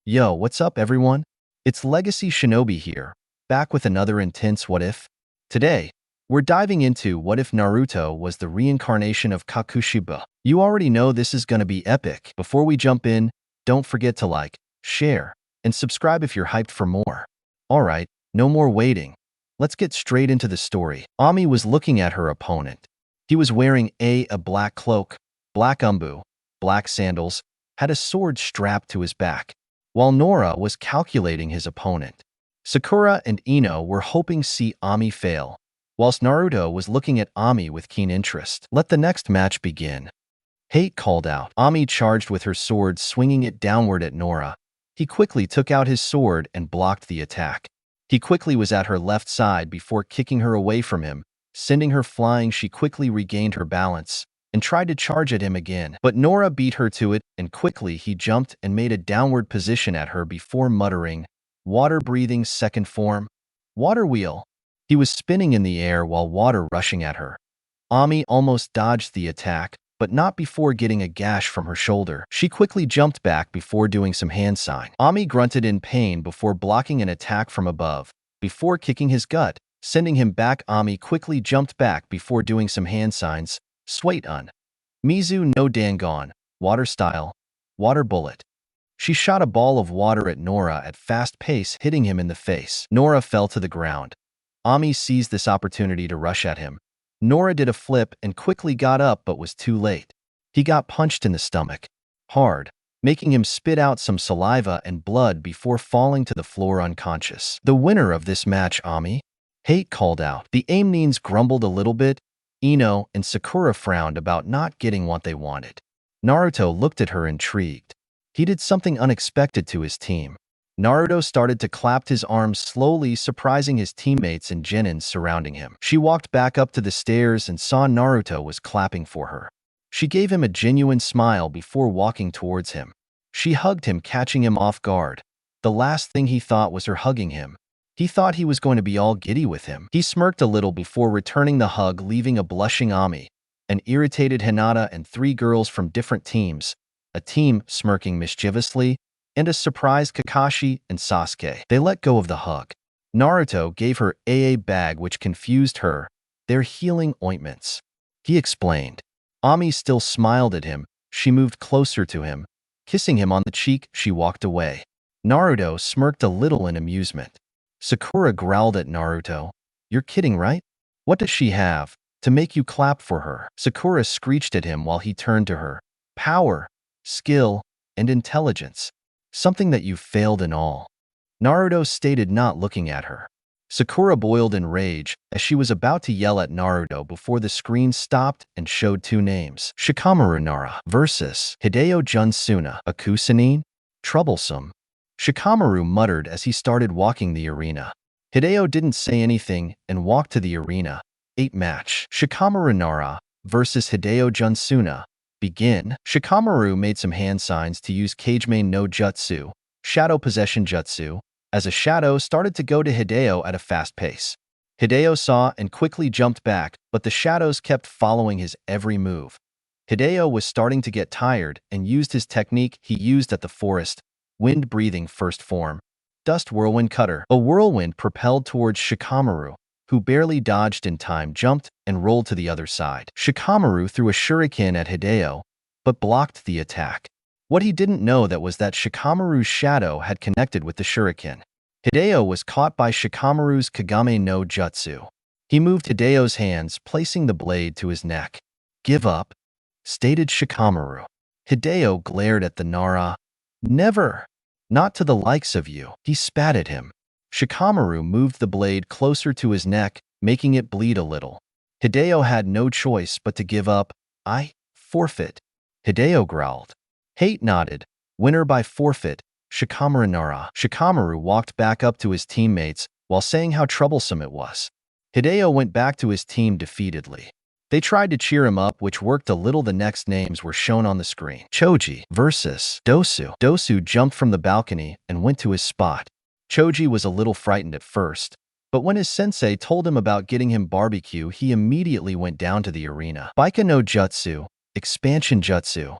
Yo, what's up, everyone? It's Legacy Shinobi here, back with another intense What If. Today, we're diving into what if Naruto was the reincarnation of Kokushibo. You already know this is gonna be epic. Before we jump in, don't forget to like, share, and subscribe if you're hyped for more. Alright, no more waiting. Let's get straight into the story. Ami was looking at her opponent. He was wearing a black cloak, black umbu, black sandals, had a sword strapped to his back, while Noro was calculating his opponent. Sakura and Ino were hoping to see Ami fail, whilst Naruto was looking at Ami with keen interest. Let the next match begin. Hate called out. Ami charged with her sword, swinging it downward at Noro. He quickly took out his sword and blocked the attack. He quickly was at her left side before kicking her away from him, sending her flying. She quickly regained her balance and tried to charge at him again, but Noro beat her to it, and quickly he jumped and made a downward position at her before muttering, "Water-breathing second form. Water wheel." He was spinning in the air while water rushing at her. Ami almost dodged the attack, but not before getting a gash from her shoulder. She quickly jumped back before doing some hand sign. Ami grunted in pain before blocking an attack from above, before kicking his gut, sending him back. Ami quickly jumped back before doing some hand signs. Swait un. Mizu no Dangon, water style, water bullet. She shot a ball of water at Noro at fast pace, hitting him in the face. Noro fell to the ground. Ami seized this opportunity to rush at him. Noro did a flip and quickly got up, but was too late. He got punched in the stomach, hard, making him spit out some saliva and blood before falling to the floor unconscious. The winner of this match, Ami. Hate called out. The Amnines grumbled a little bit. Ino and Sakura frowned about not getting what they wanted. Naruto looked at her intrigued. He did something unexpected to his team. Naruto started to clap his arms slowly, surprising his teammates and Jonin surrounding him. She walked back up to the stairs and saw Naruto was clapping for her. She gave him a genuine smile before walking towards him. She hugged him, catching him off guard. The last thing he thought was her hugging him. He thought he was going to be all giddy with him. He smirked a little before returning the hug, leaving a blushing Ami, an irritated Hinata, and three girls from different teams, a team smirking mischievously, and a surprised Kakashi and Sasuke. They let go of the hug. Naruto gave her a bag, which confused her. They're healing ointments, he explained. Ami still smiled at him. She moved closer to him. Kissing him on the cheek, she walked away. Naruto smirked a little in amusement. Sakura growled at Naruto. "You're kidding, right? What does she have to make you clap for her?" Sakura screeched at him while he turned to her. "Power, skill, and intelligence. Something that you failed in all," Naruto stated, not looking at her. Sakura boiled in rage as she was about to yell at Naruto before the screen stopped and showed two names. Shikamaru Nara versus Hideo Junsuna. Akusanin? Troublesome, Shikamaru muttered as he started walking the arena. Hideo didn't say anything and walked to the arena. 8 match. Shikamaru Nara versus Hideo Junsuna. Begin. Shikamaru made some hand signs to use Kagemain no Jutsu, Shadow Possession Jutsu, as a shadow started to go to Hideo at a fast pace. Hideo saw and quickly jumped back, but the shadows kept following his every move. Hideo was starting to get tired and used his technique he used at the forest, wind-breathing first form, Dust Whirlwind Cutter. A whirlwind propelled towards Shikamaru, who barely dodged in time, jumped, and rolled to the other side. Shikamaru threw a shuriken at Hideo, but blocked the attack. What he didn't know that was that Shikamaru's shadow had connected with the shuriken. Hideo was caught by Shikamaru's Kagame no Jutsu. He moved Hideo's hands, placing the blade to his neck. "Give up," stated Shikamaru. Hideo glared at the Nara. "Never. Not to the likes of you." He spat at him. Shikamaru moved the blade closer to his neck, making it bleed a little. Hideo had no choice but to give up. "I forfeit," Hideo growled. Hate nodded. "Winner by forfeit, Shikamaru Nara." Shikamaru walked back up to his teammates while saying how troublesome it was. Hideo went back to his team defeatedly. They tried to cheer him up, which worked a little. The next names were shown on the screen. Choji versus Dosu. Dosu jumped from the balcony and went to his spot. Choji was a little frightened at first, but when his sensei told him about getting him barbecue, he immediately went down to the arena. Baika no Jutsu, Expansion Jutsu.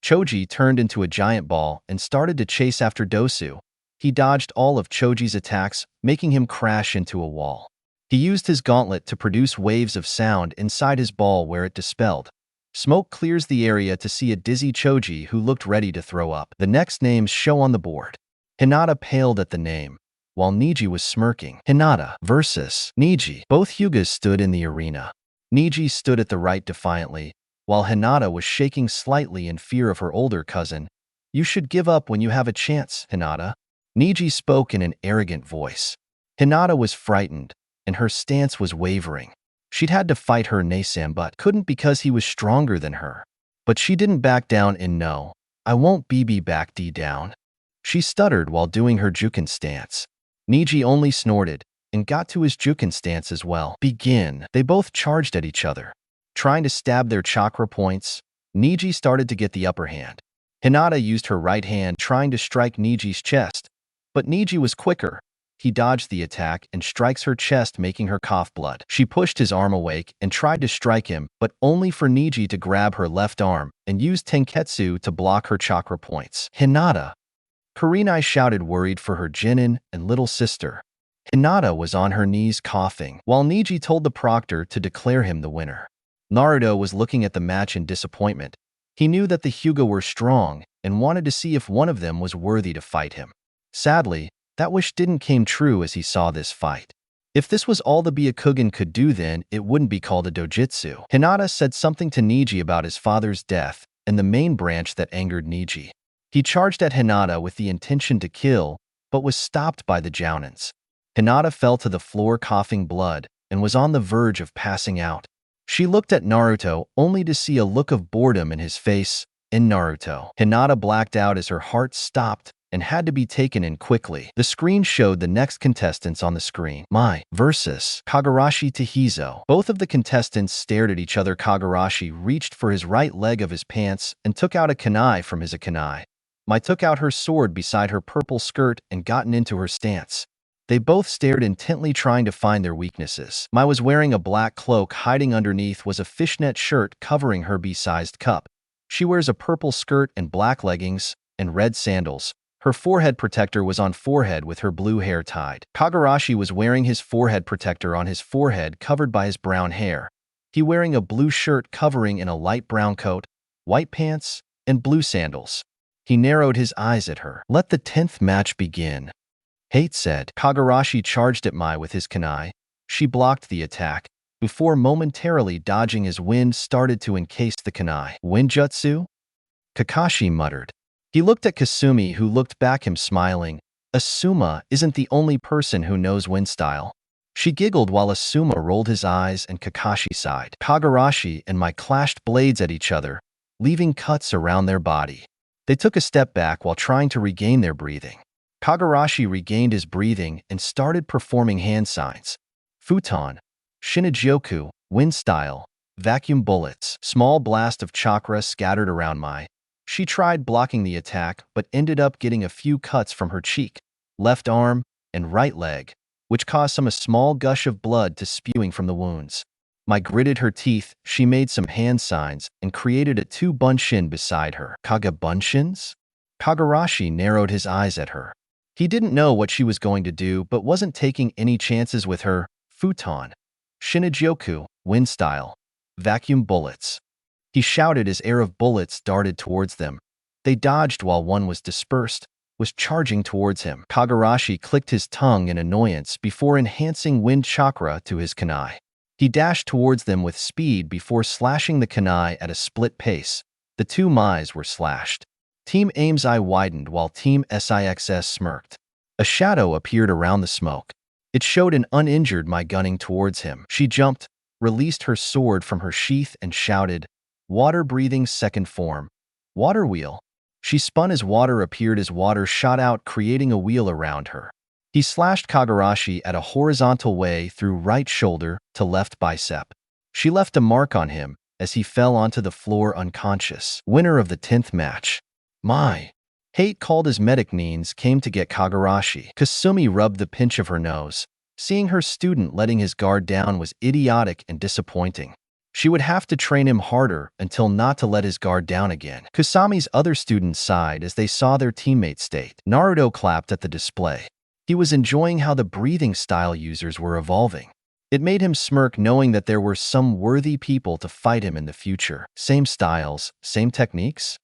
Choji turned into a giant ball and started to chase after Dosu. He dodged all of Choji's attacks, making him crash into a wall. He used his gauntlet to produce waves of sound inside his ball where it dispelled. Smoke clears the area to see a dizzy Choji who looked ready to throw up. The next names show on the board. Hinata paled at the name, while Neji was smirking. Hinata versus Neji. Both Hyugas stood in the arena. Neji stood at the right defiantly, while Hinata was shaking slightly in fear of her older cousin. You should give up when you have a chance, Hinata. Neji spoke in an arrogant voice. Hinata was frightened, and her stance was wavering. She'd had to fight her Nasan but couldn't because he was stronger than her. But she didn't back down in no, I won't BB back D down. She stuttered while doing her Juken stance. Neji only snorted and got to his Juken stance as well. Begin. They both charged at each other. Trying to stab their chakra points, Neji started to get the upper hand. Hinata used her right hand trying to strike Neji's chest, but Neji was quicker. He dodged the attack and strikes her chest, making her cough blood. She pushed his arm awake and tried to strike him, but only for Neji to grab her left arm and use Tenketsu to block her chakra points. Hinata. Karina shouted, worried for her Jonin and little sister. Hinata was on her knees coughing, while Neji told the proctor to declare him the winner. Naruto was looking at the match in disappointment. He knew that the Hyuga were strong and wanted to see if one of them was worthy to fight him. Sadly, that wish didn't came true as he saw this fight. If this was all the Byakugan could do, then it wouldn't be called a dojutsu. Hinata said something to Neji about his father's death and the main branch that angered Neji. He charged at Hinata with the intention to kill, but was stopped by the Jounins. Hinata fell to the floor coughing blood and was on the verge of passing out. She looked at Naruto only to see a look of boredom in his face. In Naruto, Hinata blacked out as her heart stopped and had to be taken in quickly. The screen showed the next contestants on the screen. Mai versus Kagarashi Tahizo. Both of the contestants stared at each other. Kagarashi reached for his right leg of his pants and took out a kunai from his kunai. Mai took out her sword beside her purple skirt and gotten into her stance. They both stared intently, trying to find their weaknesses. Mai was wearing a black cloak. Hiding underneath was a fishnet shirt covering her B-sized cup. She wears a purple skirt and black leggings and red sandals. Her forehead protector was on forehead with her blue hair tied. Kagarashi was wearing his forehead protector on his forehead covered by his brown hair. He wearing a blue shirt covering in a light brown coat, white pants, and blue sandals. He narrowed his eyes at her. Let the 10th match begin. Hate said. Kagarashi charged at Mai with his kunai. She blocked the attack, before momentarily dodging as wind started to encase the kunai. Windjutsu? Kakashi muttered. He looked at Kasumi, who looked back him smiling. Asuma isn't the only person who knows wind style. She giggled while Asuma rolled his eyes and Kakashi sighed. Kagarashi and Mai clashed blades at each other, leaving cuts around their body. They took a step back while trying to regain their breathing. Kagarashi regained his breathing and started performing hand signs. Futon, Shinigyoku, wind style, vacuum bullets, small blast of chakra scattered around Mai. She tried blocking the attack but ended up getting a few cuts from her cheek, left arm, and right leg, which caused a small gush of blood to spewing from the wounds. Mai gritted her teeth. She made some hand signs and created a 2 bunshin beside her. Kaga bunshins? Kagarashi narrowed his eyes at her. He didn't know what she was going to do but wasn't taking any chances with her. Futon, Shinigyoku, wind style, vacuum bullets. He shouted as air of bullets darted towards them. They dodged while one was dispersed, was charging towards him. Kagarashi clicked his tongue in annoyance before enhancing wind chakra to his kunai. He dashed towards them with speed before slashing the kunai at a split pace. The 2 Mais were slashed. Team Aim's eye widened while Team Six's smirked. A shadow appeared around the smoke. It showed an uninjured Mai gunning towards him. She jumped, released her sword from her sheath and shouted, Water-breathing second form. Water wheel. She spun as water appeared as water shot out, creating a wheel around her. He slashed Kagarashi at a horizontal way through right shoulder to left bicep. She left a mark on him as he fell onto the floor unconscious. Winner of the 10th match. Mai. Hate called as medic Neens came to get Kagarashi. Kasumi rubbed the pinch of her nose. Seeing her student letting his guard down was idiotic and disappointing. She would have to train him harder until not to let his guard down again. Kusami's other students sighed as they saw their teammates' state. Naruto clapped at the display. He was enjoying how the breathing style users were evolving. It made him smirk knowing that there were some worthy people to fight him in the future. Same styles, same techniques?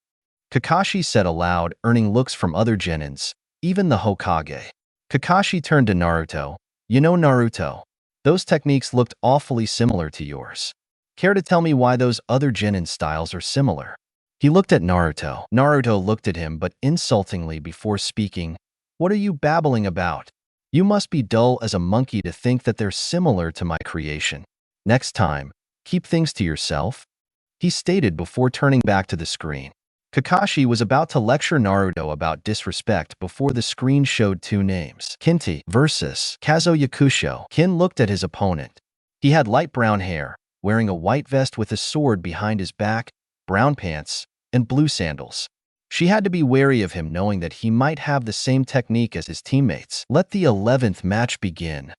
Kakashi said aloud, earning looks from other genins, even the Hokage. Kakashi turned to Naruto. You know Naruto, those techniques looked awfully similar to yours. Care to tell me why those other genin styles are similar? He looked at Naruto. Naruto looked at him but insultingly before speaking. What are you babbling about? You must be dull as a monkey to think that they're similar to my creation. Next time, keep things to yourself, he stated before turning back to the screen. Kakashi was about to lecture Naruto about disrespect before the screen showed two names. Kinti versus Kazo Yakusho. Kin looked at his opponent. He had light brown hair, wearing a white vest with a sword behind his back, brown pants, and blue sandals. She had to be wary of him knowing that he might have the same technique as his teammates. Let the 11th match begin,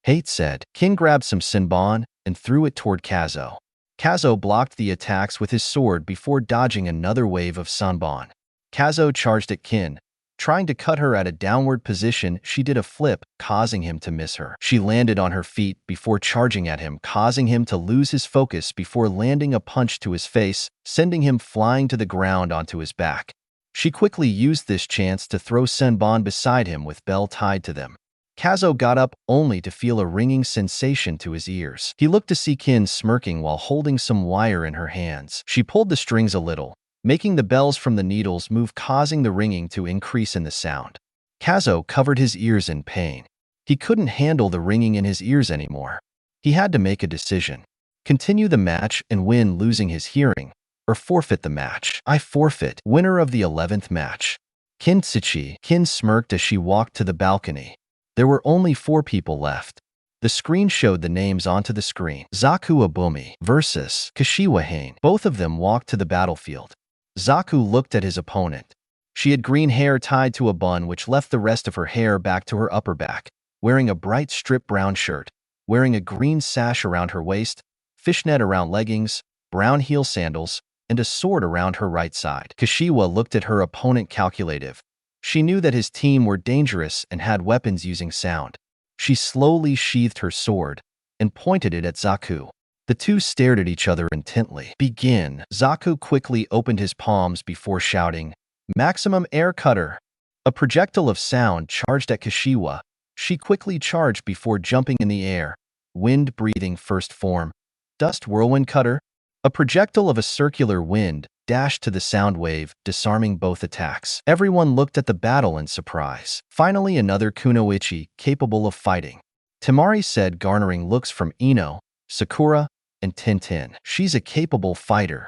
Hate said. Kin grabbed some Senbon and threw it toward Kazo. Kazo blocked the attacks with his sword before dodging another wave of Sanbon. Kazo charged at Kin. Trying to cut her at a downward position, she did a flip, causing him to miss her. She landed on her feet before charging at him, causing him to lose his focus before landing a punch to his face, sending him flying to the ground onto his back. She quickly used this chance to throw Senbon beside him with bell tied to them. Kazo got up only to feel a ringing sensation to his ears. He looked to see Kin smirking while holding some wire in her hands. She pulled the strings a little, making the bells from the needles move, causing the ringing to increase in the sound. Kazo covered his ears in pain. He couldn't handle the ringing in his ears anymore. He had to make a decision. Continue the match and win losing his hearing, or forfeit the match. I forfeit. Winner of the 11th match. Kin smirked as she walked to the balcony. There were only 4 people left. The screen showed the names onto the screen. Zaku Abumi versus Kashiwa Hain. Both of them walked to the battlefield. Zaku looked at his opponent. She had green hair tied to a bun which left the rest of her hair back to her upper back, wearing a bright strip brown shirt, wearing a green sash around her waist, fishnet around leggings, brown heel sandals, and a sword around her right side. Kashiwa looked at her opponent calculative. She knew that his team were dangerous and had weapons using sound. She slowly sheathed her sword and pointed it at Zaku. The two stared at each other intently. Begin. Zaku quickly opened his palms before shouting, "Maximum air cutter!" A projectile of sound charged at Kashiwa. She quickly charged before jumping in the air. Wind breathing first form. Dust whirlwind cutter. A projectile of a circular wind dashed to the sound wave, disarming both attacks. Everyone looked at the battle in surprise. Finally, another kunoichi capable of fighting. Temari said, garnering looks from Ino, Sakura, and Tintin. She's a capable fighter.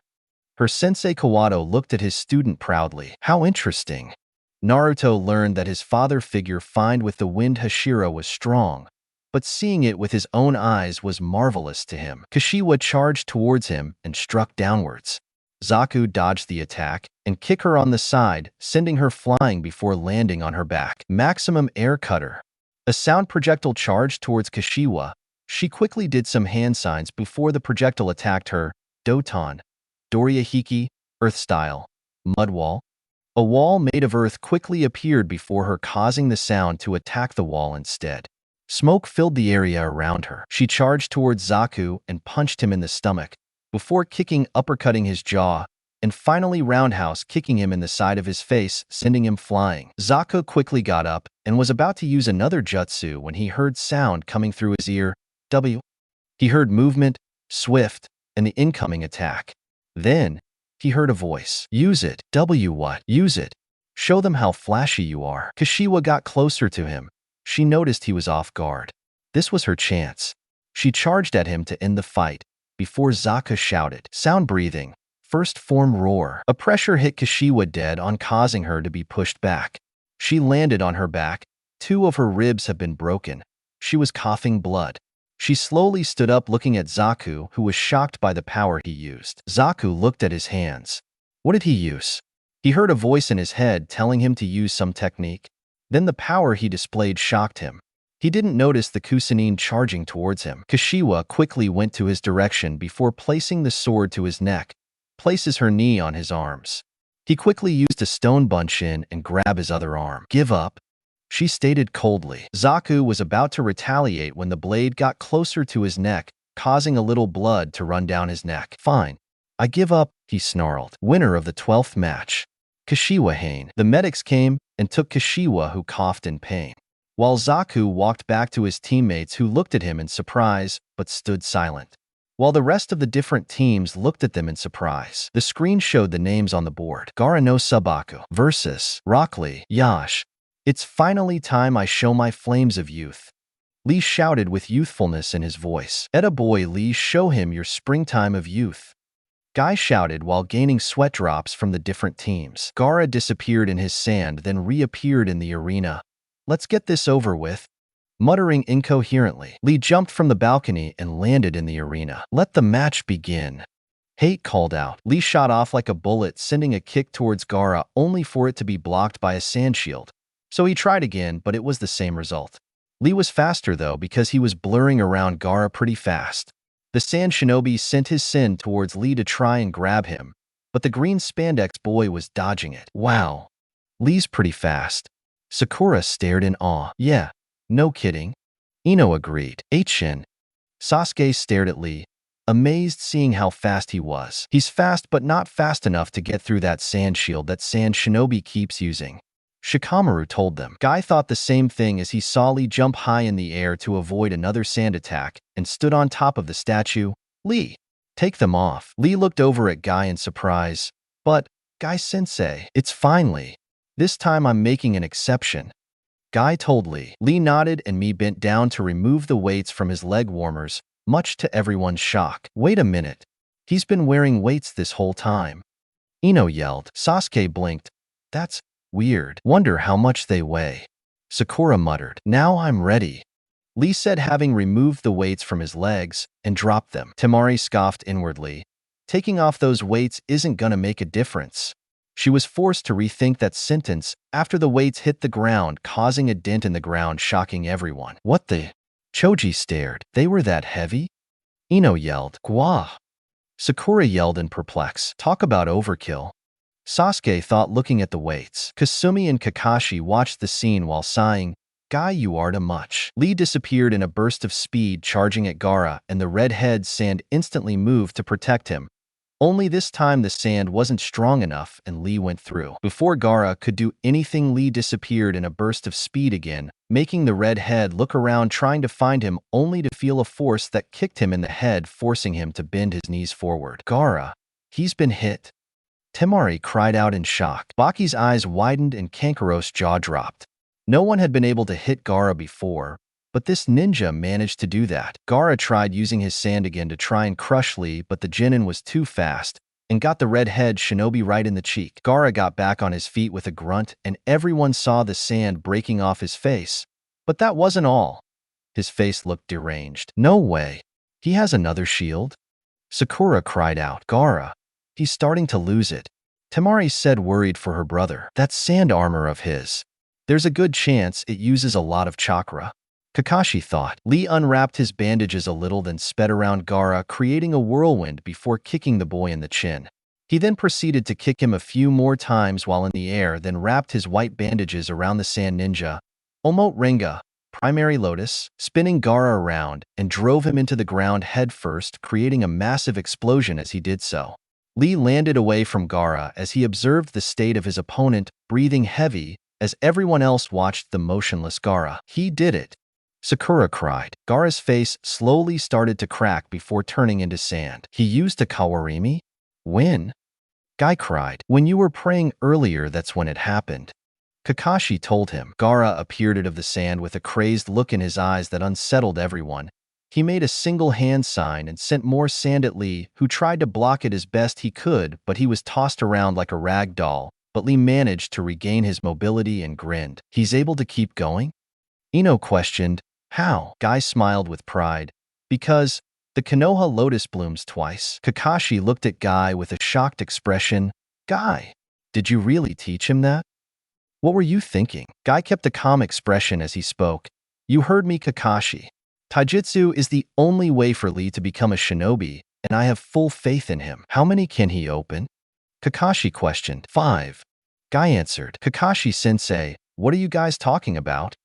Her sensei Kawato looked at his student proudly. How interesting. Naruto learned that his father figure find with the wind Hashira was strong, but seeing it with his own eyes was marvelous to him. Kashiwa charged towards him and struck downwards. Zaku dodged the attack and kicked her on the side, sending her flying before landing on her back. Maximum air cutter. A sound projectile charged towards Kashiwa. She quickly did some hand signs before the projectile attacked her. Doton. Dorihiki, earth style. Mud wall. A wall made of earth quickly appeared before her, causing the sound to attack the wall instead. Smoke filled the area around her. She charged towards Zaku and punched him in the stomach, before kicking uppercutting his jaw, and finally roundhouse kicking him in the side of his face, sending him flying. Zaku quickly got up and was about to use another jutsu when he heard sound coming through his ear. He heard movement, swift, and the incoming attack. Then, he heard a voice. Use it. What? Use it. Show them how flashy you are. Kashiwa got closer to him. She noticed he was off guard. This was her chance. She charged at him to end the fight, before Zaku shouted, "Sound breathing. First form roar." A pressure hit Kashiwa dead on, causing her to be pushed back. She landed on her back. 2 of her ribs had been broken. She was coughing blood. She slowly stood up looking at Zaku, who was shocked by the power he used. Zaku looked at his hands. What did he use? He heard a voice in his head telling him to use some technique. Then the power he displayed shocked him. He didn't notice the Kusanine charging towards him. Kashiwa quickly went to his direction before placing the sword to his neck, places her knee on his arms. He quickly used a stone bunshin and grabbed his other arm. "Give up," she stated coldly. Zaku was about to retaliate when the blade got closer to his neck, causing a little blood to run down his neck. "Fine, I give up," he snarled. Winner of the 12th match, Kashiwa Hain. The medics came and took Kashiwa, who coughed in pain, while Zaku walked back to his teammates, who looked at him in surprise but stood silent, while the rest of the different teams looked at them in surprise. The screen showed the names on the board. Gaara no Subaku versus Rock Lee. "Yash, it's finally time I show my flames of youth," Lee shouted with youthfulness in his voice. "Etta boy Lee, show him your springtime of youth," Guy shouted while gaining sweat drops from the different teams. Gaara disappeared in his sand, then reappeared in the arena. "Let's get this over with." Muttering incoherently, Lee jumped from the balcony and landed in the arena. "Let the match begin," Hate called out. Lee shot off like a bullet, sending a kick towards Gaara, only for it to be blocked by a sand shield. So he tried again, but it was the same result. Lee was faster though, because he was blurring around Gaara pretty fast. The sand shinobi sent his sin towards Lee to try and grab him, but the green spandex boy was dodging it. "Wow, Lee's pretty fast." Sakura stared in awe. "Yeah, no kidding." Ino agreed. Shin. Sasuke stared at Lee, amazed seeing how fast he was. "He's fast, but not fast enough to get through that sand shield that sand shinobi keeps using," Shikamaru told them. Guy thought the same thing as he saw Lee jump high in the air to avoid another sand attack and stood on top of the statue. "Lee, take them off." Lee looked over at Guy in surprise. "But, Guy-sensei, it's fine, Lee. This time I'm making an exception," Guy told Lee. Lee nodded and bent down to remove the weights from his leg warmers, much to everyone's shock. "Wait a minute. He's been wearing weights this whole time," Ino yelled. Sasuke blinked. "That's weird. Wonder how much they weigh," Sakura muttered. "Now I'm ready," Lee said, having removed the weights from his legs and dropped them. Temari scoffed inwardly. "Taking off those weights isn't gonna make a difference." She was forced to rethink that sentence after the weights hit the ground, causing a dent in the ground, shocking everyone. "What the?" Choji stared. "They were that heavy?" Ino yelled. "Gwa!" Sakura yelled in perplex. "Talk about overkill." Sasuke thought, looking at the weights. Kasumi and Kakashi watched the scene while sighing. "Guy, you are too much." Lee disappeared in a burst of speed, charging at Gaara, and the red-head sand instantly moved to protect him. Only this time the sand wasn't strong enough and Lee went through. Before Gaara could do anything, Lee disappeared in a burst of speed again, making the red-head look around trying to find him, only to feel a force that kicked him in the head, forcing him to bend his knees forward. "Gaara, he's been hit," Temari cried out in shock. Baki's eyes widened and Kankaro's jaw dropped. No one had been able to hit Gaara before, but this ninja managed to do that. Gaara tried using his sand again to try and crush Lee, but the Jonin was too fast and got the red-head shinobi right in the cheek. Gaara got back on his feet with a grunt, and everyone saw the sand breaking off his face. But that wasn't all. His face looked deranged. "No way. He has another shield?" Sakura cried out. "Gaara, he's starting to lose it," Temari said, worried for her brother. "That sand armor of his. There's a good chance it uses a lot of chakra," Kakashi thought. Lee unwrapped his bandages a little, then sped around Gaara, creating a whirlwind before kicking the boy in the chin. He then proceeded to kick him a few more times while in the air, then wrapped his white bandages around the sand ninja, Omote Renga, Primary Lotus, spinning Gaara around, and drove him into the ground headfirst, creating a massive explosion as he did so. Lee landed away from Gaara as he observed the state of his opponent, breathing heavy, as everyone else watched the motionless Gaara. "He did it!" Sakura cried. Gaara's face slowly started to crack before turning into sand. "He used a kawarimi?" "When?" Guy cried. "When you were praying earlier, that's when it happened," Kakashi told him. Gaara appeared out of the sand with a crazed look in his eyes that unsettled everyone. He made a single hand sign and sent more sand at Lee, who tried to block it as best he could, but he was tossed around like a rag doll. But Lee managed to regain his mobility and grinned. "He's able to keep going?" Ino questioned. "How?" Guy smiled with pride. "Because the Konoha lotus blooms twice." Kakashi looked at Guy with a shocked expression. "Guy, did you really teach him that? What were you thinking?" Guy kept a calm expression as he spoke. You heard me, Kakashi. Taijutsu is the only way for Lee to become a shinobi, and I have full faith in him. How many can he open? Kakashi questioned. 5. Guy answered. Kakashi-sensei, what are you guys talking about?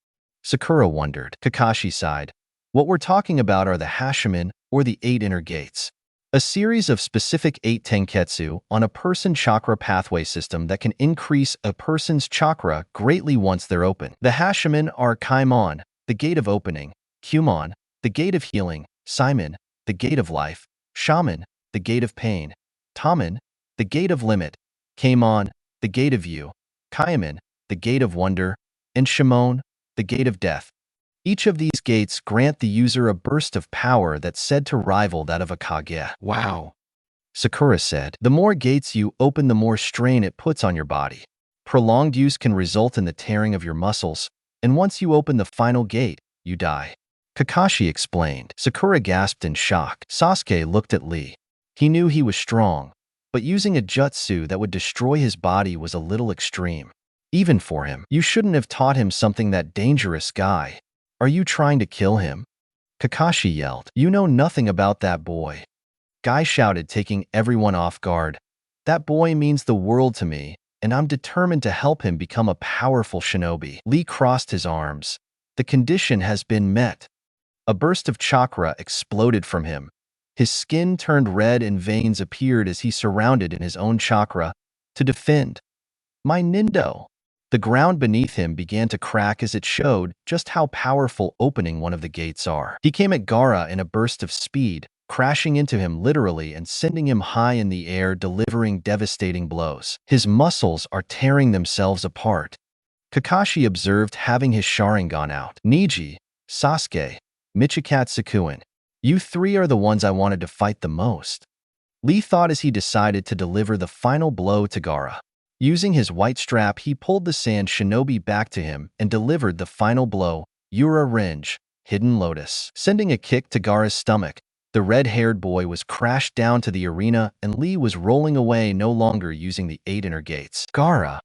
Sakura wondered. Kakashi sighed. What we're talking about are the Hashimen, or the 8 inner gates. A series of specific 8 tenketsu on a person chakra pathway system that can increase a person's chakra greatly once they're open. The Hashimen are Kaimon, the gate of opening, Kumon, the gate of healing, Simon, the gate of life, Shaman, the gate of pain, Taman, the gate of limit, Kaimon, the gate of view, Kaiman, the gate of wonder, and Shimon, the gate of death. Each of these gates grant the user a burst of power that's said to rival that of a Kage. Wow. Sakura said, the more gates you open, the more strain it puts on your body. Prolonged use can result in the tearing of your muscles, and once you open the final gate, you die. Kakashi explained. Sakura gasped in shock. Sasuke looked at Lee. He knew he was strong, but using a jutsu that would destroy his body was a little extreme. Even for him, you shouldn't have taught him something that dangerous, Guy. Are you trying to kill him? Kakashi yelled. You know nothing about that boy. Guy shouted, taking everyone off guard. That boy means the world to me, and I'm determined to help him become a powerful shinobi. Lee crossed his arms. The condition has been met. A burst of chakra exploded from him. His skin turned red and veins appeared as he surrounded in his own chakra to defend. My Nindo! The ground beneath him began to crack as it showed just how powerful opening one of the gates are. He came at Gaara in a burst of speed, crashing into him literally and sending him high in the air, delivering devastating blows. His muscles are tearing themselves apart. Kakashi observed, having his Sharingan out. Neji, Sasuke, Michikatsukuin, you 3 are the ones I wanted to fight the most. Lee thought as he decided to deliver the final blow to Gaara. Using his white strap, he pulled the sand shinobi back to him and delivered the final blow, Yura Renge, Hidden Lotus. Sending a kick to Gaara's stomach, the red-haired boy was crashed down to the arena and Lee was rolling away, no longer using the 8 inner gates. Gaara!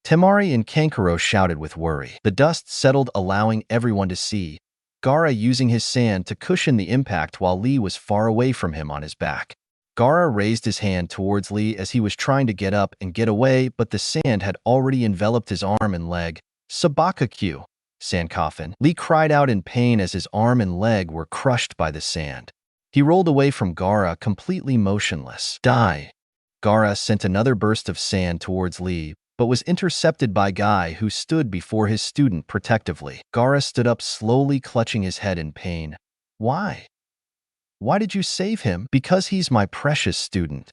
Temari and Kankuro shouted with worry. The dust settled, allowing everyone to see Gaara using his sand to cushion the impact while Lee was far away from him on his back. Gaara raised his hand towards Lee as he was trying to get up and get away, but the sand had already enveloped his arm and leg. Sabaka-Q, Sankoffen. Lee cried out in pain as his arm and leg were crushed by the sand. He rolled away from Gaara, completely motionless. Die! Gaara sent another burst of sand towards Lee, but was intercepted by Guy, who stood before his student protectively. Gaara stood up slowly, clutching his head in pain. Why? Why did you save him? Because he's my precious student.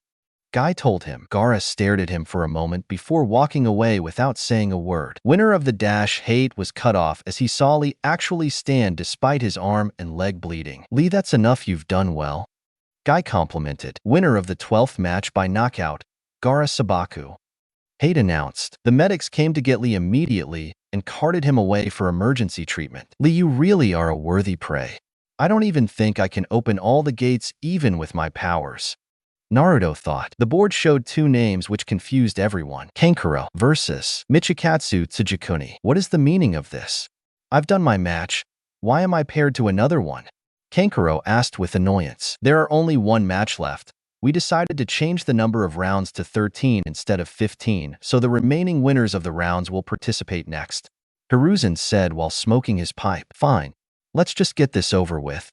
Guy told him. Gaara stared at him for a moment before walking away without saying a word. Winner of the dash hate was cut off as he saw Lee actually stand despite his arm and leg bleeding. Lee, that's enough, you've done well. Guy complimented. Winner of the 12th match by knockout, Gaara Sabaku. Hate announced. The medics came to get Lee immediately and carted him away for emergency treatment. Lee, you really are a worthy prey. I don't even think I can open all the gates even with my powers. Naruto thought. The board showed 2 names which confused everyone. Kankuro versus Michikatsu Tsujikuni. What is the meaning of this? I've done my match. Why am I paired to another one? Kankuro asked with annoyance. There are only 1 match left. We decided to change the number of rounds to 13 instead of 15, so the remaining winners of the rounds will participate next. Hiruzen said while smoking his pipe. Fine. Let's just get this over with.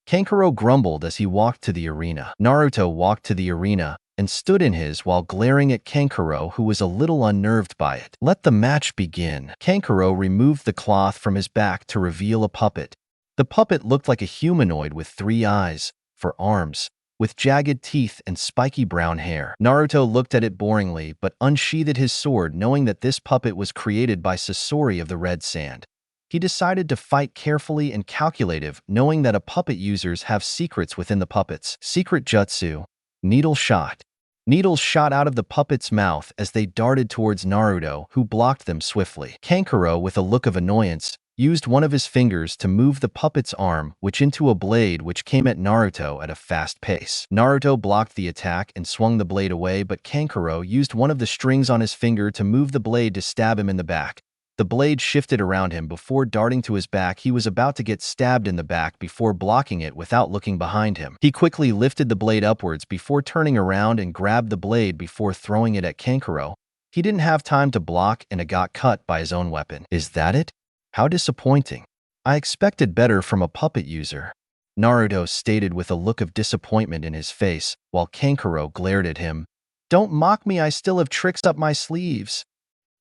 Kankuro grumbled as he walked to the arena. Naruto walked to the arena and stood in his while glaring at Kankuro, who was a little unnerved by it. Let the match begin. Kankuro removed the cloth from his back to reveal a puppet. The puppet looked like a humanoid with 3 eyes, for arms, with jagged teeth and spiky brown hair. Naruto looked at it boringly but unsheathed his sword, knowing that this puppet was created by Sasori of the Red Sand. He decided to fight carefully and calculative, knowing that a puppet users have secrets within the puppets. Secret jutsu, needle shot. Needles shot out of the puppet's mouth as they darted towards Naruto, who blocked them swiftly. Kankuro, with a look of annoyance, used one of his fingers to move the puppet's arm, which into a blade which came at Naruto at a fast pace. Naruto blocked the attack and swung the blade away, but Kankuro used one of the strings on his finger to move the blade to stab him in the back. The blade shifted around him before darting to his back. He was about to get stabbed in the back before blocking it without looking behind him. He quickly lifted the blade upwards before turning around and grabbed the blade before throwing it at Kankuro. He didn't have time to block and it got cut by his own weapon. Is that it? How disappointing. I expected better from a puppet user. Naruto stated with a look of disappointment in his face, while Kankuro glared at him. Don't mock me, I still have tricks up my sleeves.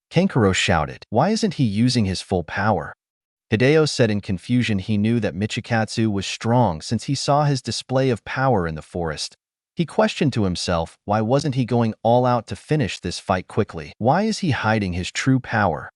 Kankuro shouted. Why isn't he using his full power? Hideo said in confusion he knew that Michikatsu was strong since he saw his display of power in the forest. He questioned to himself, why wasn't he going all out to finish this fight quickly? Why is he hiding his true power?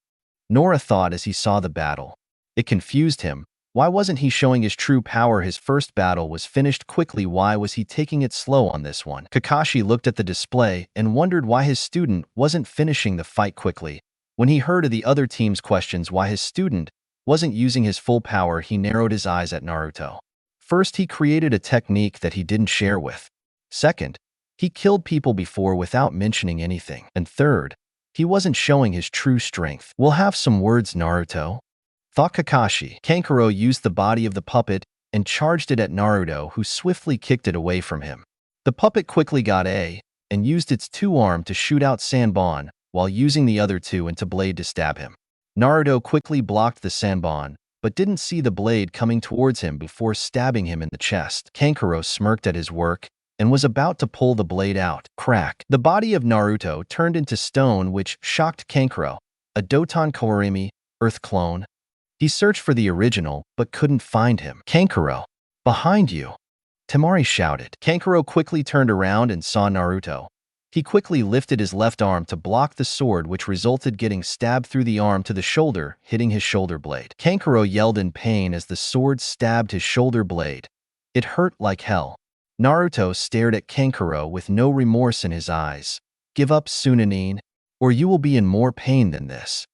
Noro thought as he saw the battle. It confused him. Why wasn't he showing his true power? His first battle was finished quickly. Why was he taking it slow on this one? Kakashi looked at the display and wondered why his student wasn't finishing the fight quickly. When he heard of the other team's questions why his student wasn't using his full power, he narrowed his eyes at Naruto. First, he created a technique that he didn't share with. Second, he killed people before without mentioning anything. And third, he wasn't showing his true strength. We'll have some words, Naruto, thought Kakashi. Kankuro used the body of the puppet and charged it at Naruto, who swiftly kicked it away from him. The puppet quickly got and used its two arms to shoot out Sanbon, while using the other two into blade to stab him. Naruto quickly blocked the Sanbon, but didn't see the blade coming towards him before stabbing him in the chest. Kankuro smirked at his work and was about to pull the blade out. Crack! The body of Naruto turned into stone, which shocked Kankuro. A Doton Kourimi, Earth clone. He searched for the original, but couldn't find him. Kankuro, behind you! Temari shouted. Kankuro quickly turned around and saw Naruto. He quickly lifted his left arm to block the sword, which resulted getting stabbed through the arm to the shoulder, hitting his shoulder blade. Kankuro yelled in pain as the sword stabbed his shoulder blade. It hurt like hell. Naruto stared at Kankuro with no remorse in his eyes. Give up, Tsunade, or you will be in more pain than this,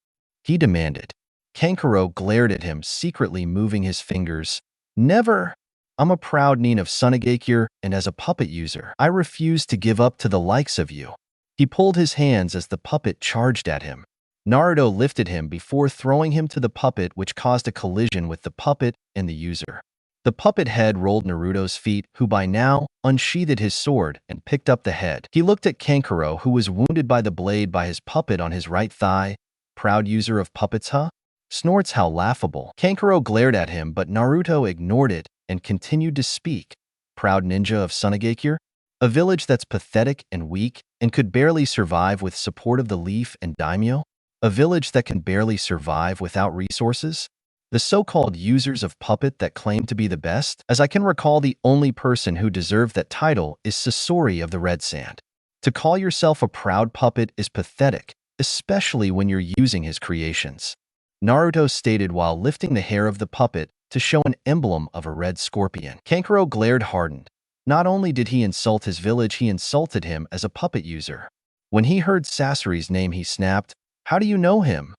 he demanded. Kankuro glared at him, secretly moving his fingers. Never! I'm a proud nin of Tsunade, and as a puppet user, I refuse to give up to the likes of you. He pulled his hands as the puppet charged at him. Naruto lifted him before throwing him to the puppet, which caused a collision with the puppet and the user. The puppet head rolled Naruto's feet, who by now unsheathed his sword and picked up the head. He looked at Kankuro, who was wounded by the blade by his puppet on his right thigh. Proud user of puppets, huh? Snorts, how laughable. Kankuro glared at him, but Naruto ignored it and continued to speak. Proud ninja of Tsunade? A village that's pathetic and weak and could barely survive with support of the Leaf and Daimyo? A village that can barely survive without resources? The so-called users of puppet that claim to be the best? As I can recall, the only person who deserved that title is Sasori of the Red Sand. To call yourself a proud puppet is pathetic, especially when you're using his creations, Naruto stated while lifting the hair of the puppet to show an emblem of a red scorpion. Kankuro glared hardened. Not only did he insult his village, he insulted him as a puppet user. When he heard Sasori's name, he snapped. How do you know him?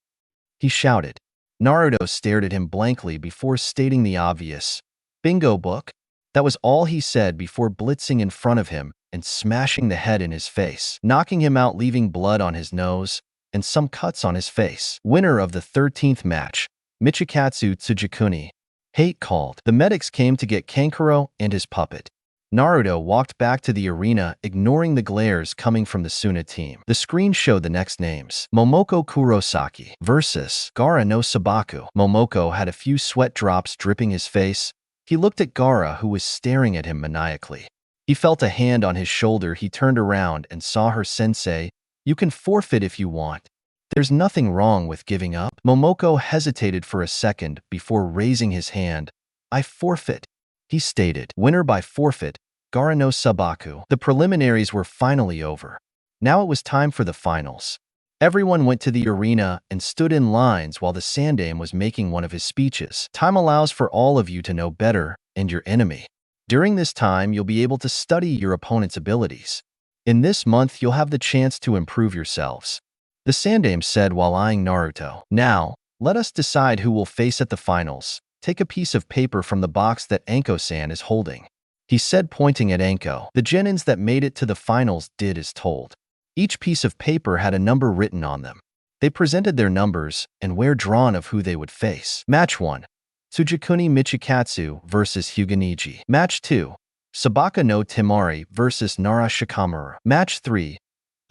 He shouted. Naruto stared at him blankly before stating the obvious. Bingo book? That was all he said before blitzing in front of him and smashing the head in his face, knocking him out, leaving blood on his nose and some cuts on his face. Winner of the 13th match, Michikatsu Tsujikuni. Hate called. The medics came to get Kankuro and his puppet. Naruto walked back to the arena, ignoring the glares coming from the Suna team. The screen showed the next names. Momoko Kurosaki versus Gaara no Sabaku. Momoko had a few sweat drops dripping his face. He looked at Gaara, who was staring at him maniacally. He felt a hand on his shoulder. He turned around and saw her sensei. You can forfeit if you want. There's nothing wrong with giving up. Momoko hesitated for a second before raising his hand. I forfeit, he stated. Winner by forfeit, Gaara no Sabaku. The preliminaries were finally over. Now it was time for the finals. Everyone went to the arena and stood in lines while the Sandaime was making one of his speeches. Time allows for all of you to know better and your enemy. During this time, you'll be able to study your opponent's abilities. In this month, you'll have the chance to improve yourselves, the Sandaime said while eyeing Naruto. Now, let us decide who will face at the finals. Take a piece of paper from the box that Anko-san is holding, he said, pointing at Anko. The genins that made it to the finals did as told. Each piece of paper had a number written on them. They presented their numbers and were drawn of who they would face. Match 1. Tsujikuni Michikatsu versus Neji. Match 2. Sabaka no Temari versus Nara Shikamaru. Match 3.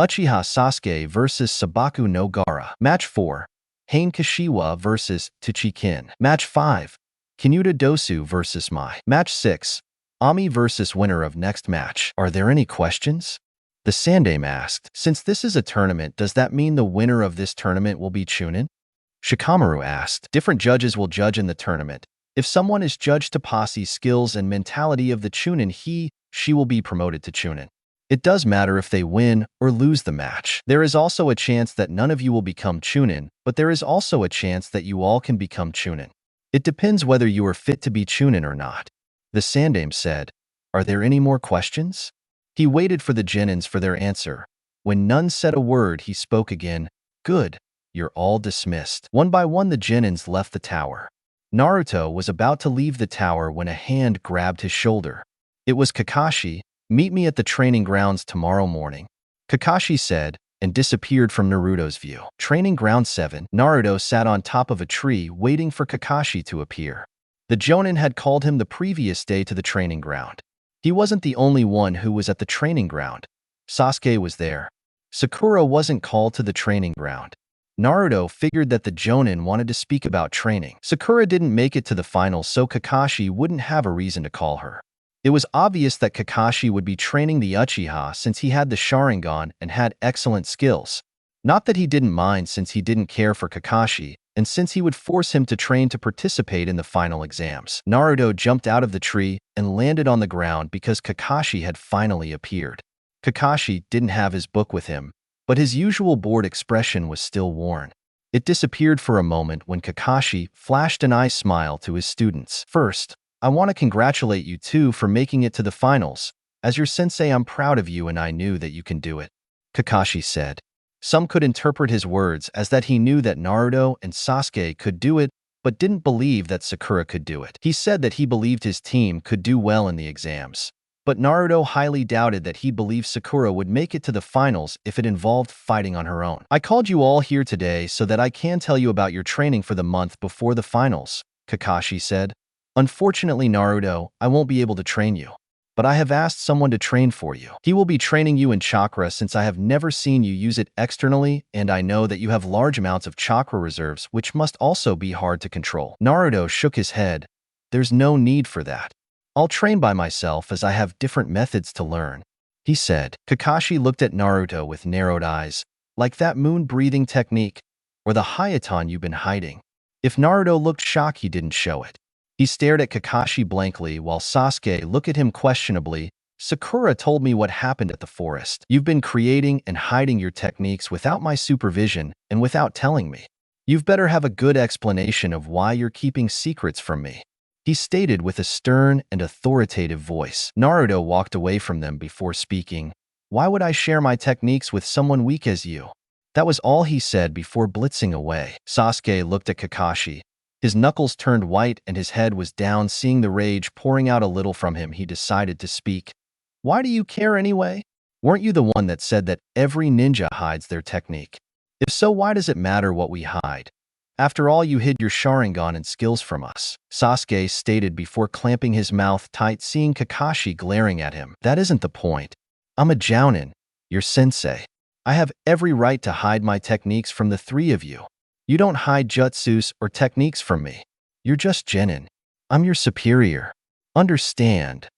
Uchiha Sasuke versus Sabaku no Gaara. Match 4. Hain Kashiwa versus Tsuchikin. Match 5. Kinuta Dosu versus Mai. Match 6. Ami versus winner of next match. Are there any questions? The Sandame asked. Since this is a tournament, does that mean the winner of this tournament will be Chunin? Shikamaru asked. Different judges will judge in the tournament. If someone is judged to posse skills and mentality of the Chunin, she will be promoted to Chunin. It does matter if they win or lose the match. There is also a chance that none of you will become Chunin, but there is also a chance that you all can become Chunin. It depends whether you are fit to be Chunin or not. The Sandame said. Are there any more questions? He waited for the Genins for their answer. When none said a word, he spoke again. Good. You're all dismissed. One by one, the Genins left the tower. Naruto was about to leave the tower when a hand grabbed his shoulder. It was Kakashi. Meet me at the training grounds tomorrow morning, Kakashi said, and disappeared from Naruto's view. Training Ground 7. Naruto sat on top of a tree waiting for Kakashi to appear. The Jonin had called him the previous day to the training ground. He wasn't the only one who was at the training ground. Sasuke was there. Sakura wasn't called to the training ground. Naruto figured that the Jonin wanted to speak about training. Sakura didn't make it to the finals, so Kakashi wouldn't have a reason to call her. It was obvious that Kakashi would be training the Uchiha since he had the Sharingan and had excellent skills. Not that he didn't mind, since he didn't care for Kakashi, and since he would force him to train to participate in the final exams. Naruto jumped out of the tree and landed on the ground because Kakashi had finally appeared. Kakashi didn't have his book with him, but his usual bored expression was still worn. It disappeared for a moment when Kakashi flashed an eye smile to his students. First, I want to congratulate you two for making it to the finals. As your sensei, I'm proud of you and I knew that you can do it, Kakashi said. Some could interpret his words as that he knew that Naruto and Sasuke could do it, but didn't believe that Sakura could do it. He said that he believed his team could do well in the exams. But Naruto highly doubted that he believed Sakura would make it to the finals if it involved fighting on her own. I called you all here today so that I can tell you about your training for the month before the finals, Kakashi said. Unfortunately, Naruto, I won't be able to train you. But I have asked someone to train for you. He will be training you in chakra since I have never seen you use it externally, and I know that you have large amounts of chakra reserves, which must also be hard to control. Naruto shook his head. There's no need for that. I'll train by myself as I have different methods to learn, he said. Kakashi looked at Naruto with narrowed eyes, like that moon-breathing technique, or the Hayaton you've been hiding. If Naruto looked shocked, he didn't show it. He stared at Kakashi blankly while Sasuke looked at him questionably. Sakura told me what happened at the forest. You've been creating and hiding your techniques without my supervision and without telling me. You've better have a good explanation of why you're keeping secrets from me, he stated with a stern and authoritative voice. Naruto walked away from them before speaking. Why would I share my techniques with someone weak as you? That was all he said before blitzing away. Sasuke looked at Kakashi. His knuckles turned white and his head was down. Seeing the rage pouring out a little from him, he decided to speak. Why do you care anyway? Weren't you the one that said that every ninja hides their technique? If so, why does it matter what we hide? After all, you hid your Sharingan and skills from us, Sasuke stated before clamping his mouth tight, seeing Kakashi glaring at him. That isn't the point. I'm a Jounin, your sensei. I have every right to hide my techniques from the three of you. You don't hide jutsus or techniques from me. You're just genin. I'm your superior. Understand?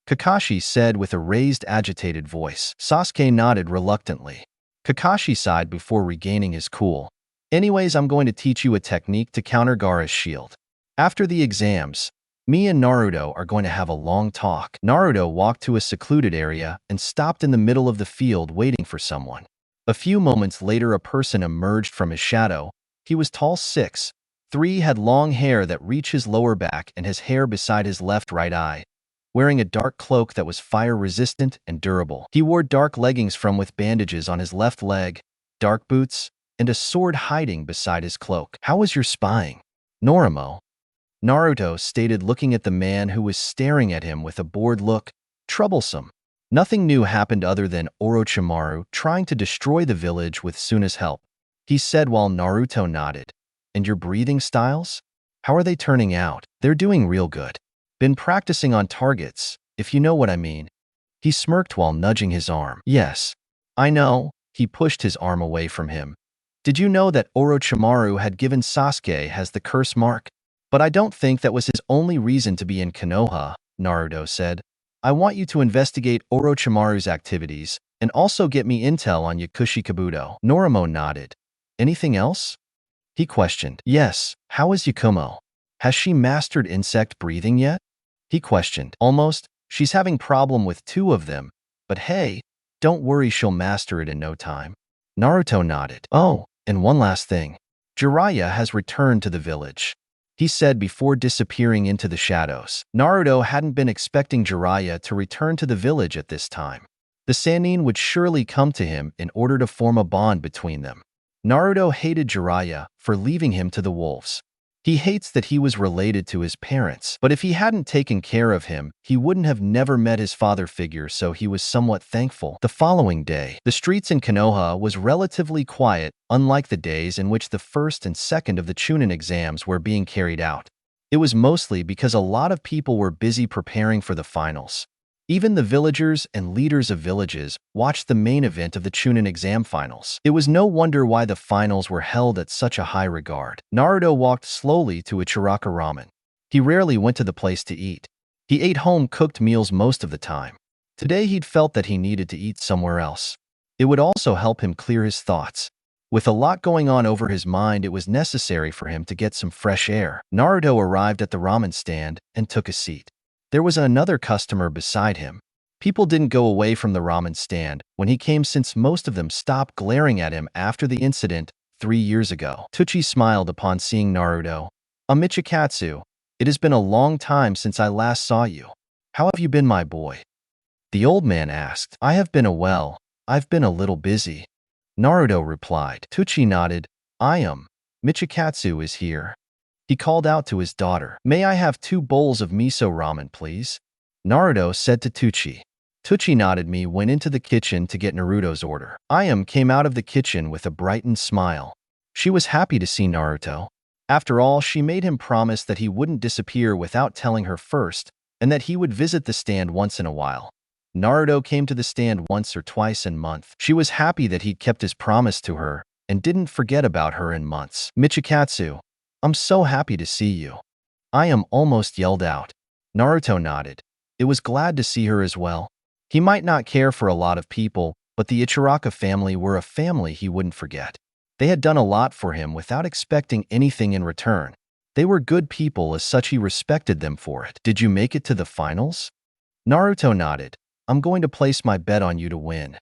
Kakashi said with a raised, agitated voice. Sasuke nodded reluctantly. Kakashi sighed before regaining his cool. Anyways, I'm going to teach you a technique to counter Gaara's shield. After the exams, me and Naruto are going to have a long talk. Naruto walked to a secluded area and stopped in the middle of the field waiting for someone. A few moments later, a person emerged from his shadow. He was tall, 6'3", had long hair that reached his lower back and his hair beside his right eye, wearing a dark cloak that was fire-resistant and durable. He wore dark leggings with bandages on his left leg, dark boots, and a sword hiding beside his cloak. How was your spying? Norimo, Naruto stated, looking at the man who was staring at him with a bored look. Troublesome. Nothing new happened other than Orochimaru trying to destroy the village with Suna's help. he said while Naruto nodded. And your breathing styles? How are they turning out? They're doing real good. Been practicing on targets, if you know what I mean. He smirked while nudging his arm. Yes, I know. He pushed his arm away from him. Did you know that Orochimaru had given Sasuke as the curse mark? But I don't think that was his only reason to be in Konoha, Naruto said. I want you to investigate Orochimaru's activities and also get me intel on Yakushi Kabuto. Norimo nodded. Anything else? He questioned. Yes, how is Yakumo? Has she mastered insect breathing yet? He questioned. Almost. She's having problem with 2 of them. But hey, don't worry, she'll master it in no time. Naruto nodded. Oh, and one last thing. Jiraiya has returned to the village, he said before disappearing into the shadows. Naruto hadn't been expecting Jiraiya to return to the village at this time. The Sannin would surely come to him in order to form a bond between them. Naruto hated Jiraiya for leaving him to the wolves. He hates that he was related to his parents, but if he hadn't taken care of him, he wouldn't have never met his father figure, so he was somewhat thankful. The following day, the streets in Konoha was relatively quiet, unlike the days in which the first and second of the Chunin exams were being carried out. It was mostly because a lot of people were busy preparing for the finals. Even the villagers and leaders of villages watched the main event of the Chunin exam finals. It was no wonder why the finals were held at such a high regard. Naruto walked slowly to Ichiraka Ramen. He rarely went to the place to eat. He ate home-cooked meals most of the time. Today he'd felt that he needed to eat somewhere else. It would also help him clear his thoughts. With a lot going on over his mind, it was necessary for him to get some fresh air. Naruto arrived at the ramen stand and took a seat. There was another customer beside him. People didn't go away from the ramen stand when he came, since most of them stopped glaring at him after the incident 3 years ago. Tsuchi smiled upon seeing Naruto. Michikatsu, it has been a long time since I last saw you. How have you been, my boy? The old man asked. I have been I've been a little busy. Naruto replied. Tsuchi nodded. Michikatsu is here. He called out to his daughter. May I have 2 bowls of miso ramen, please? Naruto said to Tsuchi. Tsuchi nodded. Went into the kitchen to get Naruto's order. Came out of the kitchen with a brightened smile. She was happy to see Naruto. After all, she made him promise that he wouldn't disappear without telling her first, and that he would visit the stand once in a while. Naruto came to the stand once or twice a month. She was happy that he'd kept his promise to her and didn't forget about her in months. Michikatsu, I'm so happy to see you. Almost yelled out. Naruto nodded. It was glad to see her as well. He might not care for a lot of people, but the Ichiraka family were a family he wouldn't forget. They had done a lot for him without expecting anything in return. They were good people, as such he respected them for it. Did you make it to the finals? Naruto nodded. I'm going to place my bet on you to win.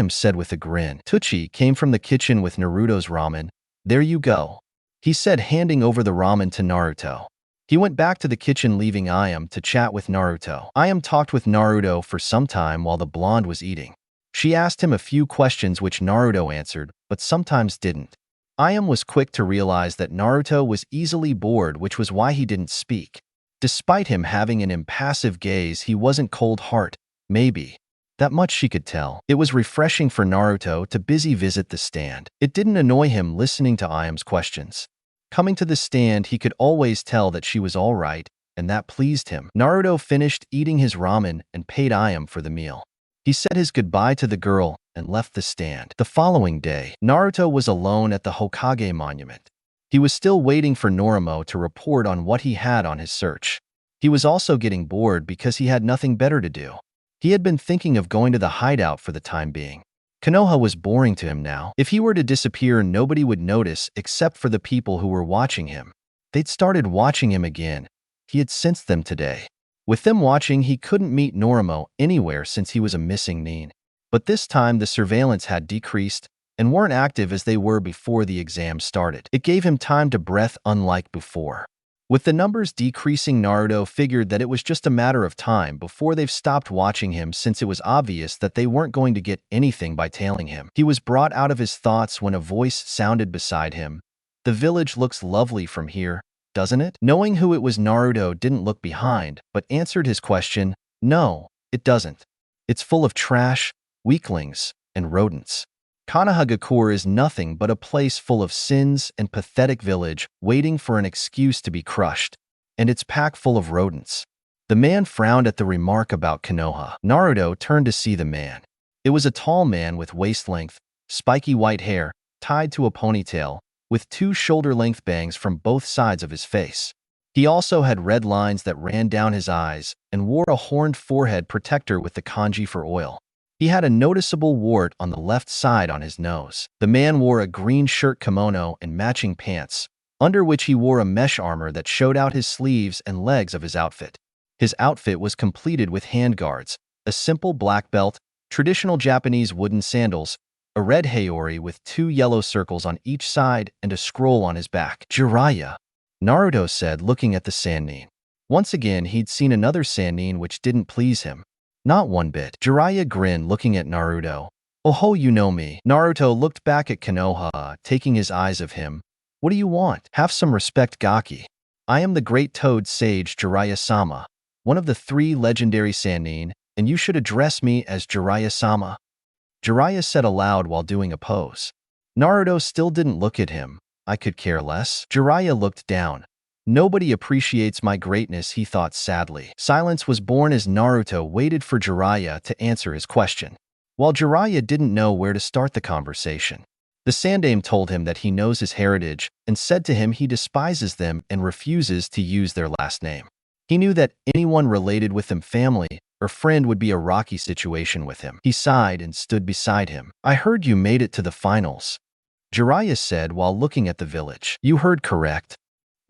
Said with a grin. Tsuchi came from the kitchen with Naruto's ramen. There you go, he said, handing over the ramen to Naruto. He went back to the kitchen, leaving to chat with Naruto. Talked with Naruto for some time while the blonde was eating. She asked him a few questions which Naruto answered, but sometimes didn't. Was quick to realize that Naruto was easily bored, which was why he didn't speak. Despite him having an impassive gaze, he wasn't cold-hearted, maybe. That much she could tell. It was refreshing for Naruto to busy visit the stand. It didn't annoy him listening to Ayam's questions. Coming to the stand, he could always tell that she was all right, and that pleased him. Naruto finished eating his ramen and paid Ayam for the meal. He said his goodbye to the girl and left the stand. The following day, Naruto was alone at the Hokage monument. He was still waiting for Norimo to report on what he had on his search. He was also getting bored because he had nothing better to do. He had been thinking of going to the hideout for the time being. Konoha was boring to him now. If he were to disappear, nobody would notice except for the people who were watching him. They'd started watching him again. He had sensed them today. With them watching, he couldn't meet Norimo anywhere since he was a missing nin. But this time the surveillance had decreased and weren't active as they were before the exam started. It gave him time to breathe, unlike before. With the numbers decreasing, Naruto figured that it was just a matter of time before they've stopped watching him, since it was obvious that they weren't going to get anything by tailing him. He was brought out of his thoughts when a voice sounded beside him. The village looks lovely from here, doesn't it? Knowing who it was, Naruto didn't look behind, but answered his question. No, it doesn't. It's full of trash, weaklings, and rodents. Konohagakure is nothing but a place full of sins and pathetic village waiting for an excuse to be crushed, and it's packed full of rodents. The man frowned at the remark about Konoha. Naruto turned to see the man. It was a tall man with waist-length, spiky white hair, tied to a ponytail, with two shoulder-length bangs from both sides of his face. He also had red lines that ran down his eyes and wore a horned forehead protector with the kanji for oil. He had a noticeable wart on the left side on his nose. The man wore a green shirt kimono and matching pants, under which he wore a mesh armor that showed out his sleeves and legs of his outfit. His outfit was completed with handguards, a simple black belt, traditional Japanese wooden sandals, a red haori with two yellow circles on each side, and a scroll on his back. Jiraiya, Naruto said, looking at the Sannin. Once again, he'd seen another Sannin which didn't please him. Not one bit. Jiraiya grinned, looking at Naruto. Oh ho, you know me. Naruto looked back at Konoha, taking his eyes off him. What do you want? Have some respect, Gaki. I am the great toad sage Jiraiya-sama, one of the 3 legendary Sannin, and you should address me as Jiraiya-sama. Jiraiya said aloud while doing a pose. Naruto still didn't look at him. I could care less. Jiraiya looked down. Nobody appreciates my greatness, he thought sadly. Silence was born as Naruto waited for Jiraiya to answer his question. While Jiraiya didn't know where to start the conversation, the Sandaime told him that he knows his heritage and said to him he despises them and refuses to use their last name. He knew that anyone related with them, family or friend, would be a rocky situation with him. He sighed and stood beside him. I heard you made it to the finals, Jiraiya said while looking at the village. You heard correct,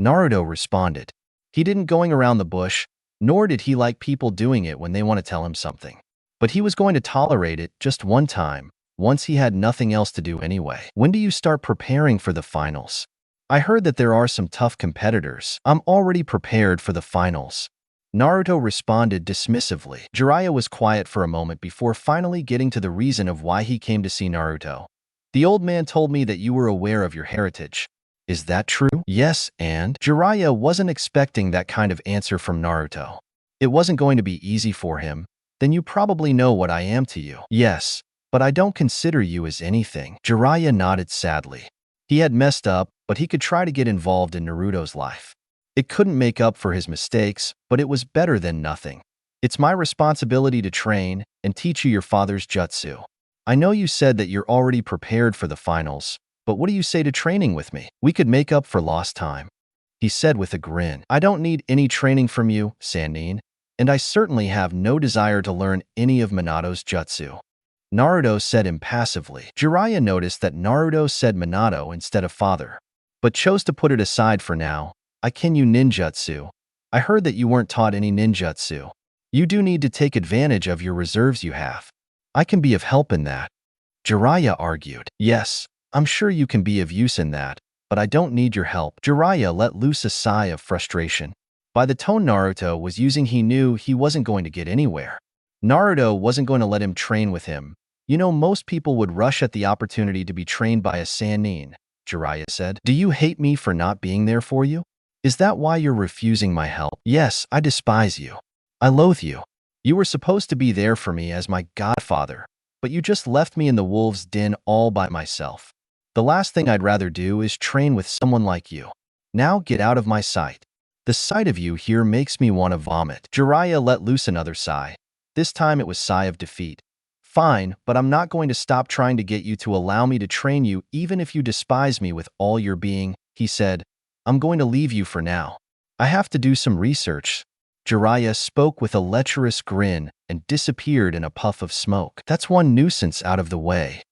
Naruto responded. He didn't going around the bush, nor did he like people doing it when they want to tell him something. But he was going to tolerate it just one time, once he had nothing else to do anyway. When do you start preparing for the finals? I heard that there are some tough competitors. I'm already prepared for the finals, Naruto responded dismissively. Jiraiya was quiet for a moment before finally getting to the reason of why he came to see Naruto. The old man told me that you were aware of your heritage. Is that true? Yes, and? Jiraiya wasn't expecting that kind of answer from Naruto. It wasn't going to be easy for him. Then you probably know what I am to you. Yes, but I don't consider you as anything. Jiraiya nodded sadly. He had messed up, but he could try to get involved in Naruto's life. It couldn't make up for his mistakes, but it was better than nothing. It's my responsibility to train and teach you your father's jutsu. I know you said that you're already prepared for the finals, but what do you say to training with me? We could make up for lost time, he said with a grin. I don't need any training from you, Sannin, and I certainly have no desire to learn any of Minato's jutsu, Naruto said impassively. Jiraiya noticed that Naruto said Minato instead of father, but chose to put it aside for now. I ken you ninjutsu. I heard that you weren't taught any ninjutsu. You do need to take advantage of your reserves you have. I can be of help in that, Jiraiya argued. Yes, I'm sure you can be of use in that, but I don't need your help. Jiraiya let loose a sigh of frustration. By the tone Naruto was using, he knew he wasn't going to get anywhere. Naruto wasn't going to let him train with him. You know, most people would rush at the opportunity to be trained by a Sannin, Jiraiya said. Do you hate me for not being there for you? Is that why you're refusing my help? Yes, I despise you. I loathe you. You were supposed to be there for me as my godfather, but you just left me in the wolves' den all by myself. The last thing I'd rather do is train with someone like you. Now get out of my sight. The sight of you here makes me want to vomit. Jiraiya let loose another sigh. This time it was a sigh of defeat. Fine, but I'm not going to stop trying to get you to allow me to train you even if you despise me with all your being, he said. I'm going to leave you for now. I have to do some research. Jiraiya spoke with a lecherous grin and disappeared in a puff of smoke. That's one nuisance out of the way,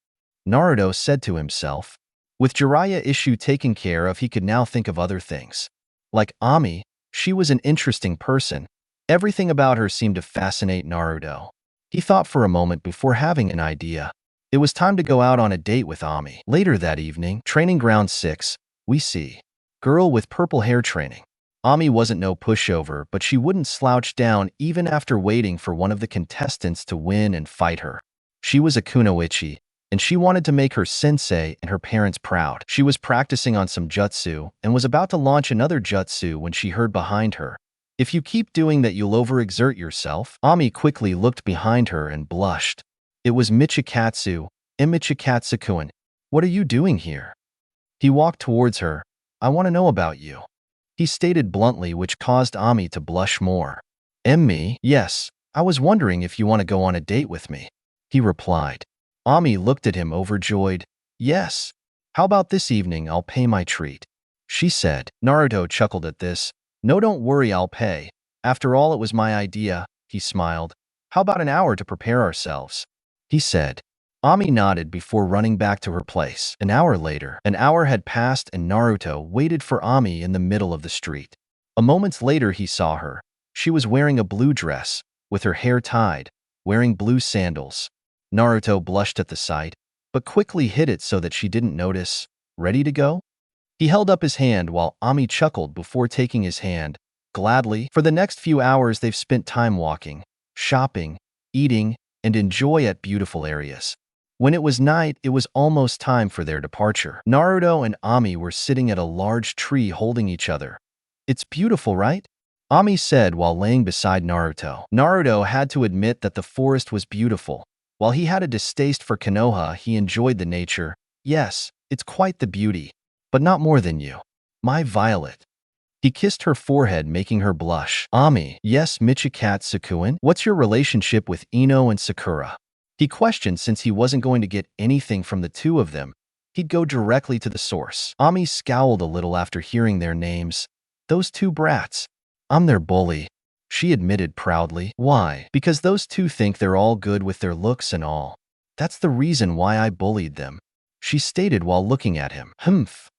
Naruto said to himself. With Jiraiya issue taken care of, he could now think of other things. Like Ami, she was an interesting person. Everything about her seemed to fascinate Naruto. He thought for a moment before having an idea. It was time to go out on a date with Ami. Later that evening, training ground 6, we see girl with purple hair training. Ami wasn't no pushover, but she wouldn't slouch down even after waiting for one of the contestants to win and fight her. She was a kunoichi, and she wanted to make her sensei and her parents proud. She was practicing on some jutsu and was about to launch another jutsu when she heard behind her, if you keep doing that, you'll overexert yourself. Ami quickly looked behind her and blushed. It was Michikatsu, Katsukuin, what are you doing here? He walked towards her. I want to know about you. He stated bluntly, which caused Ami to blush more. Me? Yes, I was wondering if you want to go on a date with me. He replied. Ami looked at him overjoyed. Yes. How about this evening I'll pay my treat? She said. Naruto chuckled at this. No, don't worry, I'll pay. After all, it was my idea, he smiled. How about an hour to prepare ourselves? He said. Ami nodded before running back to her place. An hour later, an hour had passed and Naruto waited for Ami in the middle of the street. A moment later he saw her. She was wearing a blue dress, with her hair tied, wearing blue sandals. Naruto blushed at the sight, but quickly hid it so that she didn't notice. Ready to go? He held up his hand while Ami chuckled before taking his hand. Gladly, for the next few hours they've spent time walking, shopping, eating, and enjoy at beautiful areas. When it was night, it was almost time for their departure. Naruto and Ami were sitting at a large tree holding each other. It's beautiful, right? Ami said while laying beside Naruto. Naruto had to admit that the forest was beautiful. While he had a distaste for Konoha, he enjoyed the nature. Yes, it's quite the beauty. But not more than you. My Violet. He kissed her forehead, making her blush. Ami, yes, Katsukuin, what's your relationship with Ino and Sakura? He questioned since he wasn't going to get anything from the two of them. He'd go directly to the source. Ami scowled a little after hearing their names. Those two brats. I'm their bully. She admitted proudly. Why? Because those two think they're all good with their looks and all. That's the reason why I bullied them. She stated while looking at him. Humph.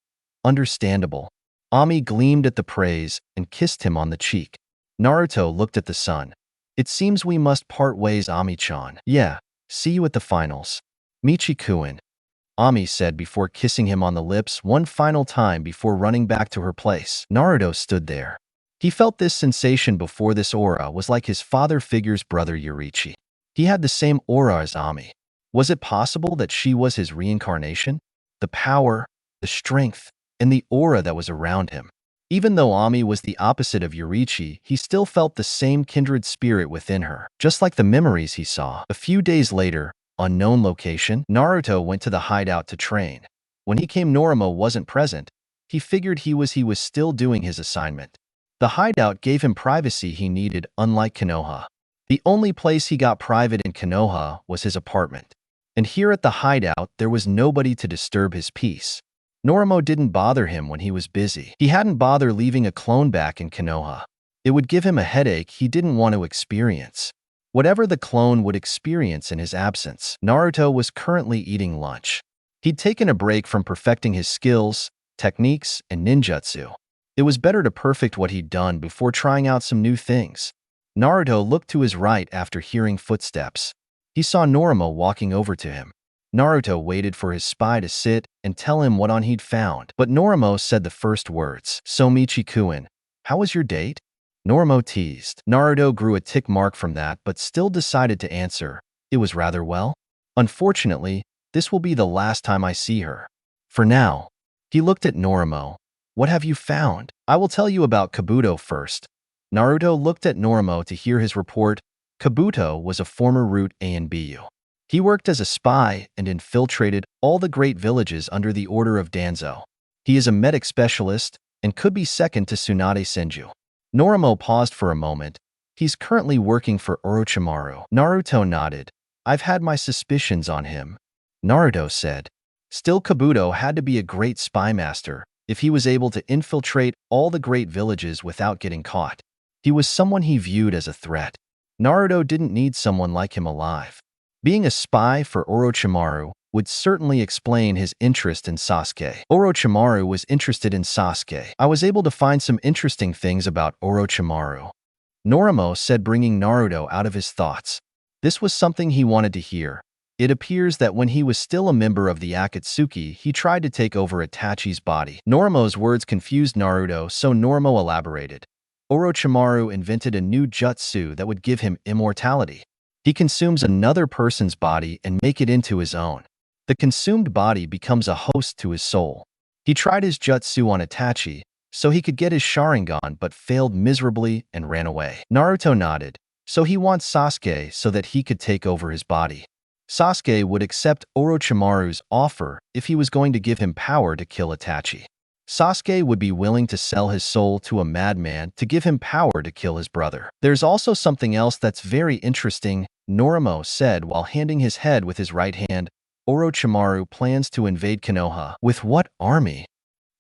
Understandable. Ami gleamed at the praise and kissed him on the cheek. Naruto looked at the sun. It seems we must part ways, Ami-chan. Yeah. See you at the finals. Michikuin. Ami said before kissing him on the lips one final time before running back to her place. Naruto stood there. He felt this sensation before. This aura was like his father figure's brother Yurichi. He had the same aura as Ami. Was it possible that she was his reincarnation? The power, the strength, and the aura that was around him. Even though Ami was the opposite of Yurichi, he still felt the same kindred spirit within her, just like the memories he saw. A few days later, unknown location, Naruto went to the hideout to train. When he came, Norimo wasn't present. He figured he was still doing his assignment. The hideout gave him privacy he needed, unlike Konoha. The only place he got private in Konoha was his apartment. And here at the hideout, there was nobody to disturb his peace. Norimo didn't bother him when he was busy. He hadn't bothered leaving a clone back in Konoha. It would give him a headache he didn't want to experience. Whatever the clone would experience in his absence, Naruto was currently eating lunch. He'd taken a break from perfecting his skills, techniques, and ninjutsu. It was better to perfect what he'd done before trying out some new things. Naruto looked to his right after hearing footsteps. He saw Norimo walking over to him. Naruto waited for his spy to sit and tell him what he'd found, but Norimo said the first words. So Michikuin, how was your date? Norimo teased. Naruto grew a tick mark from that but still decided to answer. It was rather well. Unfortunately, this will be the last time I see her. For now. He looked at Norimo. What have you found? I will tell you about Kabuto first. Naruto looked at Norimo to hear his report. Kabuto was a former Root ANBU. He worked as a spy and infiltrated all the great villages under the order of Danzo. He is a medic specialist and could be second to Tsunade Senju. Norimo paused for a moment. He's currently working for Orochimaru. Naruto nodded. I've had my suspicions on him. Naruto said. Still, Kabuto had to be a great spy master if he was able to infiltrate all the great villages without getting caught. He was someone he viewed as a threat. Naruto didn't need someone like him alive. Being a spy for Orochimaru would certainly explain his interest in Sasuke. Orochimaru was interested in Sasuke. I was able to find some interesting things about Orochimaru. Norimo said, bringing Naruto out of his thoughts. This was something he wanted to hear. It appears that when he was still a member of the Akatsuki, he tried to take over Itachi's body. Norimo's words confused Naruto, so Norimo elaborated. Orochimaru invented a new jutsu that would give him immortality. He consumes another person's body and make it into his own. The consumed body becomes a host to his soul. He tried his jutsu on Itachi, so he could get his Sharingan but failed miserably and ran away. Naruto nodded. So he wants Sasuke so that he could take over his body. Sasuke would accept Orochimaru's offer if he was going to give him power to kill Itachi. Sasuke would be willing to sell his soul to a madman to give him power to kill his brother. There's also something else that's very interesting, Noromo said while handing his head with his right hand. Orochimaru plans to invade Konoha. With what army?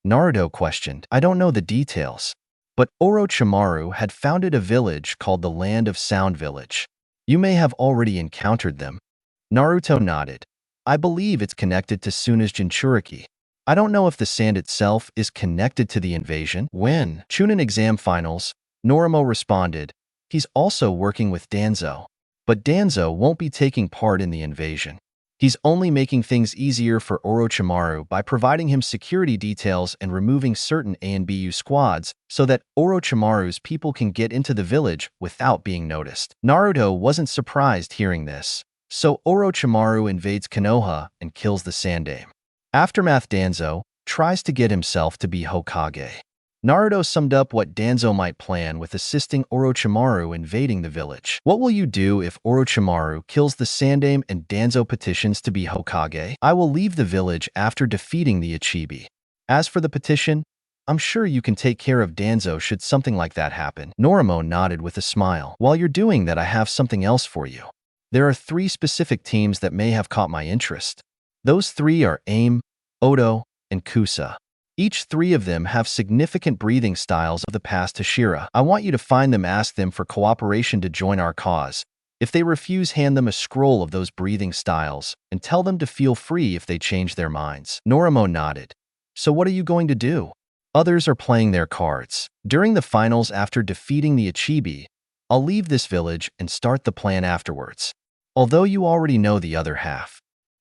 Naruto questioned. I don't know the details. But Orochimaru had founded a village called the Land of Sound Village. You may have already encountered them. Naruto nodded. I believe it's connected to Tsunade's Jinchuriki. I don't know if the sand itself is connected to the invasion. When Chunin exam finals, Noromo responded, he's also working with Danzo. But Danzo won't be taking part in the invasion. He's only making things easier for Orochimaru by providing him security details and removing certain A and BU squads so that Orochimaru's people can get into the village without being noticed. Naruto wasn't surprised hearing this, so Orochimaru invades Konoha and kills the Sandaime. Aftermath. Danzo tries to get himself to be Hokage. Naruto summed up what Danzo might plan with assisting Orochimaru invading the village. What will you do if Orochimaru kills the Sandaime and Danzo petitions to be Hokage? I will leave the village after defeating the Ichibi. As for the petition, I'm sure you can take care of Danzo should something like that happen. Noromo nodded with a smile. While you're doing that, I have something else for you. There are 3 specific teams that may have caught my interest. Those 3 are AIM, Odo, and Kusa. Each 3 of them have significant breathing styles of the past Hashira. I want you to find them, ask them for cooperation to join our cause. If they refuse, hand them a scroll of those breathing styles and tell them to feel free if they change their minds. Noromo nodded. So what are you going to do? Others are playing their cards. During the finals, after defeating the Ichibi, I'll leave this village and start the plan afterwards. Although you already know the other half,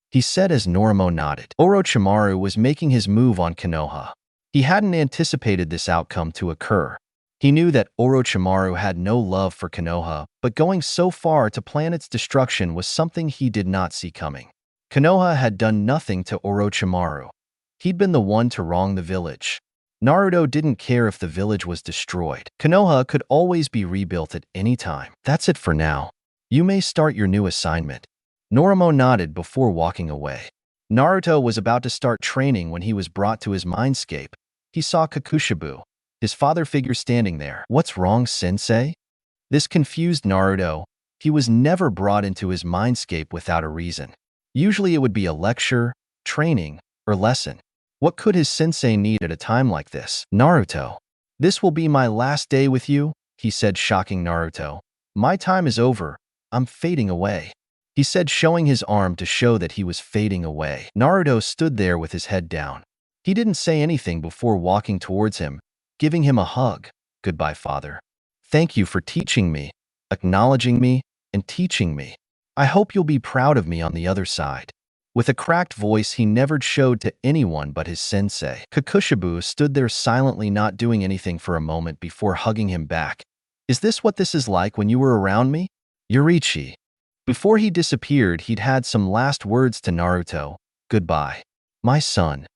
he said as Noromo nodded. Orochimaru was making his move on Konoha. He hadn't anticipated this outcome to occur. He knew that Orochimaru had no love for Konoha, but going so far to plan its destruction was something he did not see coming. Konoha had done nothing to Orochimaru. He'd been the one to wrong the village. Naruto didn't care if the village was destroyed. Konoha could always be rebuilt at any time. That's it for now. You may start your new assignment. Noromo nodded before walking away. Naruto was about to start training when he was brought to his mindscape. He saw Kokushibo, his father figure, standing there. What's wrong, sensei? This confused Naruto. He was never brought into his mindscape without a reason. Usually it would be a lecture, training, or lesson. What could his sensei need at a time like this? Naruto, this will be my last day with you, he said, shocking Naruto. My time is over. I'm fading away, he said, showing his arm to show that he was fading away. Naruto stood there with his head down. He didn't say anything before walking towards him, giving him a hug. Goodbye, father. Thank you for teaching me, acknowledging me, and teaching me. I hope you'll be proud of me on the other side. With a cracked voice he never showed to anyone but his sensei. Kokushibo stood there silently, not doing anything for a moment before hugging him back. Is this what this is like when you were around me? Yurichi. Before he disappeared, he'd had some last words to Naruto. Goodbye, my son,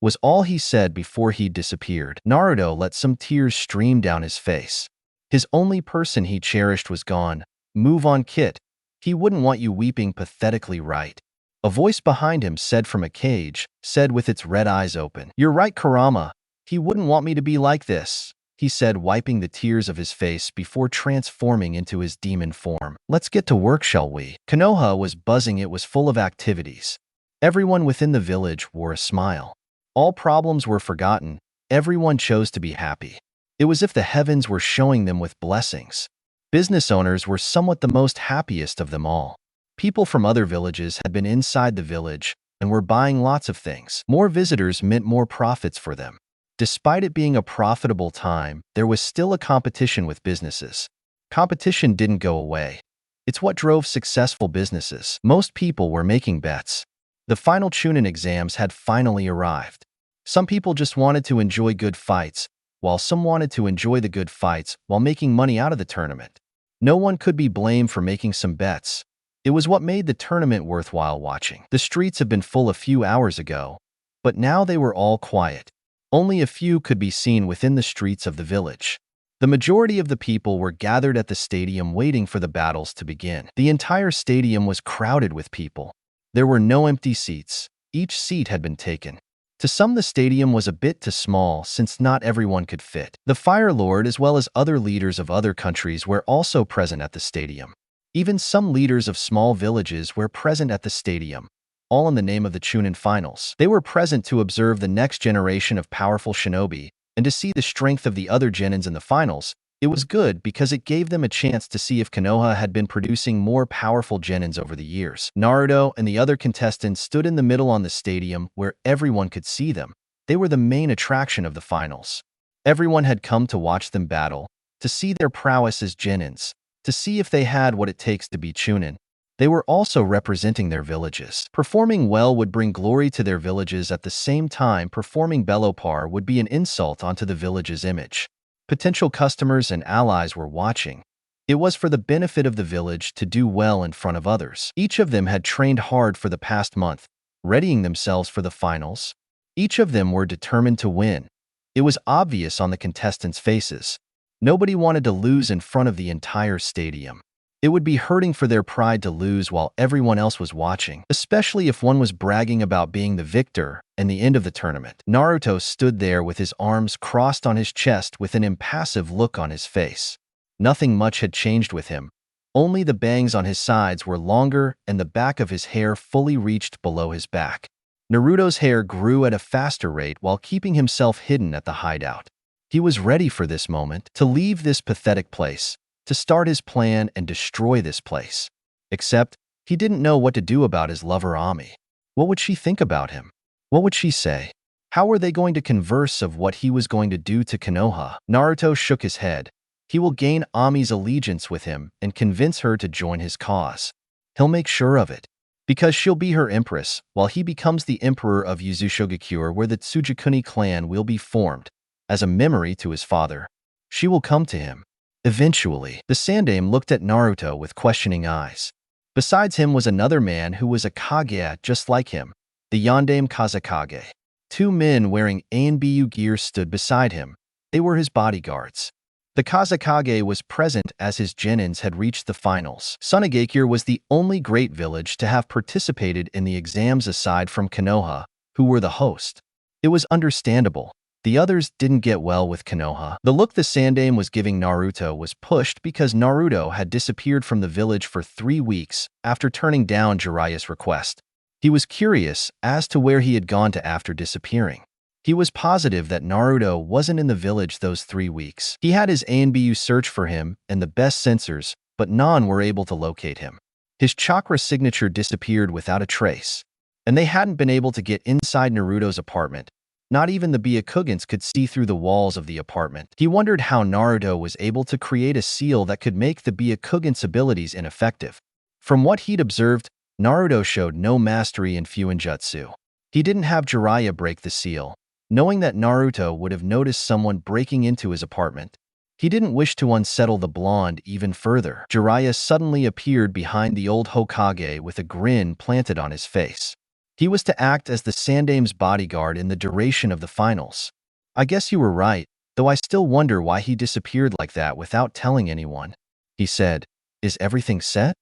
was all he said before he disappeared. Naruto let some tears stream down his face. His only person he cherished was gone. Move on, kid. He wouldn't want you weeping pathetically, right? A voice behind him said from a cage, said with its red eyes open. You're right, Kurama. He wouldn't want me to be like this, he said, wiping the tears of his face before transforming into his demon form. Let's get to work, shall we? Konoha was buzzing. It was full of activities. Everyone within the village wore a smile. All problems were forgotten. Everyone chose to be happy. It was as if the heavens were showing them with blessings. Business owners were somewhat the most happiest of them all. People from other villages had been inside the village and were buying lots of things. More visitors meant more profits for them. Despite it being a profitable time, there was still a competition with businesses. Competition didn't go away. It's what drove successful businesses. Most people were making bets. The final Chunin exams had finally arrived. Some people just wanted to enjoy good fights, while some wanted to enjoy the good fights while making money out of the tournament. No one could be blamed for making some bets. It was what made the tournament worthwhile watching. The streets had been full a few hours ago, but now they were all quiet. Only a few could be seen within the streets of the village. The majority of the people were gathered at the stadium waiting for the battles to begin. The entire stadium was crowded with people. There were no empty seats. Each seat had been taken. To some, the stadium was a bit too small since not everyone could fit. The Fire Lord as well as other leaders of other countries were also present at the stadium. Even some leaders of small villages were present at the stadium, all in the name of the Chunin Finals. They were present to observe the next generation of powerful shinobi and to see the strength of the other genins in the finals. It was good because it gave them a chance to see if Konoha had been producing more powerful genins over the years. Naruto and the other contestants stood in the middle on the stadium where everyone could see them. They were the main attraction of the finals. Everyone had come to watch them battle, to see their prowess as genins, to see if they had what it takes to be Chunin. They were also representing their villages. Performing well would bring glory to their villages. At the same time, performing below par would be an insult onto the village's image. Potential customers and allies were watching. It was for the benefit of the village to do well in front of others. Each of them had trained hard for the past month, readying themselves for the finals. Each of them were determined to win. It was obvious on the contestants' faces. Nobody wanted to lose in front of the entire stadium. It would be hurting for their pride to lose while everyone else was watching, especially if one was bragging about being the victor and the end of the tournament. Naruto stood there with his arms crossed on his chest with an impassive look on his face. Nothing much had changed with him. Only the bangs on his sides were longer and the back of his hair fully reached below his back. Naruto's hair grew at a faster rate while keeping himself hidden at the hideout. He was ready for this moment, to leave this pathetic place, to start his plan and destroy this place. Except, he didn't know what to do about his lover Ami. What would she think about him? What would she say? How were they going to converse of what he was going to do to Konoha? Naruto shook his head. He will gain Ami's allegiance with him and convince her to join his cause. He'll make sure of it. Because she'll be her empress, while he becomes the emperor of Yuzushogakyure, where the Tsujikuni clan will be formed. As a memory to his father, she will come to him. Eventually, the Sandaime looked at Naruto with questioning eyes. Besides him was another man who was a Kage just like him, the Yondaime Kazekage. Two men wearing Anbu gear stood beside him. They were his bodyguards. The Kazekage was present as his genins had reached the finals. Tsunade was the only great village to have participated in the exams aside from Konoha, who were the host. It was understandable. The others didn't get well with Konoha. The look the Sandaime was giving Naruto was pushed because Naruto had disappeared from the village for 3 weeks after turning down Jiraiya's request. He was curious as to where he had gone to after disappearing. He was positive that Naruto wasn't in the village those 3 weeks. He had his Anbu search for him and the best sensors, but none were able to locate him. His chakra signature disappeared without a trace, and they hadn't been able to get inside Naruto's apartment. Not even the Byakugans could see through the walls of the apartment. He wondered how Naruto was able to create a seal that could make the Byakugans' abilities ineffective. From what he'd observed, Naruto showed no mastery in Fuinjutsu. He didn't have Jiraiya break the seal. Knowing that Naruto would have noticed someone breaking into his apartment, he didn't wish to unsettle the blonde even further. Jiraiya suddenly appeared behind the old Hokage with a grin planted on his face. He was to act as the Sandaime's bodyguard in the duration of the finals. I guess you were right, though I still wonder why he disappeared like that without telling anyone. He said, "Is everything set?"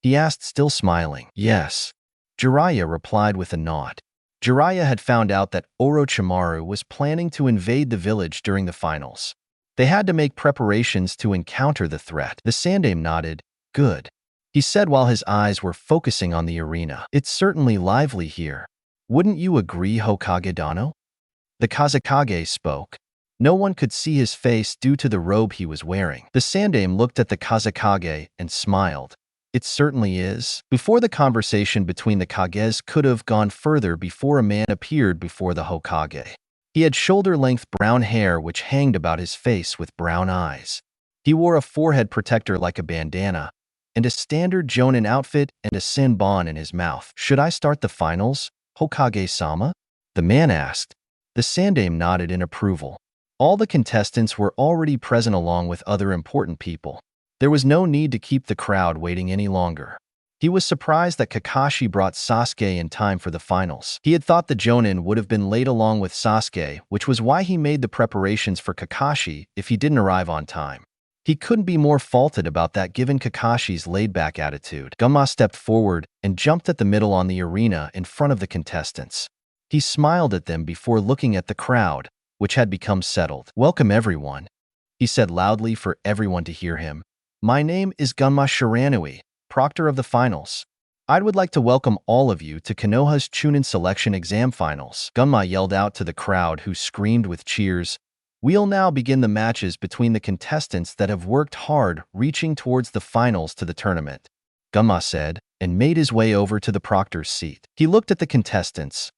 He asked, still smiling. "Yes." Jiraiya replied with a nod. Jiraiya had found out that Orochimaru was planning to invade the village during the finals. They had to make preparations to encounter the threat. The Sandaime nodded. "Good," he said while his eyes were focusing on the arena. "It's certainly lively here. Wouldn't you agree, Hokage Dano?" The Kazekage spoke. No one could see his face due to the robe he was wearing. The Sandaime looked at the Kazekage and smiled. "It certainly is." Before the conversation between the Kages could have gone further before a man appeared before the Hokage. He had shoulder-length brown hair which hanged about his face with brown eyes. He wore a forehead protector like a bandana, and a standard Jonin outfit and a senbon in his mouth. "Should I start the finals, Hokage-sama?" the man asked. The Sandaime nodded in approval. All the contestants were already present along with other important people. There was no need to keep the crowd waiting any longer. He was surprised that Kakashi brought Sasuke in time for the finals. He had thought the Jonin would have been late along with Sasuke, which was why he made the preparations for Kakashi if he didn't arrive on time. He couldn't be more faulted about that given Kakashi's laid-back attitude. Gunma stepped forward and jumped at the middle on the arena in front of the contestants. He smiled at them before looking at the crowd, which had become settled. "Welcome everyone," he said loudly for everyone to hear him. "My name is Gunma Shiranui, proctor of the finals. I would like to welcome all of you to Konoha's Chunin Selection Exam Finals." Gunma yelled out to the crowd, who screamed with cheers. "We'll now begin the matches between the contestants that have worked hard reaching towards the finals to the tournament," Gunma said, and made his way over to the proctor's seat. He looked at the contestants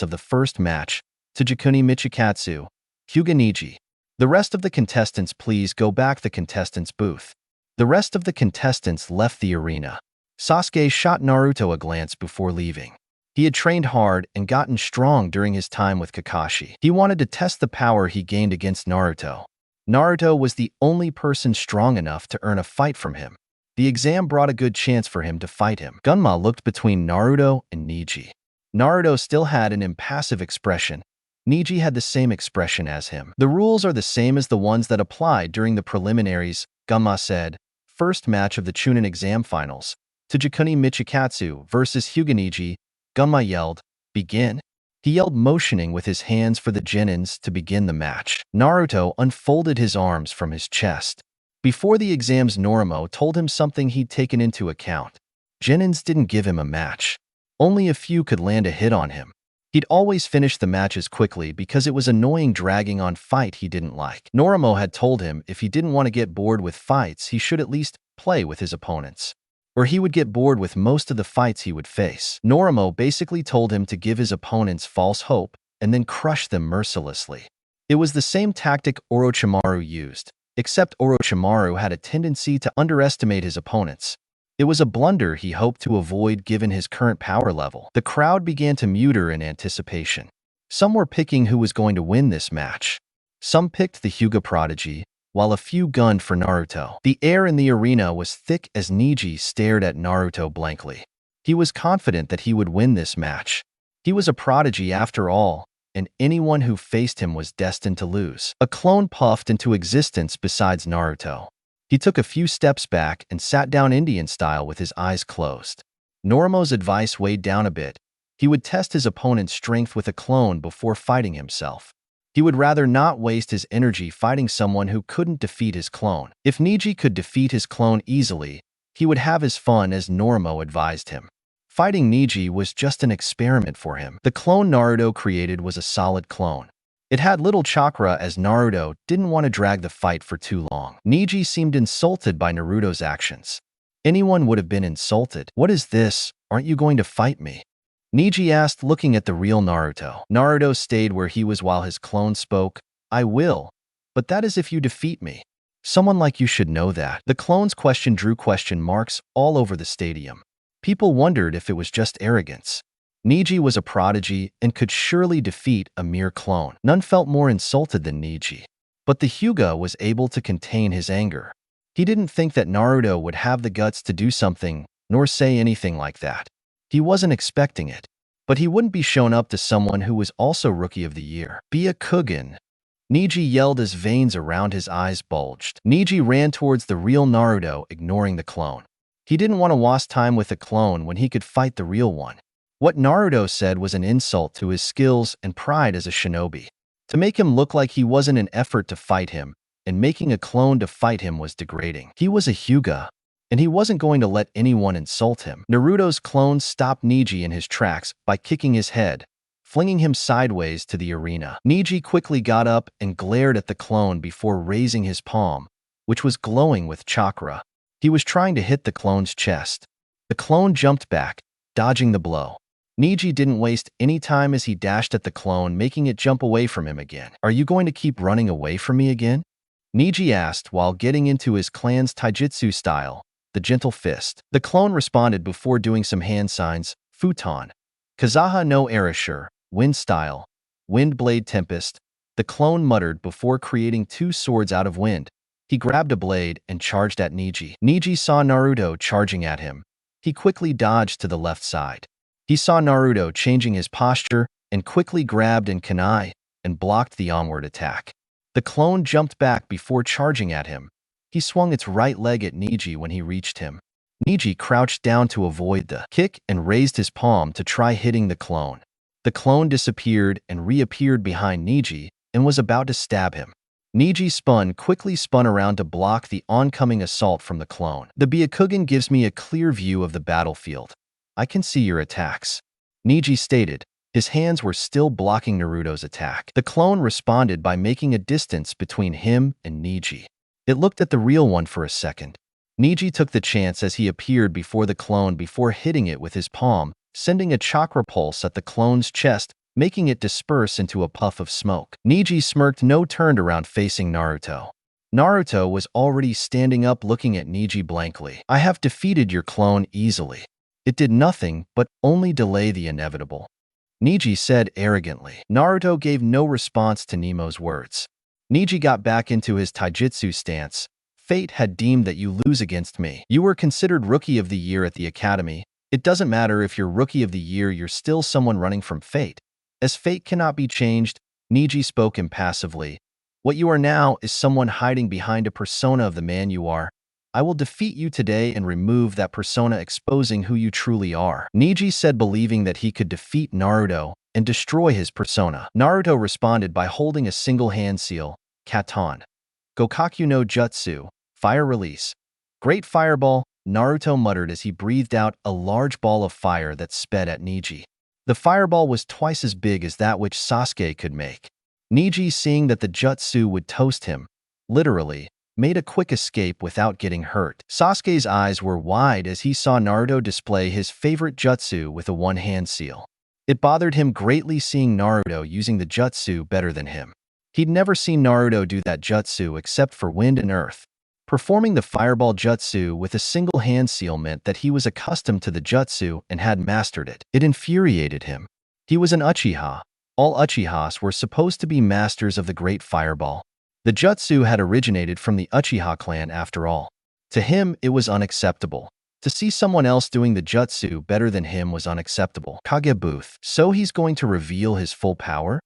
of the first match, Tajikuni Michikatsu, Hyuga Neji. "The rest of the contestants, please go back the contestants' booth." The rest of the contestants left the arena. Sasuke shot Naruto a glance before leaving. He had trained hard and gotten strong during his time with Kakashi. He wanted to test the power he gained against Naruto. Naruto was the only person strong enough to earn a fight from him. The exam brought a good chance for him to fight him. Gunma looked between Naruto and Neji. Naruto still had an impassive expression. Neji had the same expression as him. "The rules are the same as the ones that applied during the preliminaries," Gunma said. "First match of the Chunin exam finals, Tajikuni Michikatsu versus Hyuga Neji." Gunma yelled, "Begin." He yelled, motioning with his hands for the genins to begin the match. Naruto unfolded his arms from his chest. Before the exams, Norimo told him something he'd taken into account. Genins didn't give him a match. Only a few could land a hit on him. He'd always finish the matches quickly because it was annoying dragging on fight he didn't like. Norimo had told him if he didn't want to get bored with fights, he should at least play with his opponents, or he would get bored with most of the fights he would face. Norimo basically told him to give his opponents false hope and then crush them mercilessly. It was the same tactic Orochimaru used, except Orochimaru had a tendency to underestimate his opponents. It was a blunder he hoped to avoid given his current power level. The crowd began to mutter in anticipation. Some were picking who was going to win this match. Some picked the Hyuga prodigy, while a few gunned for Naruto. The air in the arena was thick as Neji stared at Naruto blankly. He was confident that he would win this match. He was a prodigy after all, and anyone who faced him was destined to lose. A clone puffed into existence besides Naruto. He took a few steps back and sat down Indian style with his eyes closed. Norimo's advice weighed down a bit. He would test his opponent's strength with a clone before fighting himself. He would rather not waste his energy fighting someone who couldn't defeat his clone. If Neji could defeat his clone easily, he would have his fun, as Norimo advised him. Fighting Neji was just an experiment for him. The clone Naruto created was a solid clone. It had little chakra, as Naruto didn't want to drag the fight for too long. Neji seemed insulted by Naruto's actions. Anyone would have been insulted. "What is this? Aren't you going to fight me?" Neji asked, looking at the real Naruto. Naruto stayed where he was while his clone spoke. "I will, but that is if you defeat me. Someone like you should know that." The clone's question drew question marks all over the stadium. People wondered if it was just arrogance. Neji was a prodigy and could surely defeat a mere clone. None felt more insulted than Neji. But the Hyuga was able to contain his anger. He didn't think that Naruto would have the guts to do something, nor say anything like that. He wasn't expecting it. But he wouldn't be shown up to someone who was also Rookie of the Year. "Be a Kugan," Neji yelled as veins around his eyes bulged. Neji ran towards the real Naruto, ignoring the clone. He didn't want to waste time with the clone when he could fight the real one. What Naruto said was an insult to his skills and pride as a shinobi. To make him look like he wasn't an effort to fight him, and making a clone to fight him was degrading. He was a Hyuga, and he wasn't going to let anyone insult him. Naruto's clone stopped Neji in his tracks by kicking his head, flinging him sideways to the arena. Neji quickly got up and glared at the clone before raising his palm, which was glowing with chakra. He was trying to hit the clone's chest. The clone jumped back, dodging the blow. Neji didn't waste any time as he dashed at the clone, making it jump away from him again. "Are you going to keep running away from me again?" Neji asked while getting into his clan's taijutsu style, the gentle fist. The clone responded before doing some hand signs, futon, Kazaha no Erasure, wind style, wind blade tempest. The clone muttered before creating two swords out of wind. He grabbed a blade and charged at Neji. Neji saw Naruto charging at him. He quickly dodged to the left side. He saw Naruto changing his posture and quickly grabbed an kunai and blocked the onward attack. The clone jumped back before charging at him. He swung its right leg at Neji when he reached him. Neji crouched down to avoid the kick and raised his palm to try hitting the clone. The clone disappeared and reappeared behind Neji and was about to stab him. Neji quickly spun around to block the oncoming assault from the clone. The Byakugan gives me a clear view of the battlefield. I can see your attacks, Neji stated. His hands were still blocking Naruto's attack. The clone responded by making a distance between him and Neji. It looked at the real one for a second. Neji took the chance as he appeared before the clone before hitting it with his palm, sending a chakra pulse at the clone's chest, making it disperse into a puff of smoke. Neji smirked, turned around facing Naruto. Naruto was already standing up looking at Neji blankly. I have defeated your clone easily. It did nothing but only delay the inevitable, Neji said arrogantly. Naruto gave no response to Nemo's words. Neji got back into his taijutsu stance. Fate had deemed that you lose against me. You were considered Rookie of the Year at the Academy. It doesn't matter if you're Rookie of the Year, you're still someone running from fate. As fate cannot be changed, Neji spoke impassively. What you are now is someone hiding behind a persona of the man you are. I will defeat you today and remove that persona, exposing who you truly are, Neji said, believing that he could defeat Naruto and destroy his persona. Naruto responded by holding a single hand seal, Katon. Gokaku no Jutsu, fire release. Great fireball, Naruto muttered as he breathed out a large ball of fire that sped at Neji. The fireball was twice as big as that which Sasuke could make. Neji, seeing that the jutsu would toast him, literally, made a quick escape without getting hurt. Sasuke's eyes were wide as he saw Naruto display his favorite jutsu with a one-hand seal. It bothered him greatly seeing Naruto using the jutsu better than him. He'd never seen Naruto do that jutsu except for wind and earth. Performing the fireball jutsu with a single hand seal meant that he was accustomed to the jutsu and had mastered it. It infuriated him. He was an Uchiha. All Uchihas were supposed to be masters of the great fireball. The jutsu had originated from the Uchiha clan after all. To him, it was unacceptable. To see someone else doing the jutsu better than him was unacceptable. Kage Booth. So he's going to reveal his full power?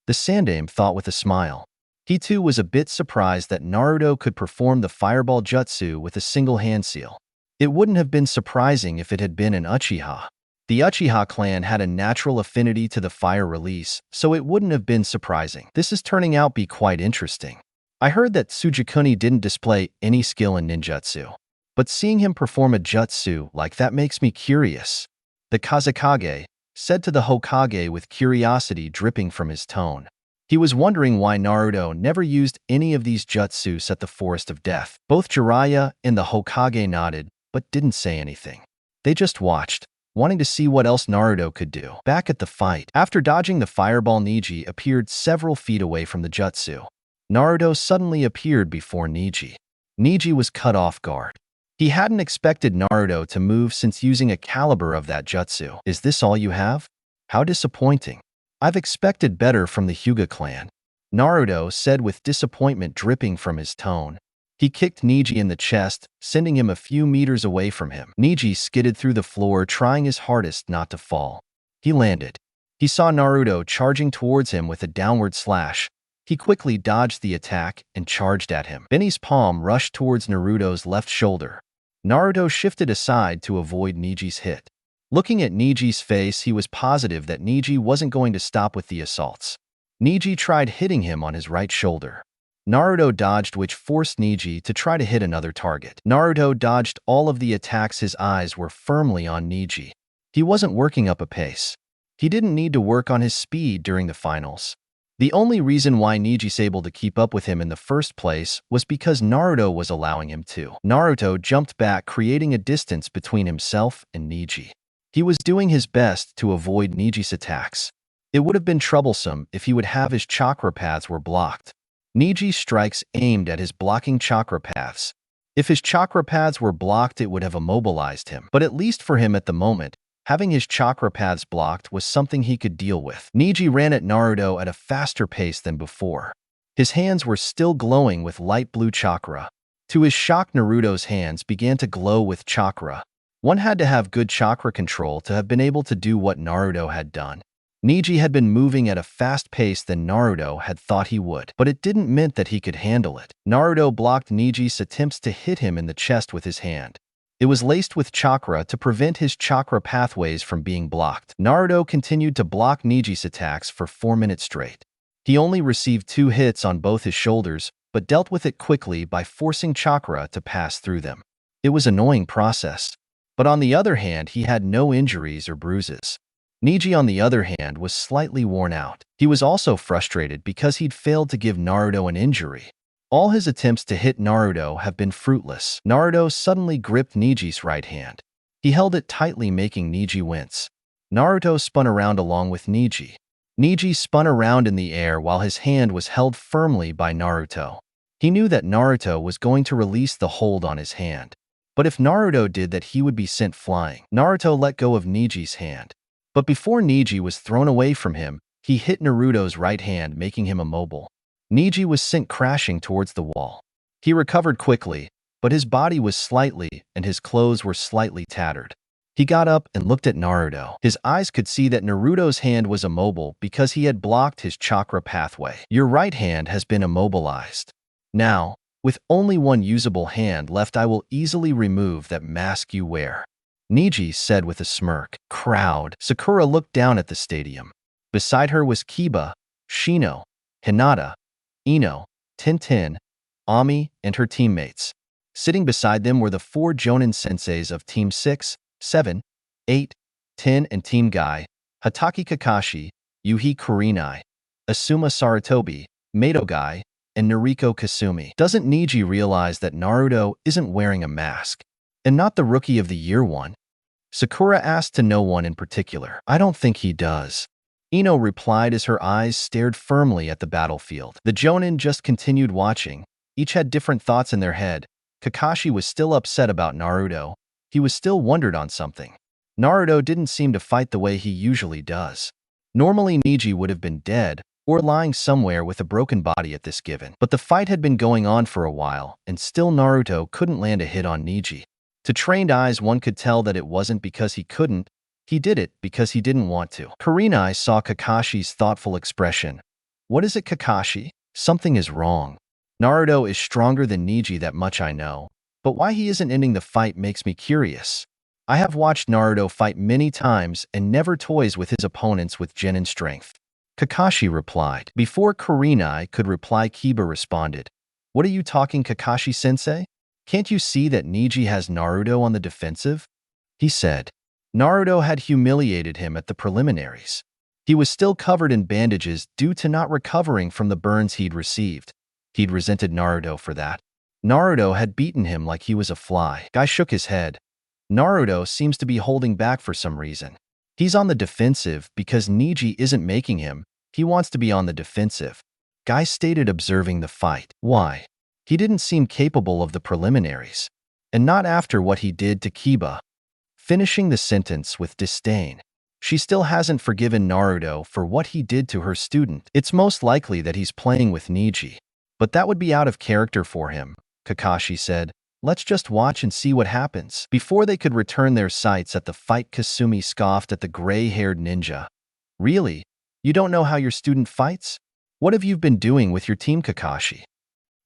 The Sandaime thought with a smile. He too was a bit surprised that Naruto could perform the fireball jutsu with a single hand seal. It wouldn't have been surprising if it had been an Uchiha. The Uchiha clan had a natural affinity to the fire release, so it wouldn't have been surprising. This is turning out to be quite interesting. I heard that Sujikuni didn't display any skill in ninjutsu, but seeing him perform a jutsu like that makes me curious, the Kazekage said to the Hokage with curiosity dripping from his tone. He was wondering why Naruto never used any of these jutsus at the Forest of Death. Both Jiraiya and the Hokage nodded, but didn't say anything. They just watched, wanting to see what else Naruto could do. Back at the fight, after dodging the fireball, Neji appeared several feet away from the jutsu. Naruto suddenly appeared before Neji. Neji was caught off guard. He hadn't expected Naruto to move since using a caliber of that jutsu. Is this all you have? How disappointing. I've expected better from the Hyuga clan, Naruto said with disappointment dripping from his tone. He kicked Neji in the chest, sending him a few meters away from him. Neji skidded through the floor, trying his hardest not to fall. He landed. He saw Naruto charging towards him with a downward slash. He quickly dodged the attack and charged at him. Benny's palm rushed towards Naruto's left shoulder. Naruto shifted aside to avoid Neji's hit. Looking at Neji's face, he was positive that Neji wasn't going to stop with the assaults. Neji tried hitting him on his right shoulder. Naruto dodged, which forced Neji to try to hit another target. Naruto dodged all of the attacks. His eyes were firmly on Neji. He wasn't working up a pace. He didn't need to work on his speed during the finals. The only reason why Neji's able to keep up with him in the first place was because Naruto was allowing him to. Naruto jumped back, creating a distance between himself and Neji. He was doing his best to avoid Neji's attacks. It would have been troublesome if he would have his chakra paths were blocked. Neji's strikes aimed at his blocking chakra paths. If his chakra paths were blocked, it would have immobilized him. But at least for him at the moment, having his chakra paths blocked was something he could deal with. Neji ran at Naruto at a faster pace than before. His hands were still glowing with light blue chakra. To his shock, Naruto's hands began to glow with chakra. One had to have good chakra control to have been able to do what Naruto had done. Neji had been moving at a fast pace than Naruto had thought he would, but it didn't mean that he could handle it. Naruto blocked Neji's attempts to hit him in the chest with his hand. It was laced with chakra to prevent his chakra pathways from being blocked. Naruto continued to block Neji's attacks for 4 minutes straight. He only received 2 hits on both his shoulders, but dealt with it quickly by forcing chakra to pass through them. It was an annoying process. But on the other hand, he had no injuries or bruises. Neji, on the other hand, was slightly worn out. He was also frustrated because he'd failed to give Naruto an injury. All his attempts to hit Naruto have been fruitless. Naruto suddenly gripped Neji's right hand. He held it tightly, making Neji wince. Naruto spun around along with Neji. Neji spun around in the air while his hand was held firmly by Naruto. He knew that Naruto was going to release the hold on his hand. But if Naruto did that, he would be sent flying. Naruto let go of Neji's hand. But before Neji was thrown away from him, he hit Naruto's right hand, making him immobile. Neji was sent crashing towards the wall. He recovered quickly, but his body was slightly and his clothes were slightly tattered. He got up and looked at Naruto. His eyes could see that Naruto's hand was immobile because he had blocked his chakra pathway. Your right hand has been immobilized. Now, with only one usable hand left, I will easily remove that mask you wear, Neji said with a smirk. Crowd. Sakura looked down at the stadium. Beside her was Kiba, Shino, Hinata, Ino, Tintin, Ami, and her teammates. Sitting beside them were the 4 Jonin senseis of Team 6, 7, 8, 10, and Team Guy, Hatake Kakashi, Yuhi Kurenai, Asuma Sarutobi, Mato Guy, and Noriko Kasumi. Doesn't Neji realize that Naruto isn't wearing a mask? And not the Rookie of the Year one? Sakura asked to no one in particular. I don't think he does, Ino replied as her eyes stared firmly at the battlefield. The Jonin just continued watching. Each had different thoughts in their head. Kakashi was still upset about Naruto. He was still wondered on something. Naruto didn't seem to fight the way he usually does. Normally Neji would have been dead or lying somewhere with a broken body at this given. But the fight had been going on for a while, and still Naruto couldn't land a hit on Neji. To trained eyes, one could tell that it wasn't because he couldn't. He did it because he didn't want to. Karina saw Kakashi's thoughtful expression. What is it, Kakashi? Something is wrong. Naruto is stronger than Neji, that much I know. But why he isn't ending the fight makes me curious. I have watched Naruto fight many times and never toys with his opponents with genin strength, Kakashi replied. Before Karina could reply, Kiba responded. What are you talking, Kakashi-sensei? Can't you see that Neji has Naruto on the defensive? He said. Naruto had humiliated him at the preliminaries. He was still covered in bandages due to not recovering from the burns he'd received. He'd resented Naruto for that. Naruto had beaten him like he was a fly. Guy shook his head. Naruto seems to be holding back for some reason. He's on the defensive because Neji isn't making him. He wants to be on the defensive, Guy stated, observing the fight. Why? He didn't seem capable of the preliminaries. And not after what he did to Kiba. Finishing the sentence with disdain. She still hasn't forgiven Naruto for what he did to her student. It's most likely that he's playing with Neji. But that would be out of character for him, Kakashi said. Let's just watch and see what happens. Before they could return their sights at the fight, Kasumi scoffed at the gray-haired ninja. Really? You don't know how your student fights? What have you been doing with your team, Kakashi?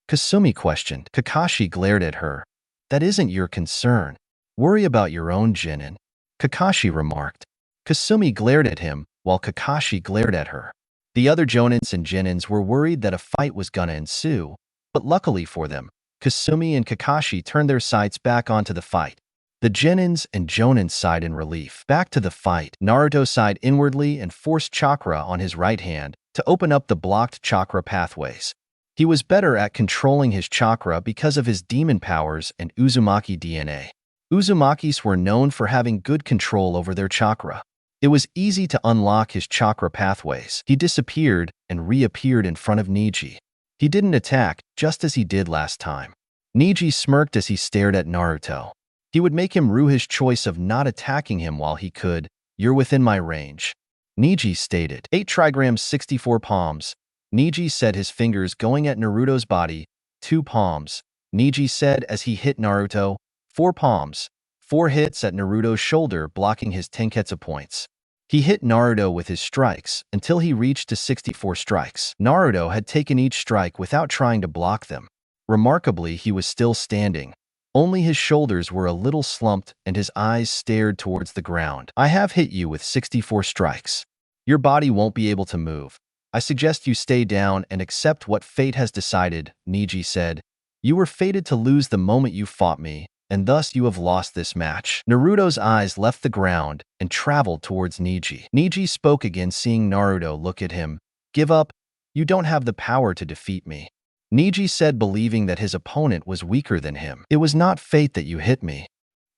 Kasumi questioned. Kakashi glared at her. That isn't your concern. Worry about your own, genin, Kakashi remarked. Kasumi glared at him, while Kakashi glared at her. The other Jonins and genins were worried that a fight was gonna ensue, but luckily for them, Kasumi and Kakashi turned their sights back onto the fight. The genins and Jonin sighed in relief. Back to the fight. Naruto sighed inwardly and forced chakra on his right hand to open up the blocked chakra pathways. He was better at controlling his chakra because of his demon powers and Uzumaki DNA. Uzumakis were known for having good control over their chakra. It was easy to unlock his chakra pathways. He disappeared and reappeared in front of Neji. He didn't attack, just as he did last time. Neji smirked as he stared at Naruto. He would make him rue his choice of not attacking him while he could. You're within my range, Neji stated. 8 trigrams, 64 palms. Neji said, his fingers going at Naruto's body. 2 palms, Neji said as he hit Naruto. 4 palms. 4 hits at Naruto's shoulder, blocking his Tenketsu points. He hit Naruto with his strikes until he reached to 64 strikes. Naruto had taken each strike without trying to block them. Remarkably, he was still standing. Only his shoulders were a little slumped and his eyes stared towards the ground. I have hit you with 64 strikes. Your body won't be able to move. I suggest you stay down and accept what fate has decided, Neji said. You were fated to lose the moment you fought me, and thus you have lost this match. Naruto's eyes left the ground and traveled towards Neji. Neji spoke again, seeing Naruto look at him. Give up. You don't have the power to defeat me. Neji said, believing that his opponent was weaker than him. It was not fate that you hit me.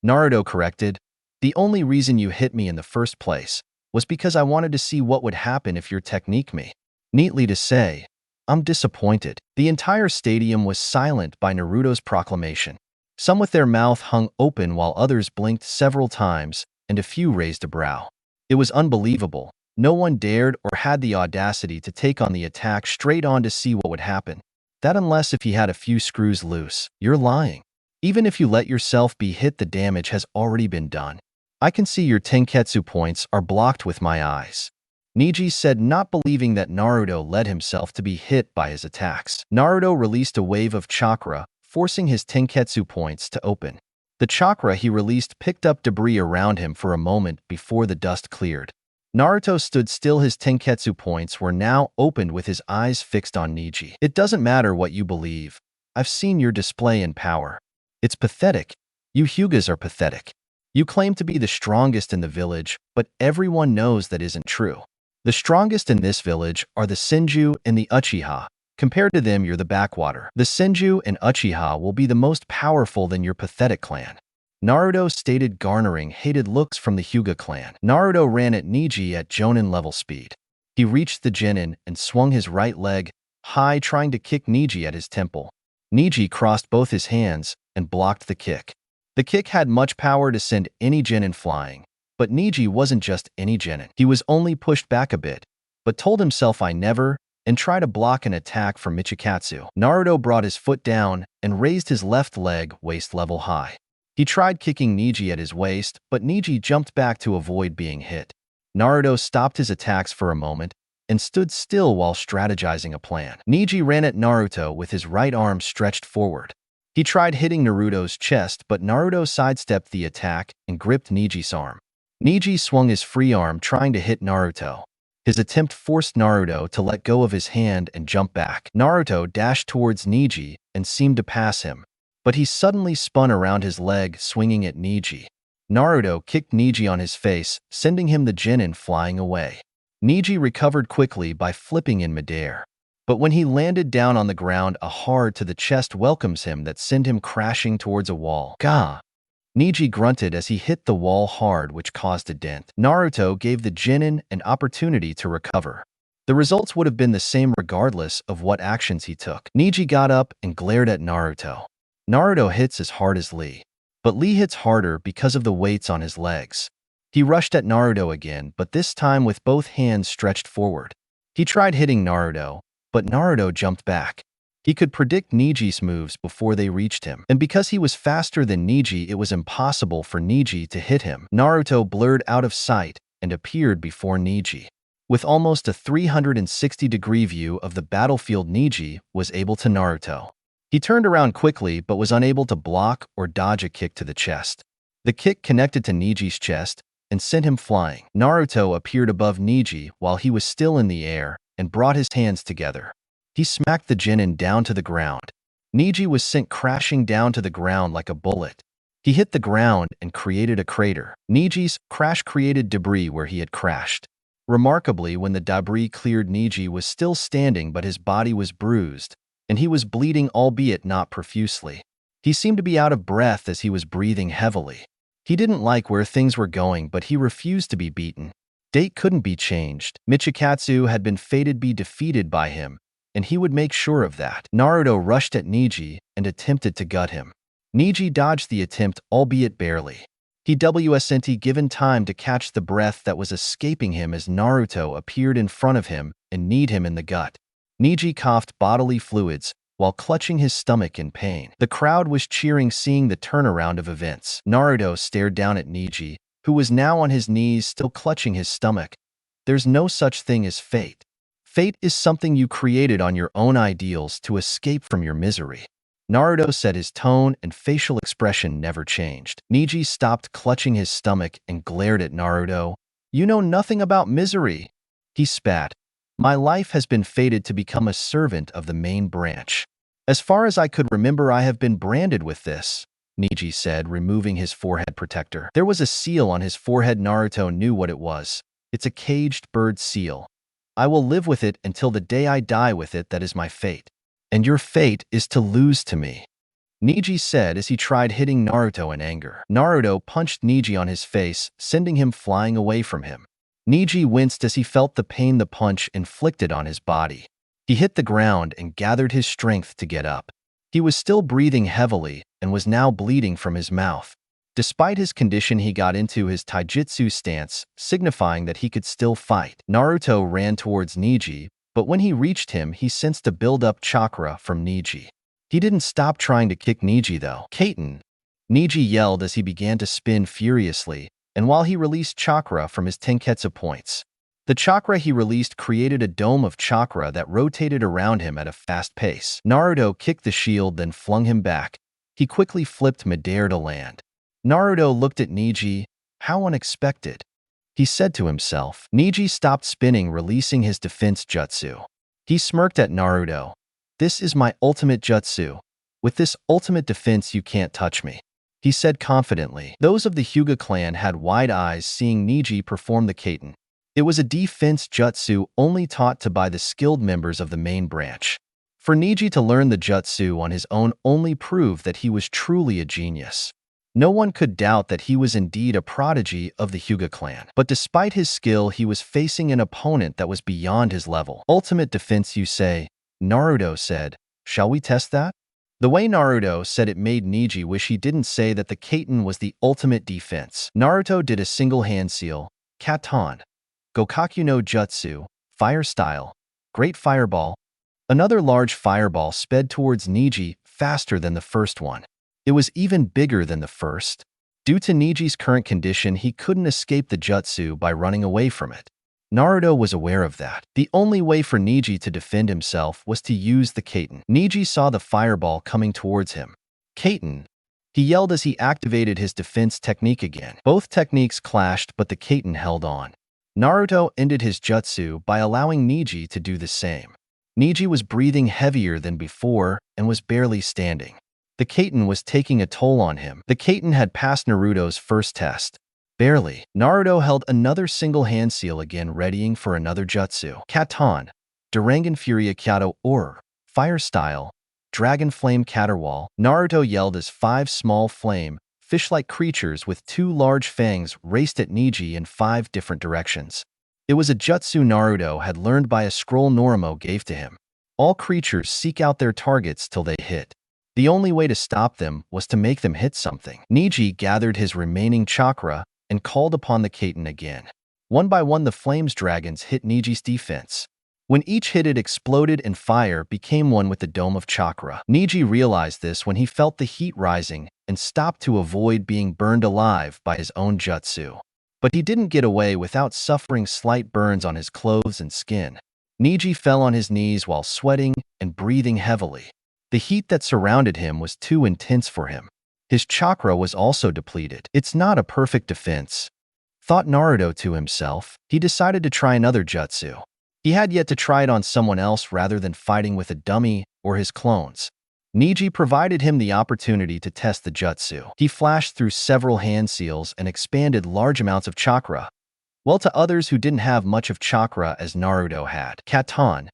Naruto corrected. The only reason you hit me in the first place was because I wanted to see what would happen if your technique me. Neatly to say, I'm disappointed. The entire stadium was silent by Naruto's proclamation. Some with their mouth hung open while others blinked several times, and a few raised a brow. It was unbelievable. No one dared or had the audacity to take on the attack straight on to see what would happen. That unless if he had a few screws loose, you're lying. Even if you let yourself be hit, the damage has already been done. I can see your tenketsu points are blocked with my eyes. Neji said, not believing that Naruto led himself to be hit by his attacks. Naruto released a wave of chakra, forcing his tenketsu points to open. The chakra he released picked up debris around him for a moment before the dust cleared. Naruto stood still. His tenketsu points were now opened with his eyes fixed on Neji. It doesn't matter what you believe. I've seen your display in power. It's pathetic. You Hyugas are pathetic. You claim to be the strongest in the village, but everyone knows that isn't true. The strongest in this village are the Senju and the Uchiha. Compared to them, you're the backwater. The Senju and Uchiha will be the most powerful than your pathetic clan. Naruto stated, garnering hated looks from the Hyuga clan. Naruto ran at Neji at Jonin level speed. He reached the Jonin and swung his right leg high, trying to kick Neji at his temple. Neji crossed both his hands and blocked the kick. The kick had much power to send any Jonin flying. But Neji wasn't just any Jonin. He was only pushed back a bit, but told himself, I never, and tried to block an attack from Michikatsu. Naruto brought his foot down and raised his left leg waist level high. He tried kicking Neji at his waist, but Neji jumped back to avoid being hit. Naruto stopped his attacks for a moment and stood still while strategizing a plan. Neji ran at Naruto with his right arm stretched forward. He tried hitting Naruto's chest, but Naruto sidestepped the attack and gripped Neji's arm. Neji swung his free arm, trying to hit Naruto. His attempt forced Naruto to let go of his hand and jump back. Naruto dashed towards Neji and seemed to pass him, but he suddenly spun around his leg, swinging at Neji. Naruto kicked Neji on his face, sending him the Jonin flying away. Neji recovered quickly by flipping in midair. But when he landed down on the ground, a hard to the chest welcomes him that sent him crashing towards a wall. Gah! Neji grunted as he hit the wall hard, which caused a dent. Naruto gave the Jonin an opportunity to recover. The results would have been the same regardless of what actions he took. Neji got up and glared at Naruto. Naruto hits as hard as Lee, but Lee hits harder because of the weights on his legs. He rushed at Naruto again, but this time with both hands stretched forward. He tried hitting Naruto, but Naruto jumped back. He could predict Neji's moves before they reached him, and because he was faster than Neji, it was impossible for Neji to hit him. Naruto blurred out of sight and appeared before Neji. With almost a 360-degree view of the battlefield, Neji was able to Naruto. He turned around quickly but was unable to block or dodge a kick to the chest. The kick connected to Neji's chest and sent him flying. Naruto appeared above Neji while he was still in the air and brought his hands together. He smacked the Jonin down to the ground. Neji was sent crashing down to the ground like a bullet. He hit the ground and created a crater. Neji's crash created debris where he had crashed. Remarkably, when the debris cleared, Neji was still standing, but his body was bruised, and he was bleeding, albeit not profusely. He seemed to be out of breath as he was breathing heavily. He didn't like where things were going, but he refused to be beaten. Date couldn't be changed. Michikatsu had been fated to be defeated by him, and he would make sure of that. Naruto rushed at Neji and attempted to gut him. Neji dodged the attempt, albeit barely. He wasn't given time to catch the breath that was escaping him as Naruto appeared in front of him and kneed him in the gut. Neji coughed bodily fluids while clutching his stomach in pain. The crowd was cheering, seeing the turnaround of events. Naruto stared down at Neji who was now on his knees still clutching his stomach. There's no such thing as fate. Fate is something you created on your own ideals to escape from your misery. Naruto said, his tone and facial expression never changed. Neji stopped clutching his stomach and glared at Naruto. You know nothing about misery. He spat. My life has been fated to become a servant of the main branch. As far as I could remember, I have been branded with this, Neji said, removing his forehead protector. There was a seal on his forehead. Naruto knew what it was. It's a caged bird seal. I will live with it until the day I die with it. That is my fate. And your fate is to lose to me, Neji said as he tried hitting Naruto in anger. Naruto punched Neji on his face, sending him flying away from him. Neji winced as he felt the pain the punch inflicted on his body. He hit the ground and gathered his strength to get up. He was still breathing heavily and was now bleeding from his mouth. Despite his condition, he got into his taijutsu stance, signifying that he could still fight. Naruto ran towards Neji, but when he reached him, he sensed a build-up chakra from Neji. He didn't stop trying to kick Neji though. Kaiten! Neji yelled as he began to spin furiously, and while he released chakra from his tenketsu points. The chakra he released created a dome of chakra that rotated around him at a fast pace. Naruto kicked the shield, then flung him back. He quickly flipped midair to land. Naruto looked at Neji. How unexpected, he said to himself. Neji stopped spinning, releasing his defense jutsu. He smirked at Naruto. This is my ultimate jutsu. With this ultimate defense, you can't touch me, he said confidently. Those of the Hyuga clan had wide eyes seeing Neji perform the Kaiten. It was a defense jutsu only taught to by the skilled members of the main branch. For Neji to learn the jutsu on his own only proved that he was truly a genius. No one could doubt that he was indeed a prodigy of the Hyuga clan. But despite his skill, he was facing an opponent that was beyond his level. Ultimate defense, you say? Naruto said. Shall we test that? The way Naruto said it made Neji wish he didn't say that the Kaiten was the ultimate defense. Naruto did a single hand seal, Katon, Gokaku no Jutsu, Fire Style, Great Fireball. Another large fireball sped towards Neji faster than the first one. It was even bigger than the first. Due to Neji's current condition, he couldn't escape the jutsu by running away from it. Naruto was aware of that. The only way for Neji to defend himself was to use the Kaiten. Neji saw the fireball coming towards him. Kaiten! He yelled as he activated his defense technique again. Both techniques clashed, but the Kaiten held on. Naruto ended his jutsu by allowing Neji to do the same. Neji was breathing heavier than before and was barely standing. The Kaiten was taking a toll on him. The Kaiten had passed Naruto's first test. Barely. Naruto held another single hand seal again, readying for another jutsu. Katon, Durangan Furia Kyato or Fire Style, Dragon Flame Caterwall. Naruto yelled as 5 small flame, fish-like creatures with 2 large fangs raced at Neji in 5 different directions. It was a jutsu Naruto had learned by a scroll Norimo gave to him. All creatures seek out their targets till they hit. The only way to stop them was to make them hit something. Neji gathered his remaining chakra and called upon the Kaiten again. One by one, the flames dragons hit Neji's defense. When each hit, it exploded and fire became one with the dome of chakra. Neji realized this when he felt the heat rising and stopped to avoid being burned alive by his own jutsu. But he didn't get away without suffering slight burns on his clothes and skin. Neji fell on his knees while sweating and breathing heavily. The heat that surrounded him was too intense for him. His chakra was also depleted. It's not a perfect defense, thought Naruto to himself. He decided to try another jutsu. He had yet to try it on someone else rather than fighting with a dummy or his clones. Neji provided him the opportunity to test the jutsu. He flashed through several hand seals and expanded large amounts of chakra. Well, to others who didn't have much of chakra as Naruto had. Katon,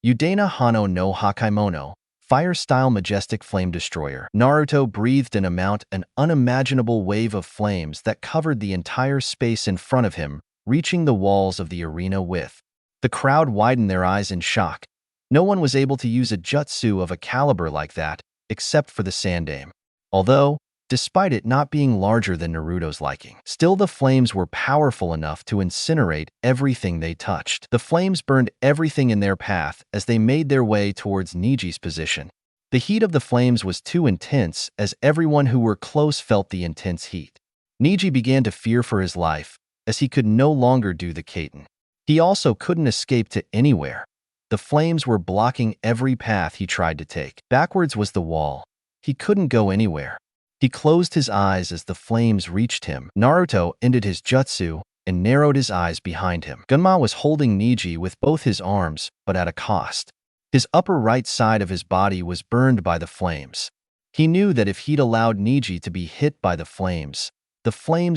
Udena Hano no Hakaimono, Fire-style majestic flame destroyer. Naruto breathed an unimaginable wave of flames that covered the entire space in front of him, reaching the walls of the arena with. The crowd widened their eyes in shock. No one was able to use a jutsu of a caliber like that, except for the Sandaime. Although, despite it not being larger than Naruto's liking, still the flames were powerful enough to incinerate everything they touched. The flames burned everything in their path as they made their way towards Neji's position. The heat of the flames was too intense as everyone who were close felt the intense heat. Neji began to fear for his life, as he could no longer do the Kaiten. He also couldn't escape to anywhere. The flames were blocking every path he tried to take. Backwards was the wall. He couldn't go anywhere. He closed his eyes as the flames reached him. Naruto ended his jutsu and narrowed his eyes behind him. Gunma was holding Neji with both his arms, but at a cost. His upper right side of his body was burned by the flames. He knew that if he'd allowed Neji to be hit by the flames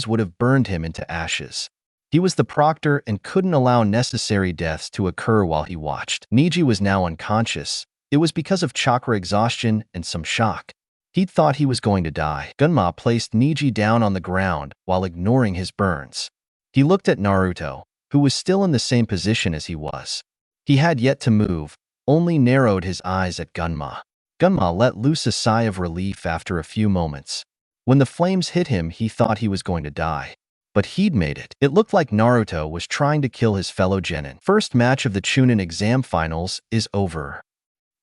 would have burned him into ashes. He was the proctor and couldn't allow necessary deaths to occur while he watched. Neji was now unconscious. It was because of chakra exhaustion and some shock. He'd thought he was going to die. Gunma placed Neji down on the ground while ignoring his burns. He looked at Naruto, who was still in the same position as he was. He had yet to move, only narrowed his eyes at Gunma. Gunma let loose a sigh of relief after a few moments. When the flames hit him, he thought he was going to die. But he'd made it. It looked like Naruto was trying to kill his fellow genin. First match of the Chunin exam finals is over.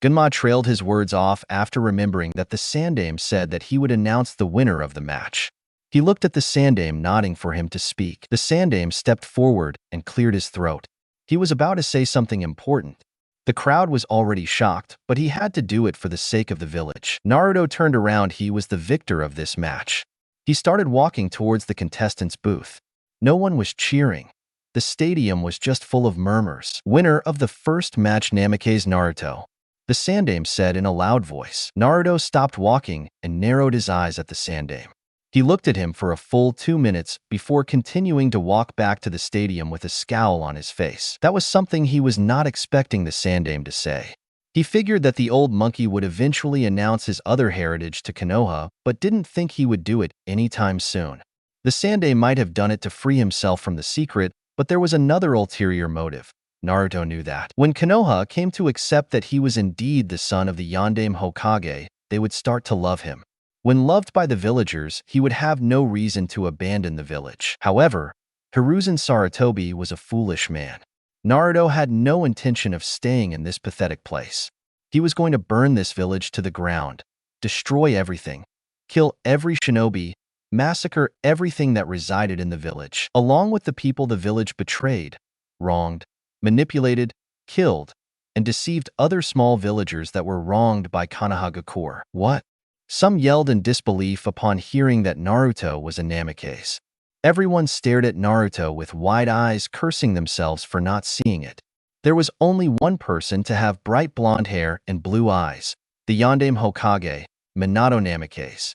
Gunma trailed his words off after remembering that the Sandaime said that he would announce the winner of the match. He looked at the Sandaime, nodding for him to speak. The Sandaime stepped forward and cleared his throat. He was about to say something important. The crowd was already shocked, but he had to do it for the sake of the village. Naruto turned around. He was the victor of this match. He started walking towards the contestants' booth. No one was cheering. The stadium was just full of murmurs. Winner of the first match, Namake's Naruto, the Sandaime said in a loud voice. Naruto stopped walking and narrowed his eyes at the Sandaime. He looked at him for a full 2 minutes before continuing to walk back to the stadium with a scowl on his face. That was something he was not expecting the Sandaime to say. He figured that the old monkey would eventually announce his other heritage to Konoha, but didn't think he would do it anytime soon. The Sandaime might have done it to free himself from the secret, but there was another ulterior motive. Naruto knew that. When Konoha came to accept that he was indeed the son of the Yondaime Hokage, they would start to love him. When loved by the villagers, he would have no reason to abandon the village. However, Hiruzen Sarutobi was a foolish man. Naruto had no intention of staying in this pathetic place. He was going to burn this village to the ground, destroy everything, kill every shinobi, massacre everything that resided in the village, along with the people the village betrayed, wronged, manipulated, killed, and deceived other small villagers that were wronged by Konohagakure. What? Some yelled in disbelief upon hearing that Naruto was a Namikaze. Everyone stared at Naruto with wide eyes, cursing themselves for not seeing it. There was only one person to have bright blonde hair and blue eyes, the Yondaime Hokage, Minato Namikaze.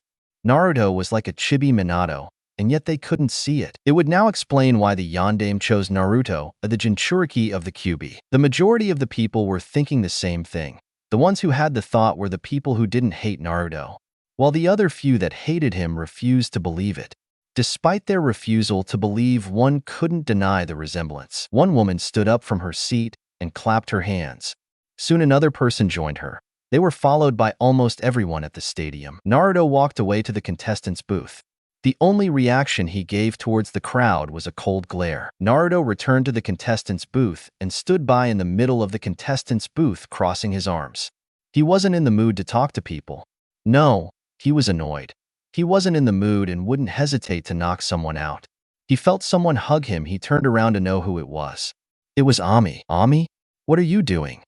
Naruto was like a chibi Minato, and yet they couldn't see it. It would now explain why the Yondaime chose Naruto, the Jinchuriki of the Kyuubi. The majority of the people were thinking the same thing. The ones who had the thought were the people who didn't hate Naruto, while the other few that hated him refused to believe it. Despite their refusal to believe, one couldn't deny the resemblance. One woman stood up from her seat and clapped her hands. Soon another person joined her. They were followed by almost everyone at the stadium. Naruto walked away to the contestants' booth. The only reaction he gave towards the crowd was a cold glare. Naruto returned to the contestants' booth and stood by in the middle of the contestants' booth, crossing his arms. He wasn't in the mood to talk to people. No, he was annoyed. He wasn't in the mood and wouldn't hesitate to knock someone out. He felt someone hug him. He turned around to know who it was. It was Ami. Ami? What are you doing?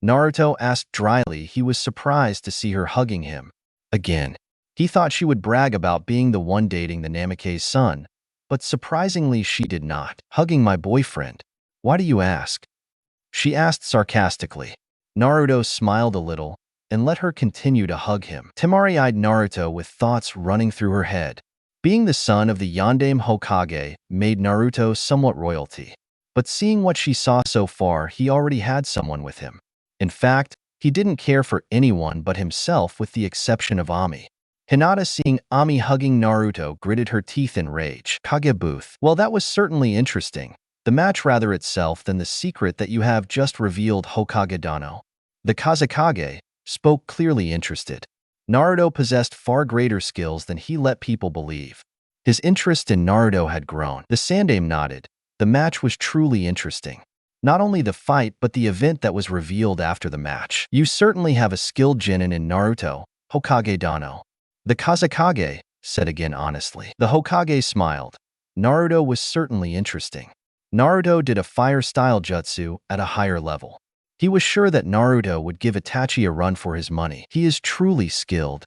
Naruto asked dryly. He was surprised to see her hugging him. Again. He thought she would brag about being the one dating the Namikaze son, but surprisingly she did not. Hugging my boyfriend. Why do you ask? She asked sarcastically. Naruto smiled a little and let her continue to hug him. Temari eyed Naruto with thoughts running through her head. Being the son of the Yondaime Hokage made Naruto somewhat royalty. But seeing what she saw so far, he already had someone with him. In fact, he didn't care for anyone but himself with the exception of Ami. Hinata, seeing Ami hugging Naruto, gritted her teeth in rage. Kage booth. Well, that was certainly interesting. The match rather itself than the secret that you have just revealed, Hokage Dano. The Kazekage spoke, clearly interested. Naruto possessed far greater skills than he let people believe. His interest in Naruto had grown. The Sandaime nodded. The match was truly interesting. Not only the fight, but the event that was revealed after the match. You certainly have a skilled genin in Naruto, Hokage Dano. The Kazekage said again honestly. The Hokage smiled. Naruto was certainly interesting. Naruto did a fire-style jutsu at a higher level. He was sure that Naruto would give Itachi a run for his money. He is truly skilled.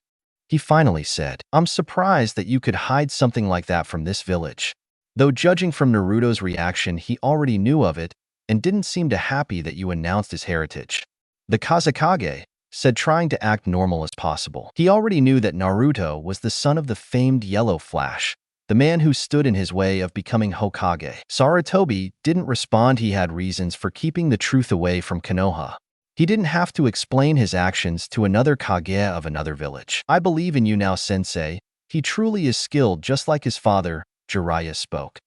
He finally said, I'm surprised that you could hide something like that from this village. Though judging from Naruto's reaction, he already knew of it and didn't seem too happy that you announced his heritage. The Kazekage said, trying to act normal as possible. He already knew that Naruto was the son of the famed Yellow Flash, the man who stood in his way of becoming Hokage. Sarutobi didn't respond. He had reasons for keeping the truth away from Konoha. He didn't have to explain his actions to another Kage of another village. I believe in you now, Sensei. He truly is skilled just like his father, Jiraiya spoke.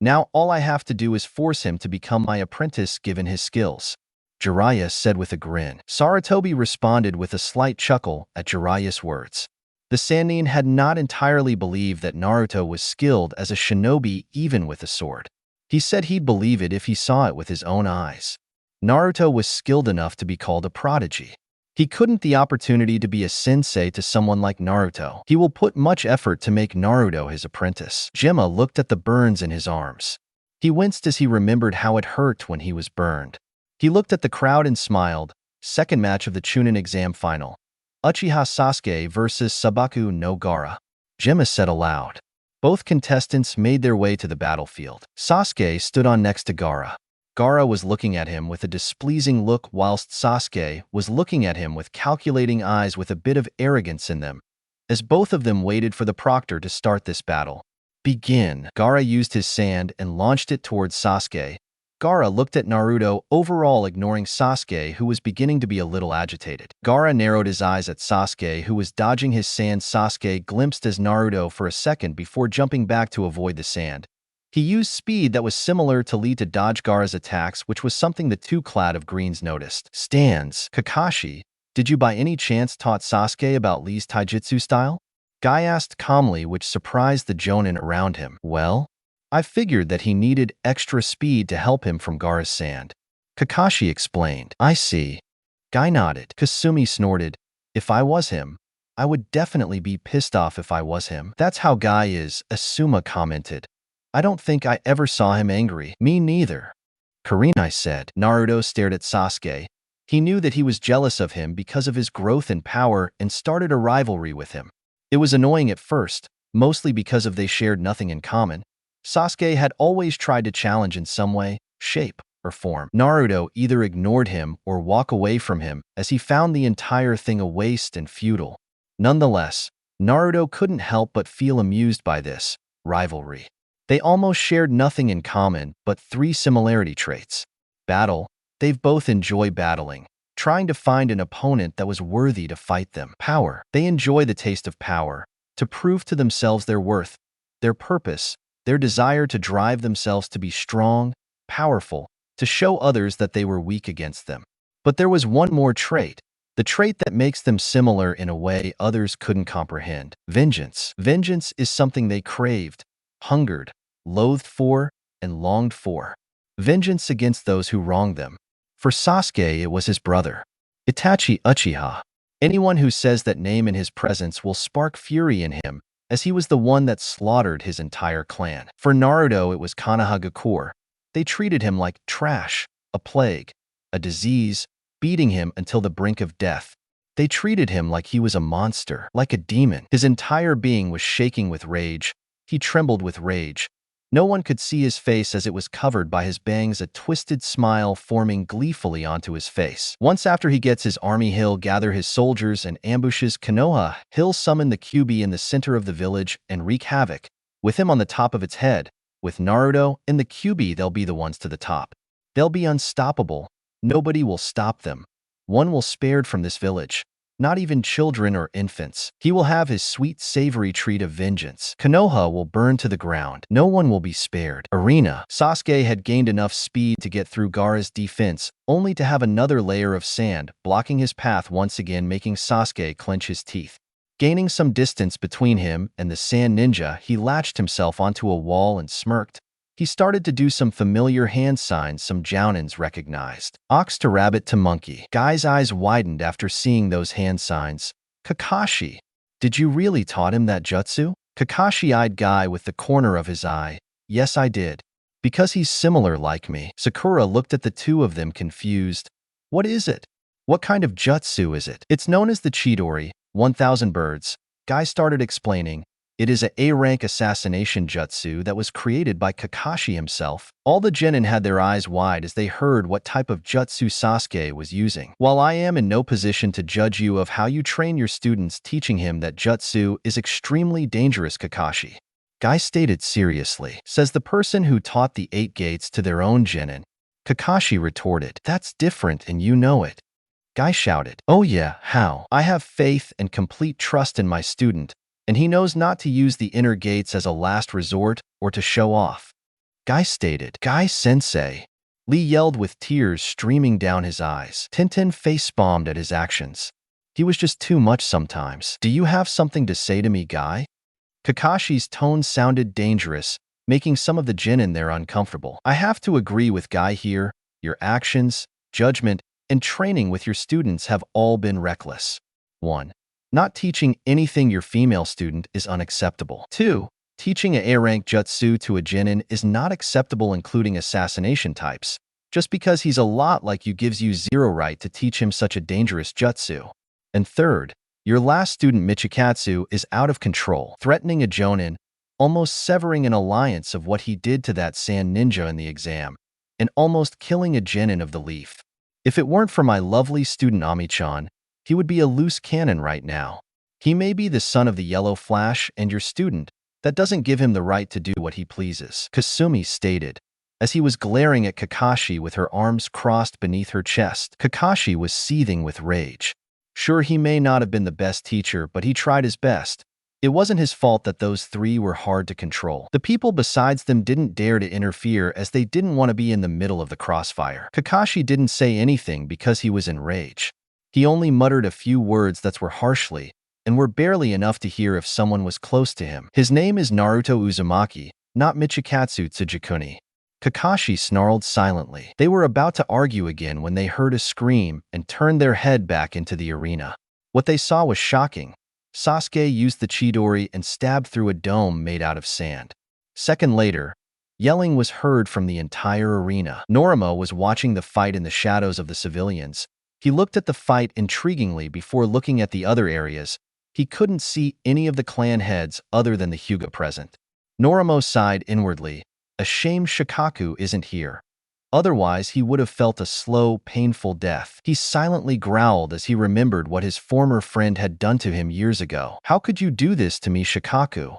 Now all I have to do is force him to become my apprentice given his skills, Jiraiya said with a grin. Sarutobi responded with a slight chuckle at Jiraiya's words. The Sannin had not entirely believed that Naruto was skilled as a shinobi even with a sword. He said he'd believe it if he saw it with his own eyes. Naruto was skilled enough to be called a prodigy. He couldn't the opportunity to be a sensei to someone like Naruto. He will put much effort to make Naruto his apprentice. Jima looked at the burns in his arms. He winced as he remembered how it hurt when he was burned. He looked at the crowd and smiled. Second match of the Chunin exam final. Uchiha Sasuke versus Sabaku no Gaara. Jima said aloud. Both contestants made their way to the battlefield. Sasuke stood on next to Gaara. Gaara was looking at him with a displeasing look whilst Sasuke was looking at him with calculating eyes with a bit of arrogance in them, as both of them waited for the proctor to start this battle. Begin. Gaara used his sand and launched it towards Sasuke. Gaara looked at Naruto, overall ignoring Sasuke, who was beginning to be a little agitated. Gaara narrowed his eyes at Sasuke, who was dodging his sand. Sasuke glimpsed as Naruto for a second before jumping back to avoid the sand. He used speed that was similar to Lee to dodge Gaara's attacks, which was something the two clad of greens noticed. Stands. Kakashi, did you by any chance taught Sasuke about Lee's taijutsu style? Guy asked calmly, which surprised the Jonin around him. Well, I figured that he needed extra speed to help him from Gaara's sand. Kakashi explained. I see. Guy nodded. Kasumi snorted. If I was him, I would definitely be pissed off if I was him. That's how Guy is, Asuma commented. I don't think I ever saw him angry. Me neither. Karina said. Naruto stared at Sasuke. He knew that he was jealous of him because of his growth and power and started a rivalry with him. It was annoying at first, mostly because they shared nothing in common. Sasuke had always tried to challenge in some way, shape, or form. Naruto either ignored him or walked away from him as he found the entire thing a waste and futile. Nonetheless, Naruto couldn't help but feel amused by this rivalry. They almost shared nothing in common but three similarity traits. Battle. They've both enjoyed battling, trying to find an opponent that was worthy to fight them. Power. They enjoy the taste of power, to prove to themselves their worth, their purpose, their desire to drive themselves to be strong, powerful, to show others that they were weak against them. But there was one more trait, the trait that makes them similar in a way others couldn't comprehend. Vengeance. Vengeance is something they craved, hungered, loathed for, and longed for. Vengeance against those who wronged them. For Sasuke, it was his brother, Itachi Uchiha. Anyone who says that name in his presence will spark fury in him, as he was the one that slaughtered his entire clan. For Naruto, it was Konoha. They treated him like trash, a plague, a disease, beating him until the brink of death. They treated him like he was a monster, like a demon. His entire being was shaking with rage. He trembled with rage. No one could see his face as it was covered by his bangs, a twisted smile forming gleefully onto his face. Once after he gets his army, he'll gather his soldiers and ambushes Konoha. He'll summon the Kyuubi in the center of the village and wreak havoc, with him on the top of its head. With Naruto and the Kyuubi, they'll be the ones to the top. They'll be unstoppable. Nobody will stop them. One will spared from this village. Not even children or infants. He will have his sweet savory treat of vengeance. Konoha will burn to the ground. No one will be spared. Arena. Sasuke had gained enough speed to get through Gaara's defense, only to have another layer of sand blocking his path once again, making Sasuke clench his teeth. Gaining some distance between him and the sand ninja, he latched himself onto a wall and smirked. He started to do some familiar hand signs some Jounins recognized. Ox to rabbit to monkey. Guy's eyes widened after seeing those hand signs. Kakashi, did you really taught him that jutsu? Kakashi eyed Guy with the corner of his eye. Yes, I did. Because he's similar like me. Sakura looked at the two of them confused. What is it? What kind of jutsu is it? It's known as the Chidori, 1000 birds. Guy started explaining. It is a A-rank assassination jutsu that was created by Kakashi himself. All the genin had their eyes wide as they heard what type of jutsu Sasuke was using. While I am in no position to judge you of how you train your students, teaching him that jutsu is extremely dangerous, Kakashi. Guy stated seriously. Says the person who taught the 8 gates to their own genin. Kakashi retorted. That's different and you know it. Guy shouted. Oh yeah, how? I have faith and complete trust in my student, and he knows not to use the inner gates as a last resort or to show off. Guy stated. Guy-sensei. Lee yelled with tears streaming down his eyes. Tintin face-bombed at his actions. He was just too much sometimes. Do you have something to say to me, Guy? Kakashi's tone sounded dangerous, making some of the genin there uncomfortable. I have to agree with Guy here. Your actions, judgment, and training with your students have all been reckless. 1. Not teaching anything your female student is unacceptable. 2. Teaching a A-rank jutsu to a genin is not acceptable, including assassination types. Just because he's a lot like you gives you zero right to teach him such a dangerous jutsu. And 3rd, your last student Michikatsu is out of control, threatening a Jonin, almost severing an alliance of what he did to that sand ninja in the exam, and almost killing a genin of the leaf. If it weren't for my lovely student Ami-chan, he would be a loose cannon right now. He may be the son of the Yellow Flash and your student. That doesn't give him the right to do what he pleases, Kasumi stated, as he was glaring at Kakashi with her arms crossed beneath her chest. Kakashi was seething with rage. Sure, he may not have been the best teacher, but he tried his best. It wasn't his fault that those 3 were hard to control. The people besides them didn't dare to interfere as they didn't want to be in the middle of the crossfire. Kakashi didn't say anything because he was enraged. He only muttered a few words that were harshly and were barely enough to hear if someone was close to him. His name is Naruto Uzumaki, not Michikatsu Tsujikuni. Kakashi snarled silently. They were about to argue again when they heard a scream and turned their head back into the arena. What they saw was shocking. Sasuke used the Chidori and stabbed through a dome made out of sand. Second later, yelling was heard from the entire arena. Noro was watching the fight in the shadows of the civilians. He looked at the fight intriguingly before looking at the other areas. He couldn't see any of the clan heads other than the Hyuga present. Noro sighed inwardly. A shame Shikaku isn't here. Otherwise, he would have felt a slow, painful death. He silently growled as he remembered what his former friend had done to him years ago. How could you do this to me, Shikaku?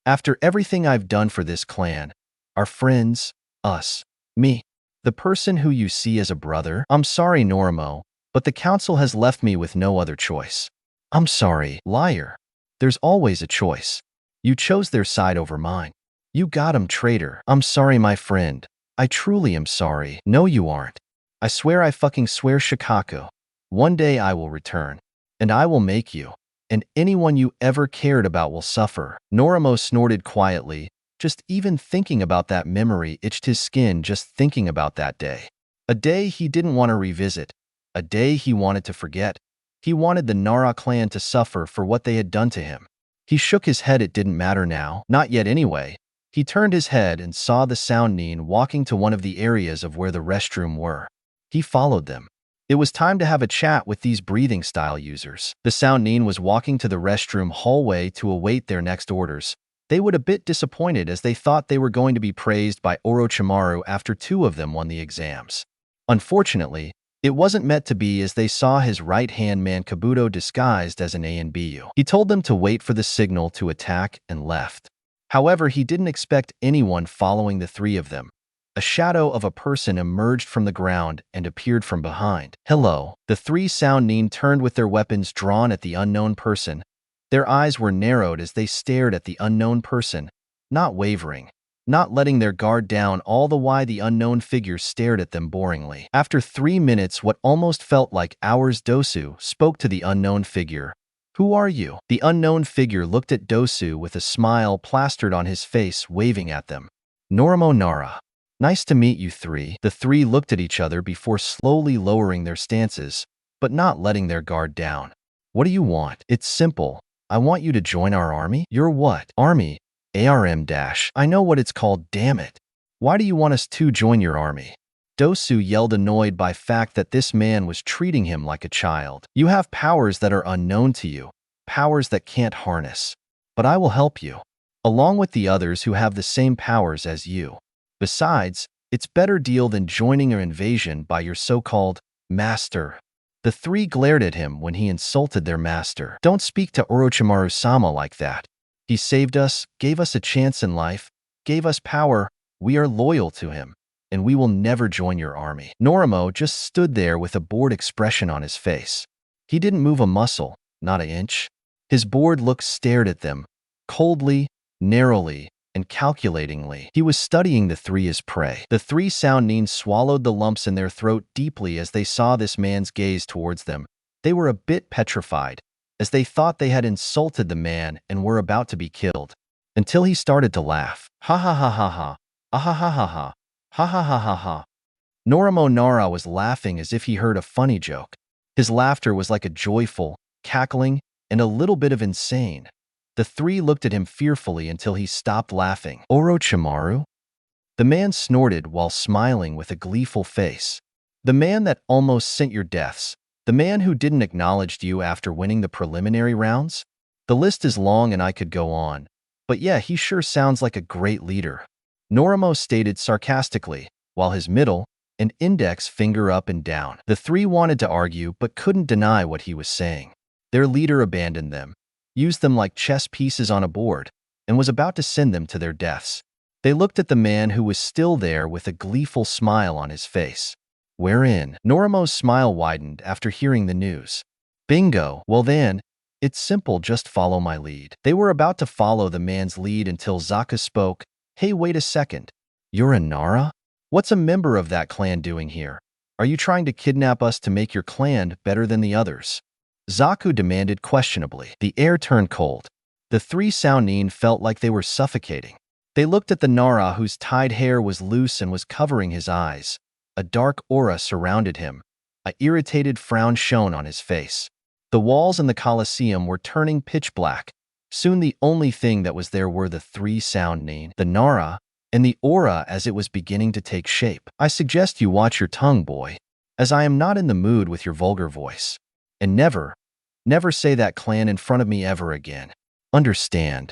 After everything I've done for this clan, our friends, us, me, the person who you see as a brother? I'm sorry, Noro, but the council has left me with no other choice. I'm sorry, liar. There's always a choice. You chose their side over mine. You got him, traitor. I'm sorry, my friend. I truly am sorry. No, you aren't. I swear, I fucking swear, Shikaku. One day I will return, and I will make you, and anyone you ever cared about will suffer. Noro snorted quietly. Just even thinking about that memory itched his skin just thinking about that day. A day he didn't want to revisit. A day he wanted to forget. He wanted the Nara clan to suffer for what they had done to him. He shook his head. It didn't matter now. Not yet anyway. He turned his head and saw the Soundnin walking to one of the areas of where the restroom were. He followed them. It was time to have a chat with these breathing style users. The Soundnin was walking to the restroom hallway to await their next orders. They were a bit disappointed as they thought they were going to be praised by Orochimaru after 2 of them won the exams. Unfortunately, it wasn't meant to be as they saw his right-hand man Kabuto disguised as an ANBU. He told them to wait for the signal to attack and left. However, he didn't expect anyone following the 3 of them. A shadow of a person emerged from the ground and appeared from behind. Hello. The 3 Soundnin turned with their weapons drawn at the unknown person. Their eyes were narrowed as they stared at the unknown person, not wavering, not letting their guard down, all the while the unknown figure stared at them boringly. After 3 minutes, what almost felt like hours, Dosu spoke to the unknown figure. Who are you? The unknown figure looked at Dosu with a smile plastered on his face, waving at them. Noro Nara. Nice to meet you 3. The 3 looked at each other before slowly lowering their stances, but not letting their guard down. What do you want? It's simple. I want you to join our army? Your what? Army. ARM dash. I know what it's called, damn it. Why do you want us to join your army? Dosu yelled, annoyed by fact that this man was treating him like a child. You have powers that are unknown to you, powers that can't harness. But I will help you, along with the others who have the same powers as you. Besides, it's better deal than joining an invasion by your so-called master. The three glared at him when he insulted their master. Don't speak to Orochimaru-sama like that. He saved us, gave us a chance in life, gave us power. We are loyal to him, and we will never join your army. Noromo just stood there with a bored expression on his face. He didn't move a muscle, not an inch. His bored look stared at them, coldly, narrowly, and calculatingly. He was studying the three as prey. The three Soundnines swallowed the lumps in their throat deeply as they saw this man's gaze towards them. They were a bit petrified, as they thought they had insulted the man and were about to be killed. Until he started to laugh. Ha ha ha ha ha. Ah ha ha ha ha. Ha ha ha ha ha. Noromo Nara was laughing as if he heard a funny joke. His laughter was like a joyful, cackling, and a little bit of insane. The three looked at him fearfully until he stopped laughing. Orochimaru? The man snorted while smiling with a gleeful face. The man that almost sent your deaths. The man who didn't acknowledge you after winning the preliminary rounds? The list is long and I could go on. But yeah, he sure sounds like a great leader. Noromo stated sarcastically, while his middle and index finger up and down. The three wanted to argue but couldn't deny what he was saying. Their leader abandoned them, used them like chess pieces on a board, and was about to send them to their deaths. They looked at the man who was still there with a gleeful smile on his face. Wherein? Noromo's smile widened after hearing the news. Bingo! Well then, it's simple, just follow my lead. They were about to follow the man's lead until Zaku spoke. Hey, wait a second. You're a Nara? What's a member of that clan doing here? Are you trying to kidnap us to make your clan better than the others? Zaku demanded questionably. The air turned cold. The three Soundnin felt like they were suffocating. They looked at the Nara whose tied hair was loose and was covering his eyes. A dark aura surrounded him. An irritated frown shone on his face. The walls in the Colosseum were turning pitch black. Soon the only thing that was there were the three Soundnin, the Nara, and the aura as it was beginning to take shape. I suggest you watch your tongue, boy, as I am not in the mood with your vulgar voice. And never say that clan in front of me ever again. Understand?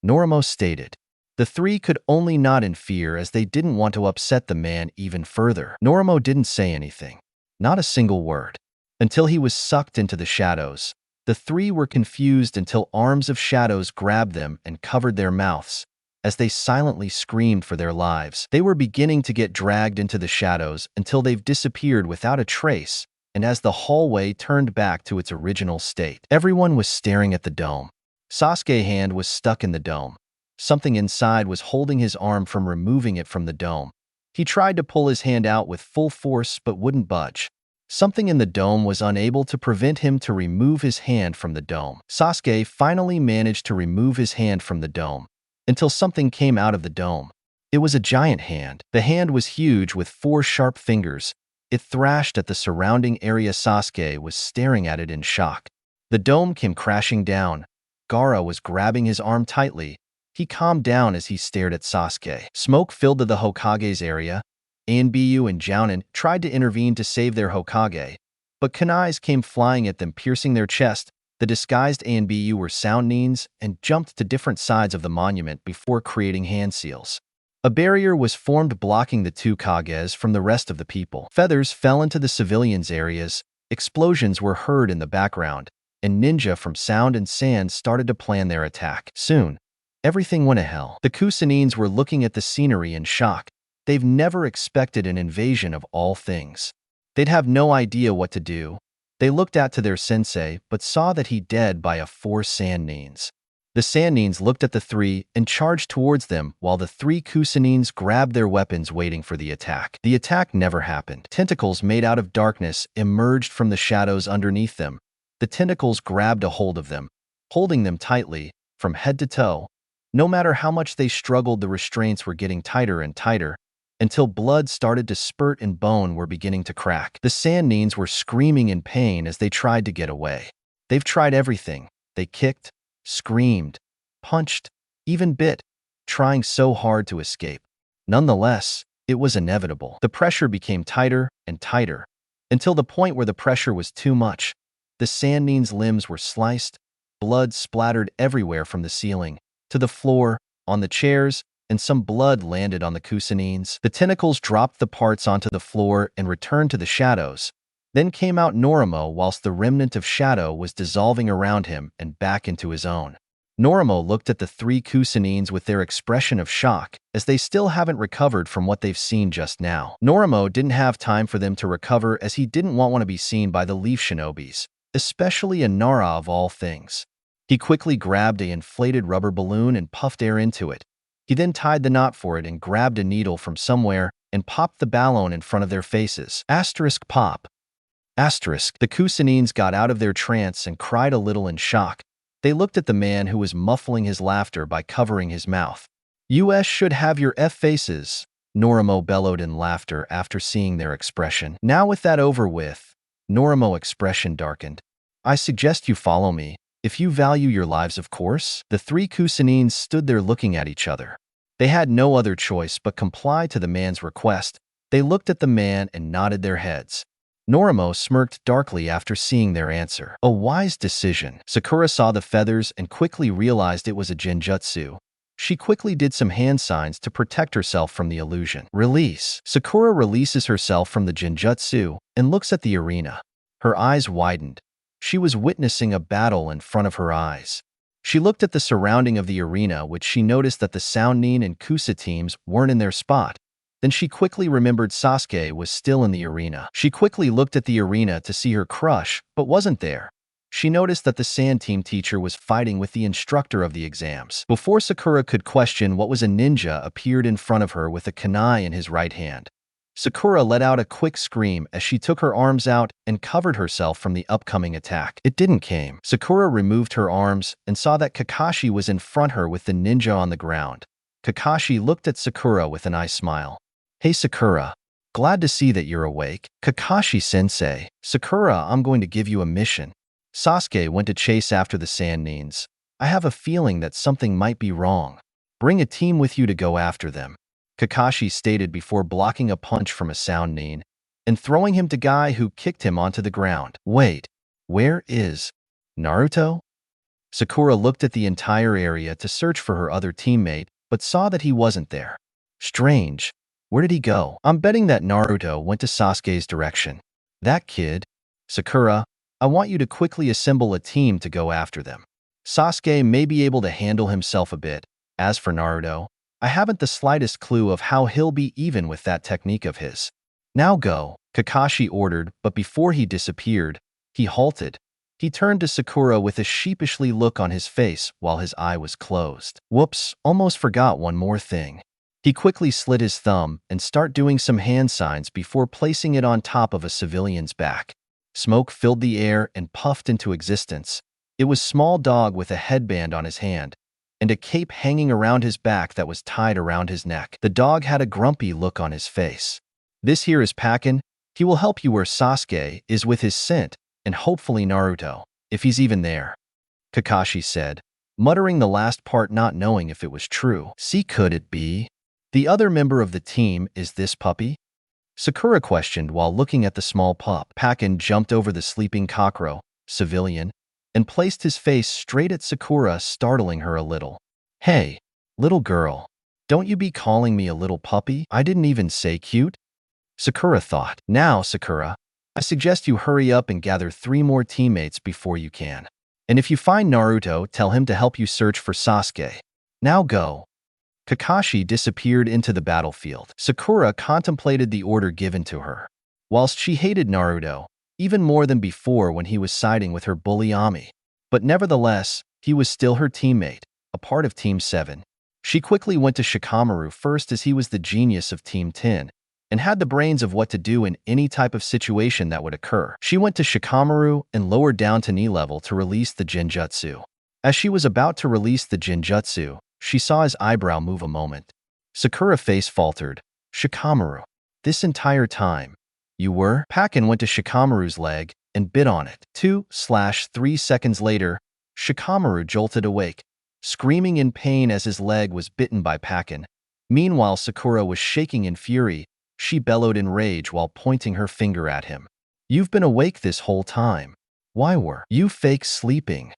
Noromo stated. The three could only nod in fear as they didn't want to upset the man even further. Noromo didn't say anything, not a single word, until he was sucked into the shadows. The three were confused until arms of shadows grabbed them and covered their mouths, as they silently screamed for their lives. They were beginning to get dragged into the shadows until they've disappeared without a trace, and as the hallway turned back to its original state. Everyone was staring at the dome. Sasuke's hand was stuck in the dome. Something inside was holding his arm from removing it from the dome. He tried to pull his hand out with full force but wouldn't budge. Something in the dome was unable to prevent him to remove his hand from the dome. Sasuke finally managed to remove his hand from the dome, until something came out of the dome. It was a giant hand. The hand was huge with 4 sharp fingers. It thrashed at the surrounding area. Sasuke was staring at it in shock. The dome came crashing down. Gaara was grabbing his arm tightly. He calmed down as he stared at Sasuke. Smoke filled the Hokage's area. Anbu and Jonin tried to intervene to save their Hokage, but kunais came flying at them, piercing their chest. The disguised Anbu were Soundnines and jumped to different sides of the monument before creating hand seals. A barrier was formed blocking the 2 Kages from the rest of the people. Feathers fell into the civilians' areas. Explosions were heard in the background, and ninja from Sound and Sand started to plan their attack. Soon, everything went to hell. The Kusanines were looking at the scenery in shock. They've never expected an invasion of all things. They'd have no idea what to do. They looked out to their sensei, but saw that he dead by a 4 Sandnines. The Sandnines looked at the 3 and charged towards them, while the 3 Kusanines grabbed their weapons waiting for the attack. The attack never happened. Tentacles made out of darkness emerged from the shadows underneath them. The tentacles grabbed a hold of them, holding them tightly, from head to toe. No matter how much they struggled, the restraints were getting tighter and tighter, until blood started to spurt and bone were beginning to crack. The Sandnines were screaming in pain as they tried to get away. They've tried everything. They kicked, screamed, punched, even bit, trying so hard to escape. Nonetheless, it was inevitable. The pressure became tighter and tighter, until the point where the pressure was too much. The Sannin's limbs were sliced, blood splattered everywhere from the ceiling, to the floor, on the chairs, and some blood landed on the Kusanins. The tentacles dropped the parts onto the floor and returned to the shadows. Then came out Norimo whilst the remnant of shadow was dissolving around him and back into his own. Norimo looked at the three Kusanins with their expression of shock, as they still haven't recovered from what they've seen just now. Norimo didn't have time for them to recover, as he didn't want to be seen by the Leaf Shinobis, especially a Nara of all things. He quickly grabbed an inflated rubber balloon and puffed air into it. He then tied the knot for it and grabbed a needle from somewhere and popped the balloon in front of their faces. Asterisk pop. Asterisk. The Kusanins got out of their trance and cried a little in shock. They looked at the man who was muffling his laughter by covering his mouth. "US should have your F faces," Norimo bellowed in laughter after seeing their expression. Now with that over with, Norimo's expression darkened. "I suggest you follow me, if you value your lives, of course." The three Kusanins stood there looking at each other. They had no other choice but comply to the man's request. They looked at the man and nodded their heads. Norimo smirked darkly after seeing their answer. A wise decision. Sakura saw the feathers and quickly realized it was a genjutsu. She quickly did some hand signs to protect herself from the illusion. Release. Sakura releases herself from the genjutsu and looks at the arena. Her eyes widened. She was witnessing a battle in front of her eyes. She looked at the surrounding of the arena, which she noticed that the Soundnin and Kusa teams weren't in their spot. Then she quickly remembered Sasuke was still in the arena. She quickly looked at the arena to see her crush, but wasn't there. She noticed that the Sand Team teacher was fighting with the instructor of the exams. Before Sakura could question what was, a ninja appeared in front of her with a kunai in his right hand. Sakura let out a quick scream as she took her arms out and covered herself from the upcoming attack. It didn't came. Sakura removed her arms and saw that Kakashi was in front of her with the ninja on the ground. Kakashi looked at Sakura with an eye smile. "Hey Sakura, glad to see that you're awake." "Kakashi-sensei, Sakura, I'm going to give you a mission." Sasuke went to chase after the Sandnins. "I have a feeling that something might be wrong. Bring a team with you to go after them," Kakashi stated before blocking a punch from a Soundnin and throwing him to Guy, who kicked him onto the ground. "Wait, where is Naruto?" Sakura looked at the entire area to search for her other teammate, but saw that he wasn't there. Strange. Where did he go? "I'm betting that Naruto went to Sasuke's direction." "That kid." "Sakura, I want you to quickly assemble a team to go after them. Sasuke may be able to handle himself a bit. As for Naruto, I haven't the slightest clue of how he'll be even with that technique of his." "Now go," Kakashi ordered, but before he disappeared, he halted. He turned to Sakura with a sheepishly look on his face while his eye was closed. "Whoops, almost forgot one more thing." He quickly slit his thumb and started doing some hand signs before placing it on top of a civilian's back. Smoke filled the air and puffed into existence. It was Small Dog with a headband on his hand and a cape hanging around his back that was tied around his neck. The dog had a grumpy look on his face. "This here is Pakin. He will help you where Sasuke is with his scent, and hopefully Naruto, if he's even there," Kakashi said, muttering the last part, not knowing if it was true. "See, could it be the other member of the team is this puppy?" Sakura questioned while looking at the small pup. Pakin jumped over the sleeping Kokoro, civilian, and placed his face straight at Sakura, startling her a little. "Hey, little girl, don't you be calling me a little puppy. I didn't even say cute," Sakura thought. "Now, Sakura, I suggest you hurry up and gather 3 more teammates before you can. And if you find Naruto, tell him to help you search for Sasuke. Now go." Kakashi disappeared into the battlefield. Sakura contemplated the order given to her. Whilst she hated Naruto, even more than before when he was siding with her bully Ami, but nevertheless, he was still her teammate, a part of Team 7. She quickly went to Shikamaru first, as he was the genius of Team 10 and had the brains of what to do in any type of situation that would occur. She went to Shikamaru and lowered down to knee level to release the genjutsu. As she was about to release the genjutsu, she saw his eyebrow move a moment. Sakura's face faltered. "Shikamaru, this entire time, you were?" Pakin went to Shikamaru's leg and bit on it. 2/3 seconds later, Shikamaru jolted awake, screaming in pain as his leg was bitten by Pakin. Meanwhile, Sakura was shaking in fury. She bellowed in rage while pointing her finger at him. "You've been awake this whole time. Why were you fake sleeping?"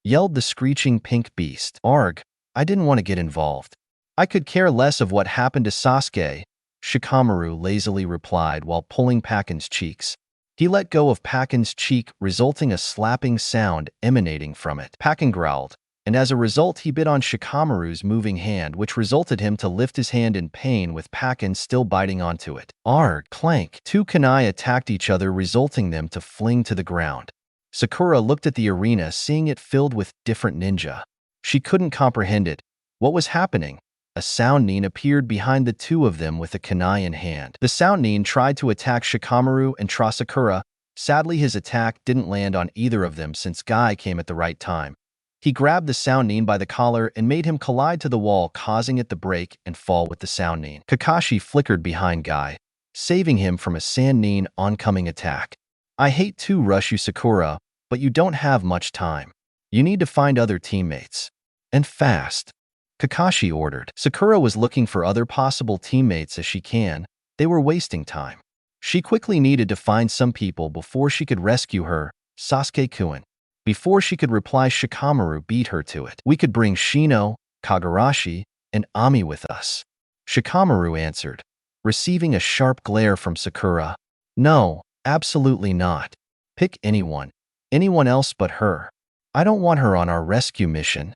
yelled the screeching pink beast. "Arg, I didn't want to get involved. I could care less of what happened to Sasuke," Shikamaru lazily replied while pulling Pakin's cheeks. He let go of Pakin's cheek, resulting a slapping sound emanating from it. Pakin growled, and as a result he bit on Shikamaru's moving hand, which resulted him to lift his hand in pain with Pakin still biting onto it. Arg, clank. Two kunai attacked each other, resulting them to fling to the ground. Sakura looked at the arena, seeing it filled with different ninja. She couldn't comprehend it. What was happening? A sound nin appeared behind the two of them with a kunai in hand. The sound nin tried to attack Shikamaru and Sakura. Sadly, his attack didn't land on either of them since Guy came at the right time. He grabbed the sound nin by the collar and made him collide to the wall, causing it to break and fall with the sound nin. Kakashi flickered behind Guy, saving him from a sand nin oncoming attack. "I hate to rush you, Sakura, but you don't have much time. You need to find other teammates. And fast," Kakashi ordered. Sakura was looking for other possible teammates as she can. They were wasting time. She quickly needed to find some people before she could rescue her, Sasuke-kun. Before she could reply, Shikamaru beat her to it. "We could bring Shino, Kagarashi, and Ami with us," Shikamaru answered, receiving a sharp glare from Sakura. "No, absolutely not. Pick anyone. Anyone else but her. I don't want her on our rescue mission."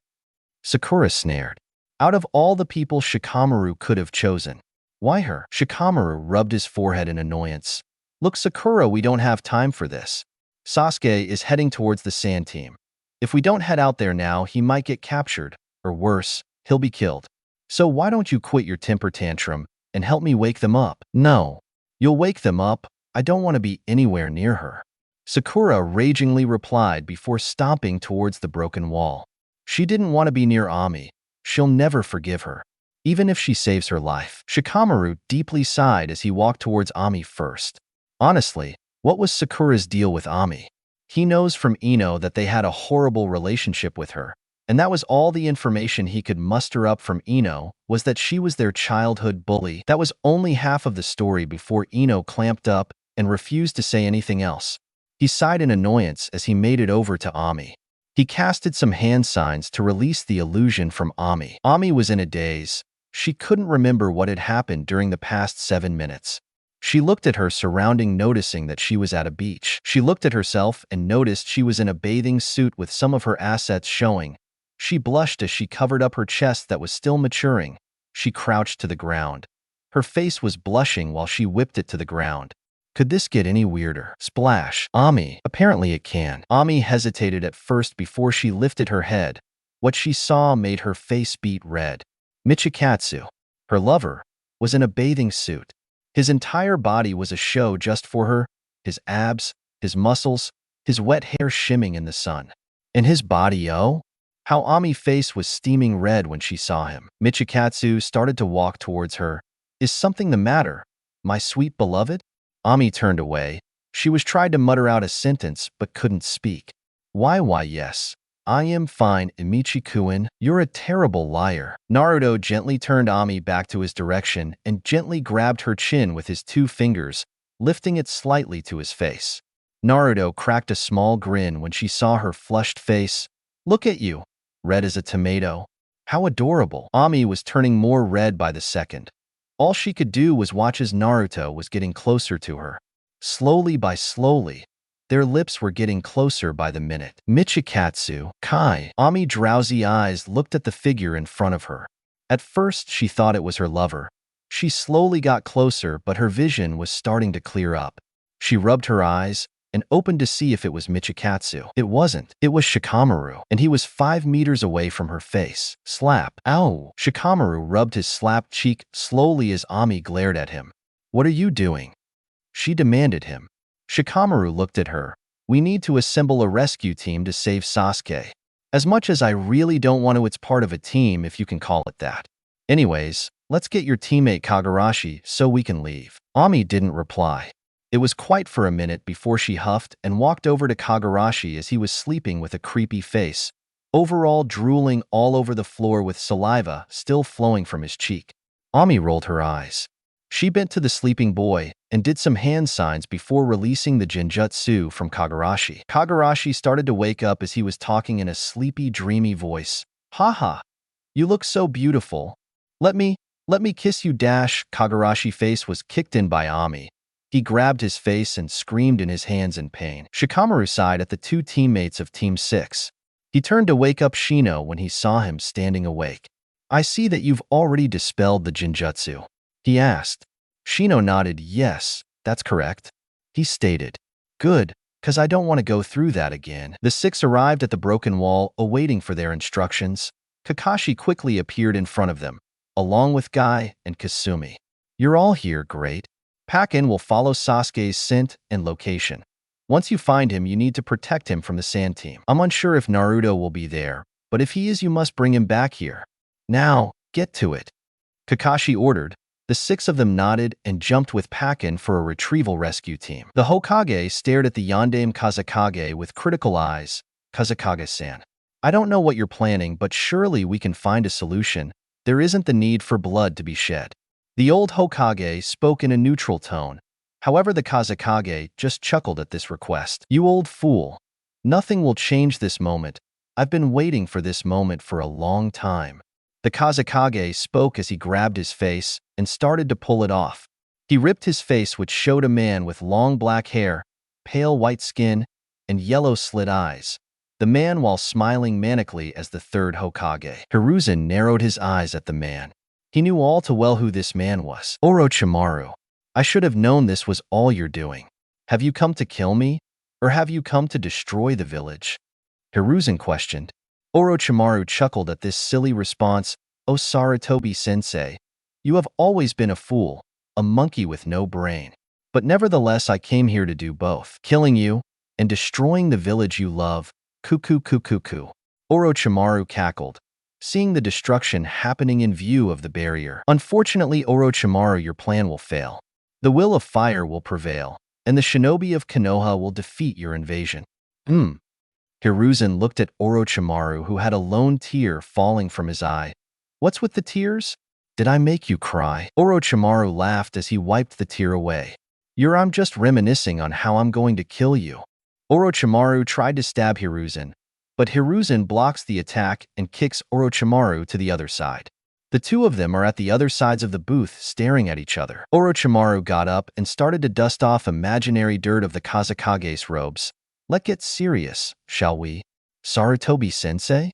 Sakura snared. Out of all the people Shikamaru could have chosen, why her? Shikamaru rubbed his forehead in annoyance. "Look, Sakura, we don't have time for this. Sasuke is heading towards the sand team. If we don't head out there now, he might get captured, or worse, he'll be killed. So why don't you quit your temper tantrum and help me wake them up?" "No. You'll wake them up. I don't want to be anywhere near her," Sakura ragingly replied before stomping towards the broken wall. She didn't want to be near Ami. She'll never forgive her, even if she saves her life. Shikamaru deeply sighed as he walked towards Ami first. Honestly, what was Sakura's deal with Ami? He knows from Ino that they had a horrible relationship with her, and that was all the information he could muster up from Ino, was that she was their childhood bully. That was only half of the story before Ino clamped up and refused to say anything else. He sighed in annoyance as he made it over to Ami. He casted some hand signs to release the illusion from Ami. Ami was in a daze. She couldn't remember what had happened during the past 7 minutes. She looked at her surrounding, noticing that she was at a beach. She looked at herself and noticed she was in a bathing suit with some of her assets showing. She blushed as she covered up her chest that was still maturing. She crouched to the ground. Her face was blushing while she whipped it to the ground. Could this get any weirder? Splash. Ami. Apparently it can. Ami hesitated at first before she lifted her head. What she saw made her face beet red. Michikatsu, her lover, was in a bathing suit. His entire body was a show just for her, his abs, his muscles, his wet hair shimming in the sun. And his body, oh? How Ami's face was steaming red when she saw him. Michikatsu started to walk towards her. "Is something the matter, my sweet beloved?" Ami turned away. She was trying to mutter out a sentence but couldn't speak. Why, yes. "I am fine, Imichi-kun. You're a terrible liar." Naruto gently turned Ami back to his direction and gently grabbed her chin with his 2 fingers, lifting it slightly to his face. Naruto cracked a small grin when she saw her flushed face. "Look at you, red as a tomato. How adorable." Ami was turning more red by the second. All she could do was watch as Naruto was getting closer to her. Slowly, their lips were getting closer by the minute. Michikatsu, Kai. Ami's drowsy eyes looked at the figure in front of her. At first, she thought it was her lover. She slowly got closer, but her vision was starting to clear up. She rubbed her eyes and opened to see if it was Michikatsu. It wasn't. It was Shikamaru, and he was 5 meters away from her face. Slap. Ow. Shikamaru rubbed his slapped cheek slowly as Ami glared at him. "What are you doing?" she demanded him. Shikamaru looked at her. "We need to assemble a rescue team to save Sasuke. As much as I really don't want to, it's part of a team, if you can call it that. Anyways, let's get your teammate Kagarashi so we can leave." Ami didn't reply. It was quite for a minute before she huffed and walked over to Kagarashi as he was sleeping with a creepy face. overall drooling all over the floor with saliva still flowing from his cheek. Ami rolled her eyes. She bent to the sleeping boy and did some hand signs before releasing the genjutsu from Kagarashi. Kagarashi started to wake up as he was talking in a sleepy, dreamy voice. "Haha, you look so beautiful. Let me kiss you." Kagarashi face was kicked in by Ami. He grabbed his face and screamed in his hands in pain. Shikamaru sighed at the two teammates of Team 6. He turned to wake up Shino when he saw him standing awake. "I see that you've already dispelled the genjutsu," he asked. Shino nodded. "Yes, that's correct," he stated. "Good, because I don't want to go through that again." The 6 arrived at the broken wall, awaiting for their instructions. Kakashi quickly appeared in front of them, along with Guy and Kasumi. "You're all here, great. Pack-in will follow Sasuke's scent and location. Once you find him, you need to protect him from the Sand Team. I'm unsure if Naruto will be there, but if he is, you must bring him back here. Now, get to it," Kakashi ordered. The 6 of them nodded and jumped with Pack-in for a retrieval rescue team. The Hokage stared at the Yondaime Kazekage with critical eyes. "Kazekage-san, I don't know what you're planning, but surely we can find a solution. There isn't the need for blood to be shed." The old Hokage spoke in a neutral tone. However, the Kazekage just chuckled at this request. "You old fool. Nothing will change this moment. I've been waiting for this moment for a long time." The Kazekage spoke as he grabbed his face and started to pull it off. He ripped his face, which showed a man with long black hair, pale white skin, and yellow slit eyes. The man, while smiling manically as the third Hokage. Hiruzen narrowed his eyes at the man. He knew all too well who this man was. "Orochimaru, I should have known this was all you're doing. Have you come to kill me, or have you come to destroy the village?" Hiruzen questioned. Orochimaru chuckled at this silly response. "Oh, Sarutobi-sensei, you have always been a fool, a monkey with no brain. But nevertheless, I came here to do both, killing you and destroying the village you love." Kuku. Orochimaru cackled, seeing the destruction happening in view of the barrier. "Unfortunately, Orochimaru, your plan will fail. The will of fire will prevail, and the shinobi of Konoha will defeat your invasion." Hiruzen looked at Orochimaru, who had a lone tear falling from his eye. "What's with the tears? Did I make you cry?" Orochimaru laughed as he wiped the tear away. I'm just reminiscing on how I'm going to kill you." Orochimaru tried to stab Hiruzen, but Hiruzen blocks the attack and kicks Orochimaru to the other side. The two of them are at the other sides of the booth staring at each other. Orochimaru got up and started to dust off imaginary dirt of the Kazekage's robes. "Let's get serious, shall we, Sarutobi-sensei?"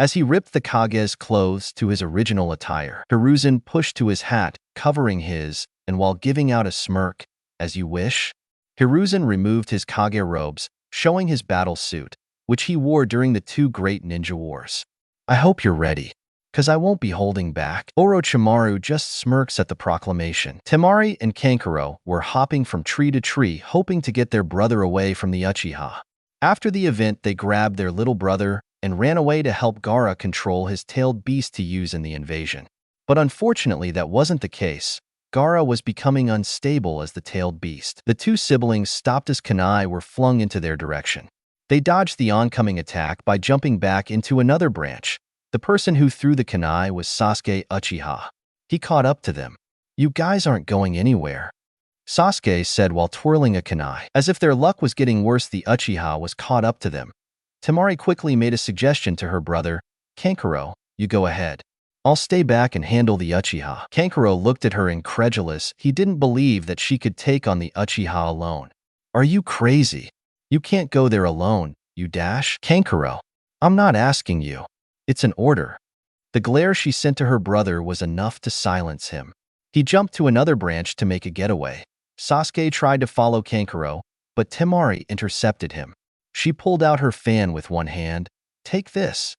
As he ripped the Kage's clothes to his original attire, Hiruzen pushed to his hat, covering his, and while giving out a smirk, "As you wish." Hiruzen removed his Kage robes, showing his battle suit, which he wore during the two great ninja wars. "I hope you're ready, because I won't be holding back." Orochimaru just smirks at the proclamation. Temari and Kankuro were hopping from tree to tree, hoping to get their brother away from the Uchiha. After the event, they grabbed their little brother and ran away to help Gaara control his tailed beast to use in the invasion. But unfortunately, that wasn't the case. Gaara was becoming unstable as the tailed beast. The two siblings stopped as kunai were flung into their direction. They dodged the oncoming attack by jumping back into another branch. The person who threw the kunai was Sasuke Uchiha. He caught up to them. "You guys aren't going anywhere," Sasuke said while twirling a kunai. As if their luck was getting worse, the Uchiha was caught up to them. Temari quickly made a suggestion to her brother. "Kankuro, you go ahead. I'll stay back and handle the Uchiha." Kankuro looked at her incredulous. He didn't believe that she could take on the Uchiha alone. "Are you crazy? You can't go there alone, you dash." "Kankuro, I'm not asking you. It's an order." The glare she sent to her brother was enough to silence him. He jumped to another branch to make a getaway. Sasuke tried to follow Kankuro, but Temari intercepted him. She pulled out her fan with one hand. "Take this,"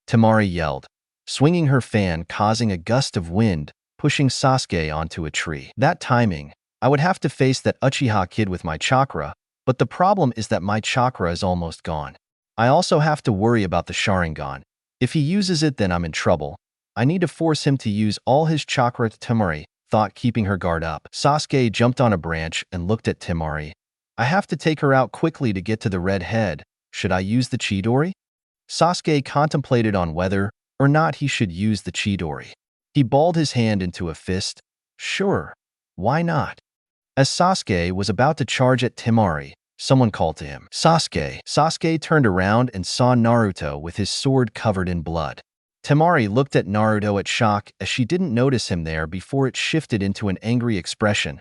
Temari yelled, swinging her fan, causing a gust of wind, pushing Sasuke onto a tree. That timing, I would have to face that Uchiha kid with my chakra, but the problem is that my chakra is almost gone. I also have to worry about the Sharingan. If he uses it, then I'm in trouble. I need to force him to use all his chakra. Temari thought, keeping her guard up. Sasuke jumped on a branch and looked at Temari. "I have to take her out quickly to get to the red head. Should I use the Chidori?" Sasuke contemplated on whether or not he should use the Chidori. He balled his hand into a fist. Sure, why not? As Sasuke was about to charge at Temari, someone called to him, Sasuke. Sasuke turned around and saw Naruto with his sword covered in blood. Temari looked at Naruto at shock as she didn't notice him there before it shifted into an angry expression.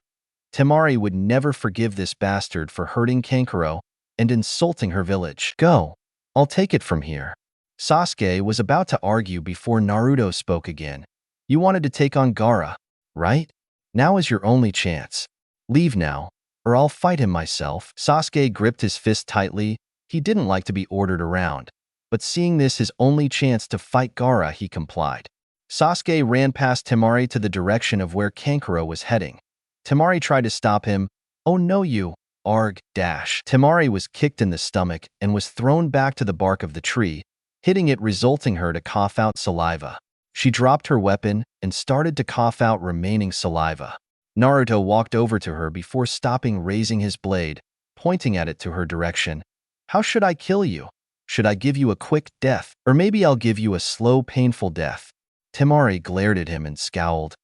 Temari would never forgive this bastard for hurting Kankuro and insulting her village. Go. I'll take it from here. Sasuke was about to argue before Naruto spoke again. You wanted to take on Gaara, right? Now is your only chance. Leave now, or I'll fight him myself. Sasuke gripped his fist tightly. He didn't like to be ordered around, but seeing this his only chance to fight Gaara, he complied. Sasuke ran past Temari to the direction of where Kankuro was heading. Temari tried to stop him. Oh no you, arg, dash. Temari was kicked in the stomach and was thrown back to the bark of the tree, hitting it resulting her to cough out saliva. She dropped her weapon and started to cough out remaining saliva. Naruto walked over to her before stopping raising his blade, pointing at it to her direction. How should I kill you? Should I give you a quick death? Or maybe I'll give you a slow, painful death? Temari glared at him and scowled.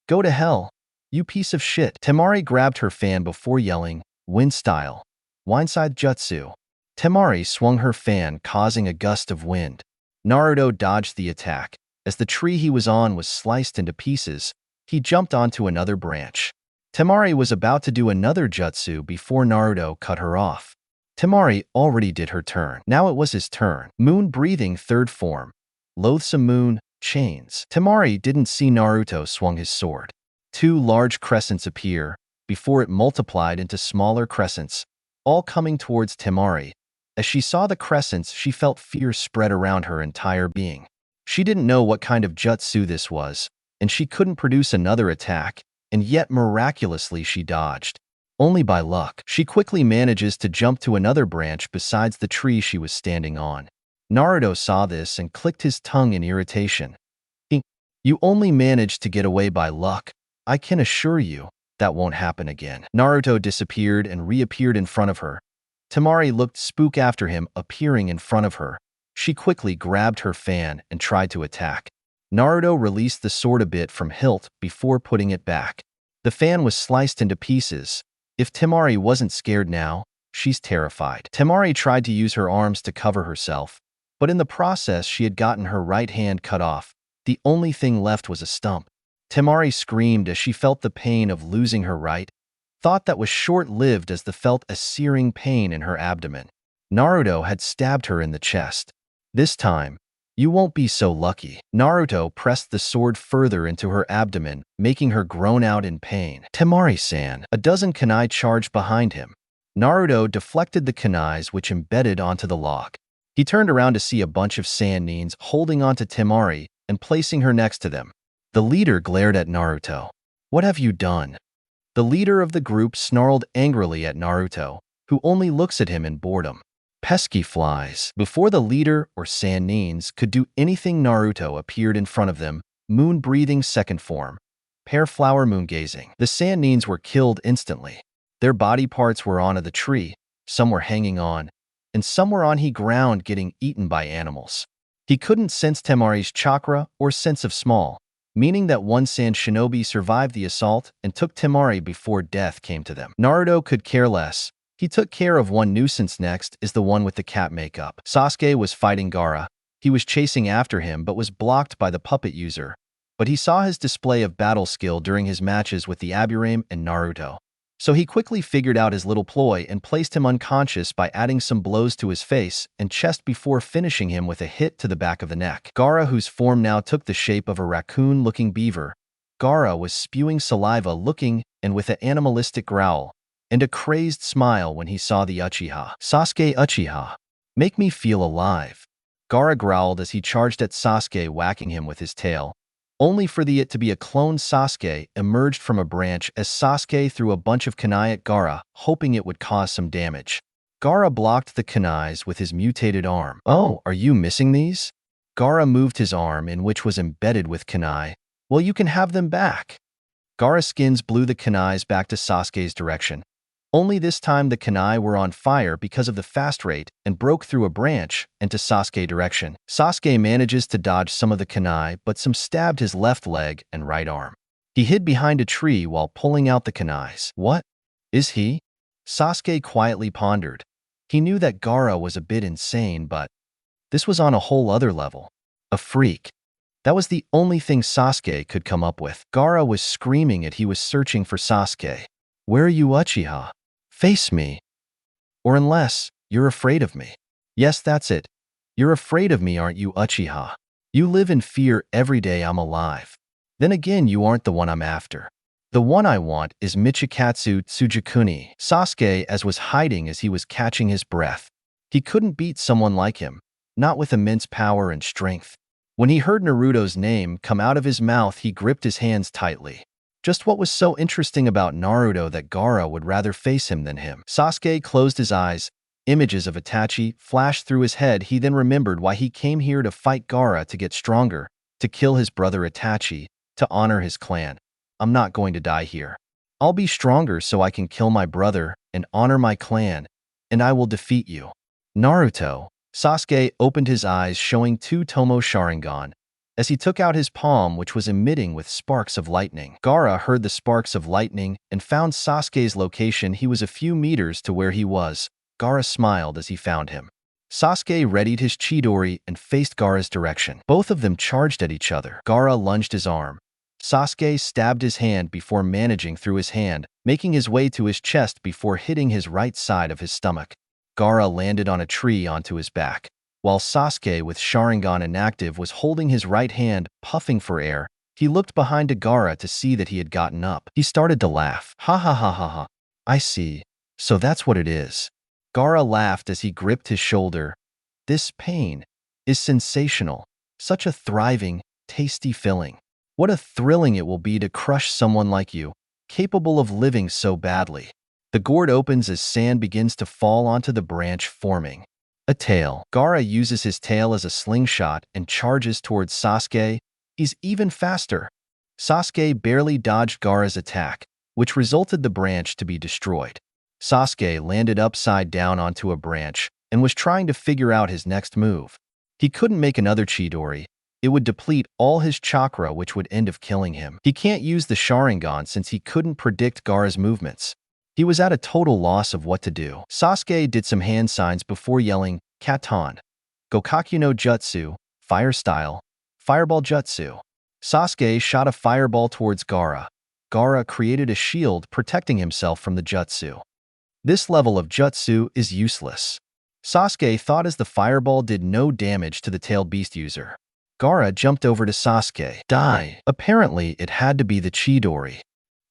Go to hell, you piece of shit. Temari grabbed her fan before yelling, wind style, windside jutsu. Temari swung her fan, causing a gust of wind. Naruto dodged the attack. As the tree he was on was sliced into pieces, he jumped onto another branch. Temari was about to do another jutsu before Naruto cut her off. Temari already did her turn. Now it was his turn. Moon breathing third form. Loathsome moon, chains. Temari didn't see Naruto swung his sword. Two large crescents appear, before it multiplied into smaller crescents, all coming towards Temari. As she saw the crescents, she felt fear spread around her entire being. She didn't know what kind of jutsu this was, and she couldn't produce another attack, and yet miraculously she dodged. Only by luck, she quickly manages to jump to another branch besides the tree she was standing on. Naruto saw this and clicked his tongue in irritation. You only managed to get away by luck. I can assure you, that won't happen again. Naruto disappeared and reappeared in front of her. Temari looked spook after him appearing in front of her. She quickly grabbed her fan and tried to attack. Naruto released the sword a bit from hilt before putting it back. The fan was sliced into pieces. If Temari wasn't scared now, she's terrified. Temari tried to use her arms to cover herself, but in the process she had gotten her right hand cut off. The only thing left was a stump. Temari screamed as she felt the pain of losing her right, thought that was short-lived as the felt a searing pain in her abdomen. Naruto had stabbed her in the chest. This time, you won't be so lucky. Naruto pressed the sword further into her abdomen, making her groan out in pain. Temari-san. A dozen kunai charged behind him. Naruto deflected the kunais which embedded onto the log. He turned around to see a bunch of Saiyans holding onto Temari and placing her next to them. The leader glared at Naruto. What have you done? The leader of the group snarled angrily at Naruto, who only looks at him in boredom. Pesky flies. Before the leader or Saiyans could do anything, Naruto appeared in front of them, moon-breathing second form. Pear flower moon-gazing. The Saiyans were killed instantly. Their body parts were onto the tree, some were hanging on, and some were on the ground getting eaten by animals. He couldn't sense Temari's chakra or sense of small, meaning that one Sand Shinobi survived the assault and took Temari before death came to them. Naruto could care less. He took care of one nuisance. Next is the one with the cat makeup. Sasuke was fighting Gaara. He was chasing after him but was blocked by the puppet user. But he saw his display of battle skill during his matches with the Aburame and Naruto. So he quickly figured out his little ploy and placed him unconscious by adding some blows to his face and chest before finishing him with a hit to the back of the neck. Gaara, whose form now took the shape of a raccoon-looking beaver. Gaara was spewing saliva looking and with an animalistic growl and a crazed smile when he saw the Uchiha. Sasuke Uchiha. Make me feel alive. Gaara growled as he charged at Sasuke, whacking him with his tail. Only for it to be a clone. Sasuke emerged from a branch as Sasuke threw a bunch of kunai at Gaara, hoping it would cause some damage. Gaara blocked the kunais with his mutated arm. Oh, are you missing these? Gaara moved his arm, in which was embedded with kunai. Well, you can have them back. Gaara skins blew the kunais back to Sasuke's direction. Only this time the kunai were on fire because of the fast rate and broke through a branch and to Sasuke direction. Sasuke manages to dodge some of the kunai, but some stabbed his left leg and right arm. He hid behind a tree while pulling out the kunais. What? Is he? Sasuke quietly pondered. He knew that Gaara was a bit insane, but this was on a whole other level. A freak. That was the only thing Sasuke could come up with. Gaara was screaming and he was searching for Sasuke. Where are you, Uchiha? Face me. Or unless you're afraid of me. Yes, that's it. You're afraid of me, aren't you, Uchiha? You live in fear every day I'm alive. Then again, you aren't the one I'm after. The one I want is Michikatsu Tsujikuni. Sasuke was hiding as he was catching his breath. He couldn't beat someone like him, not with immense power and strength. When he heard Naruto's name come out of his mouth, he gripped his hands tightly. Just what was so interesting about Naruto that Gaara would rather face him than him? Sasuke closed his eyes. Images of Itachi flashed through his head. He then remembered why he came here to fight Gaara, to get stronger, to kill his brother Itachi, to honor his clan. I'm not going to die here. I'll be stronger so I can kill my brother and honor my clan, and I will defeat you. Naruto. Sasuke opened his eyes, showing two Tomo Sharingan, as he took out his palm, which was emitting with sparks of lightning. Gaara heard the sparks of lightning and found Sasuke's location. He was a few meters to where he was. Gaara smiled as he found him. Sasuke readied his Chidori and faced Gaara's direction. Both of them charged at each other. Gaara lunged his arm. Sasuke stabbed his hand before managing through his hand, making his way to his chest before hitting his right side of his stomach. Gaara landed on a tree onto his back. While Sasuke, with Sharingan inactive, was holding his right hand, puffing for air, he looked behind to Gaara to see that he had gotten up. He started to laugh. Ha ha ha ha ha. I see. So that's what it is. Gaara laughed as he gripped his shoulder. This pain is sensational. Such a thriving, tasty feeling. What a thrilling it will be to crush someone like you, capable of living so badly. The gourd opens as sand begins to fall onto the branch, forming a tail. Gaara uses his tail as a slingshot and charges towards Sasuke. He's even faster. Sasuke barely dodged Gaara's attack, which resulted the branch to be destroyed. Sasuke landed upside down onto a branch and was trying to figure out his next move. He couldn't make another Chidori. It would deplete all his chakra, which would end up killing him. He can't use the Sharingan since he couldn't predict Gaara's movements. He was at a total loss of what to do. Sasuke did some hand signs before yelling, Katan, Gokaku no Jutsu, Fire Style, Fireball Jutsu. Sasuke shot a fireball towards Gaara. Gaara created a shield protecting himself from the Jutsu. This level of Jutsu is useless. Sasuke thought as the fireball did no damage to the tailed beast user. Gaara jumped over to Sasuke. Die. Apparently, it had to be the Chidori.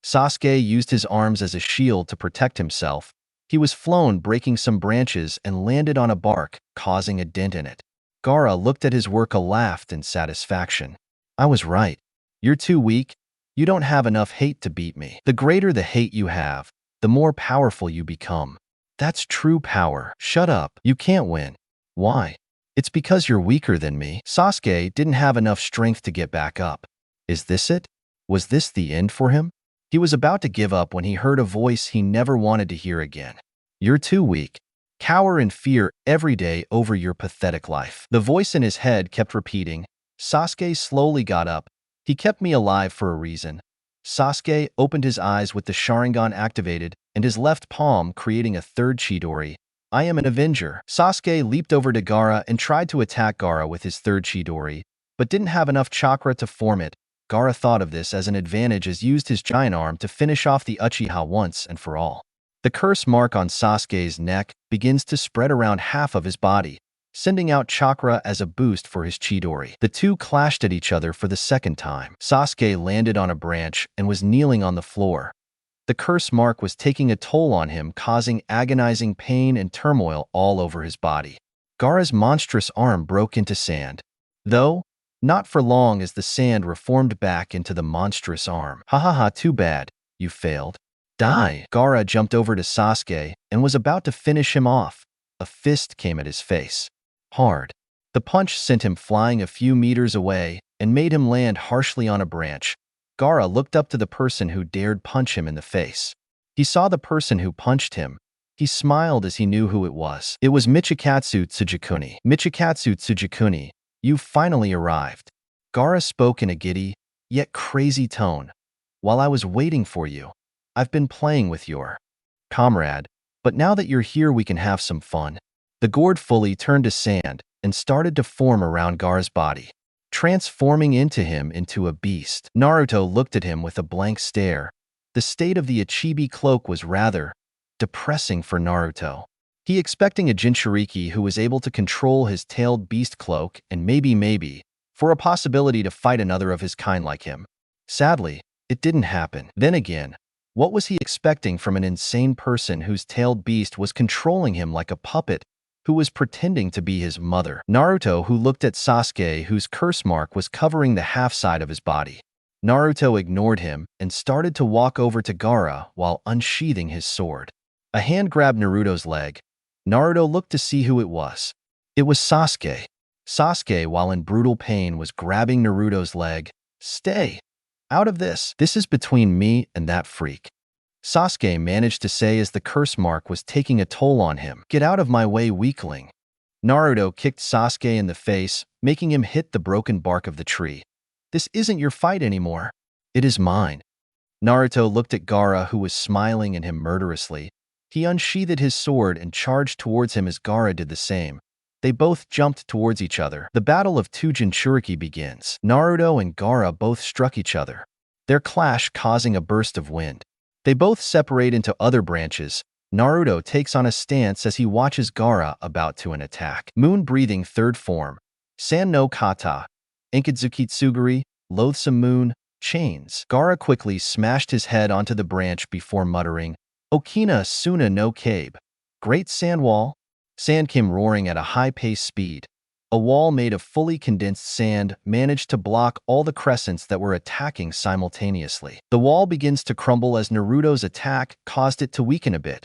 Sasuke used his arms as a shield to protect himself. He was flown, breaking some branches, and landed on a bark, causing a dent in it. Gaara looked at his work, laughed in satisfaction. I was right. You're too weak. You don't have enough hate to beat me. The greater the hate you have, the more powerful you become. That's true power. Shut up. You can't win. Why? It's because you're weaker than me. Sasuke didn't have enough strength to get back up. Is this it? Was this the end for him? He was about to give up when he heard a voice he never wanted to hear again. You're too weak. Cower in fear every day over your pathetic life. The voice in his head kept repeating. Sasuke slowly got up. He kept me alive for a reason. Sasuke opened his eyes with the Sharingan activated and his left palm creating a third Chidori. I am an Avenger. Sasuke leaped over to Gaara and tried to attack Gaara with his third Chidori, but didn't have enough chakra to form it. Gaara thought of this as an advantage as used his giant arm to finish off the Uchiha once and for all. The curse mark on Sasuke's neck begins to spread around half of his body, sending out chakra as a boost for his Chidori. The two clashed at each other for the second time. Sasuke landed on a branch and was kneeling on the floor. The curse mark was taking a toll on him, causing agonizing pain and turmoil all over his body. Gaara's monstrous arm broke into sand. Though, not for long, as the sand reformed back into the monstrous arm. Ha ha ha, too bad. You failed. Die. Gaara jumped over to Sasuke and was about to finish him off. A fist came at his face. Hard. The punch sent him flying a few meters away and made him land harshly on a branch. Gaara looked up to the person who dared punch him in the face. He saw the person who punched him. He smiled as he knew who it was. It was Michikatsu Tsujikuni. Michikatsu Tsujikuni, you finally arrived. Gaara spoke in a giddy, yet crazy tone. While I was waiting for you, I've been playing with your comrade, but now that you're here we can have some fun. The gourd fully turned to sand and started to form around Gaara's body, transforming him into a beast. Naruto looked at him with a blank stare. The state of the Ichibi cloak was rather depressing for Naruto. He expecting a Jinchuriki who was able to control his tailed beast cloak and maybe, for a possibility to fight another of his kind like him. Sadly, it didn't happen. Then again, what was he expecting from an insane person whose tailed beast was controlling him like a puppet, who was pretending to be his mother? Naruto, who looked at Sasuke, whose curse mark was covering the half side of his body. Naruto ignored him and started to walk over to Gaara while unsheathing his sword. A hand grabbed Naruto's leg. Naruto looked to see who it was. It was Sasuke. Sasuke, while in brutal pain, was grabbing Naruto's leg. Stay out of this. This is between me and that freak, Sasuke managed to say as the curse mark was taking a toll on him. Get out of my way, weakling. Naruto kicked Sasuke in the face, making him hit the broken bark of the tree. This isn't your fight anymore. It is mine. Naruto looked at Gaara, who was smiling at him murderously. He unsheathed his sword and charged towards him as Gaara did the same. They both jumped towards each other. The battle of two Jinchuriki begins. Naruto and Gaara both struck each other, their clash causing a burst of wind. They both separate into other branches. Naruto takes on a stance as he watches Gaara about to an attack. Moon-breathing third form. San no Kata. Akatsuki Tsuguri. Loathsome moon. Chains. Gaara quickly smashed his head onto the branch before muttering, Okina Suna no Kabe. Great sand wall. Sand came roaring at a high-paced speed. A wall made of fully condensed sand managed to block all the crescents that were attacking simultaneously. The wall begins to crumble as Naruto's attack caused it to weaken a bit.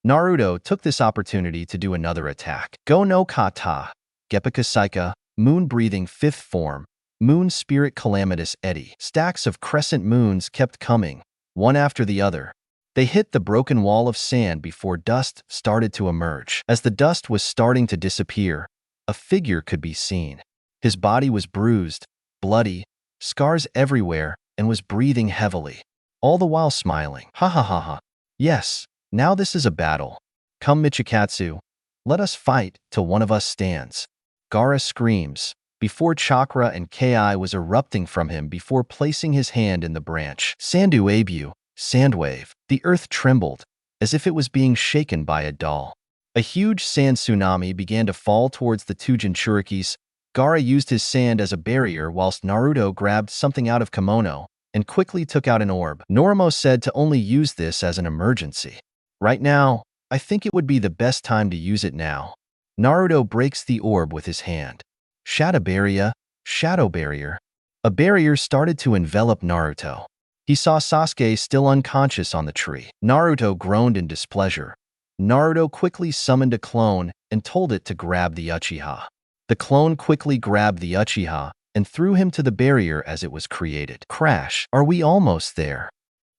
Naruto took this opportunity to do another attack. Go no Kata. Geppaka Saika. Moon-breathing fifth form. Moon spirit calamitous eddy. Stacks of crescent moons kept coming, one after the other. They hit the broken wall of sand before dust started to emerge. As the dust was starting to disappear, a figure could be seen. His body was bruised, bloody, scars everywhere, and was breathing heavily, all the while smiling. Ha ha ha ha. Yes, now this is a battle. Come Michikatsu, let us fight till one of us stands. Gaara screams, before chakra and Ki was erupting from him before placing his hand in the branch. Sandu Abu. Sandwave. The earth trembled, as if it was being shaken by a doll. A huge sand tsunami began to fall towards the two Jinchurikis. Gaara used his sand as a barrier whilst Naruto grabbed something out of kimono and quickly took out an orb. Norimo said to only use this as an emergency. Right now, I think it would be the best time to use it now. Naruto breaks the orb with his hand. Shadow barrier. Shadow barrier. A barrier started to envelop Naruto. He saw Sasuke still unconscious on the tree. Naruto groaned in displeasure. Naruto quickly summoned a clone and told it to grab the Uchiha. The clone quickly grabbed the Uchiha and threw him to the barrier as it was created. Crash! Are we almost there?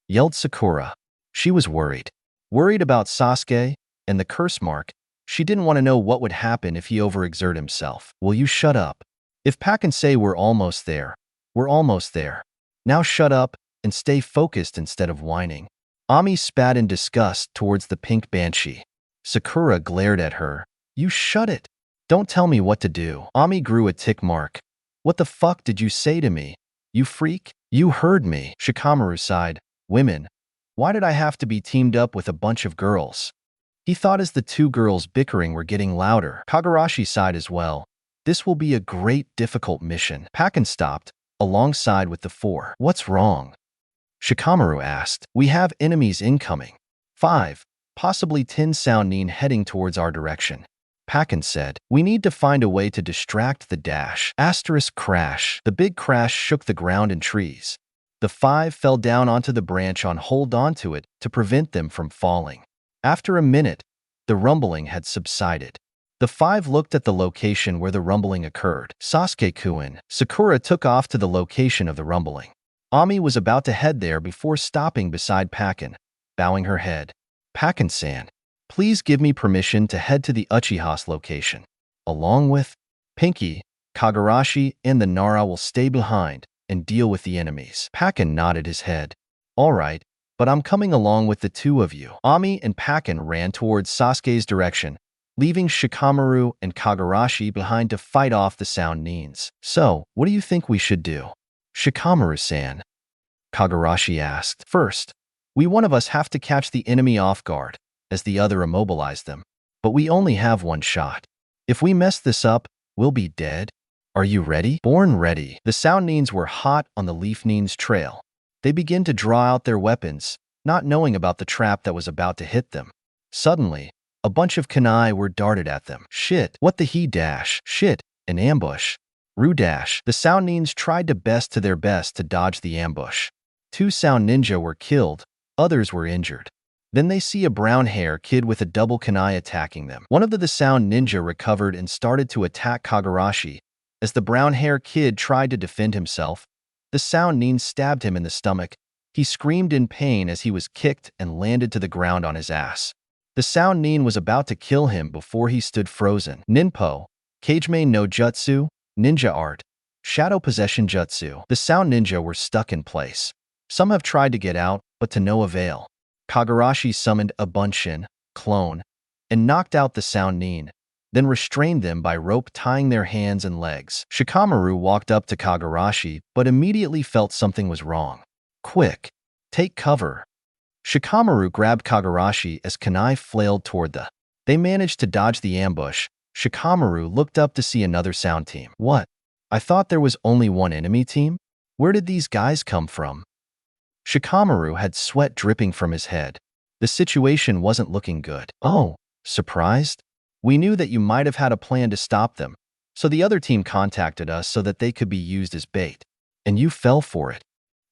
Yelled Sakura. She was worried. Worried about Sasuke and the curse mark. She didn't want to know what would happen if he overexerted himself. Will you shut up? If Pack and say we're almost there, we're almost there. Now shut up and stay focused instead of whining. Ami spat in disgust towards the pink banshee. Sakura glared at her. You shut it. Don't tell me what to do. Ami grew a tick mark. What the fuck did you say to me? You freak? You heard me. Shikamaru sighed. Women. Why did I have to be teamed up with a bunch of girls? He thought as the two girls bickering were getting louder. Kagarashi sighed as well. This will be a great difficult mission. Pakken stopped, alongside with the four. What's wrong? Shikamaru asked. We have enemies incoming. 5, possibly 10 Sounin heading towards our direction. Pakken said. We need to find a way to distract the dash. Asterisk crash. The big crash shook the ground and trees. The 5 fell down onto the branch on hold onto it to prevent them from falling. After a minute, the rumbling had subsided. The 5 looked at the location where the rumbling occurred. Sasuke-kun. Sakura took off to the location of the rumbling. Ami was about to head there before stopping beside Pakken. bowing her head. Pakken-san, please give me permission to head to the Uchiha's location. Along with Pinky, Kagarashi, and the Nara will stay behind and deal with the enemies. Pakken nodded his head. All right, but I'm coming along with the two of you. Ami and Pakken ran towards Sasuke's direction, leaving Shikamaru and Kagarashi behind to fight off the Sound Nins. So, what do you think we should do? Shikamaru-san, Kagarashi asked. First, we one of us have to catch the enemy off guard, as the other immobilized them. But we only have one shot. If we mess this up, we'll be dead. Are you ready? Born ready. The Sound Nins were hot on the Leaf Nins trail. They began to draw out their weapons, not knowing about the trap that was about to hit them. Suddenly, a bunch of kunai were darted at them. Shit, what the he dash? Shit, an ambush. Rudash. The Sound Nins tried to their best to dodge the ambush. 2 Sound Ninja were killed, others were injured. Then they see a brown-haired kid with a double kunai attacking them. One of the Sound Ninja recovered and started to attack Kagarashi. As the brown-haired kid tried to defend himself, the Sound Nin stabbed him in the stomach. He screamed in pain as he was kicked and landed to the ground on his ass. The Sound Nin was about to kill him before he stood frozen. Ninpo, Kageme no Jutsu, Ninja Art, Shadow Possession Jutsu. The Sound Ninja were stuck in place. Some have tried to get out, but to no avail. Kagarashi summoned a Bunshin, clone, and knocked out the Sound Nin, then restrained them by rope tying their hands and legs. Shikamaru walked up to Kagarashi, but immediately felt something was wrong. Quick, take cover. Shikamaru grabbed Kagarashi as kunai flailed toward the. They managed to dodge the ambush. Shikamaru looked up to see another Sound team. What? I thought there was only one enemy team? Where did these guys come from? Shikamaru had sweat dripping from his head. The situation wasn't looking good. Oh, surprised? We knew that you might have had a plan to stop them, so the other team contacted us so that they could be used as bait. And you fell for it.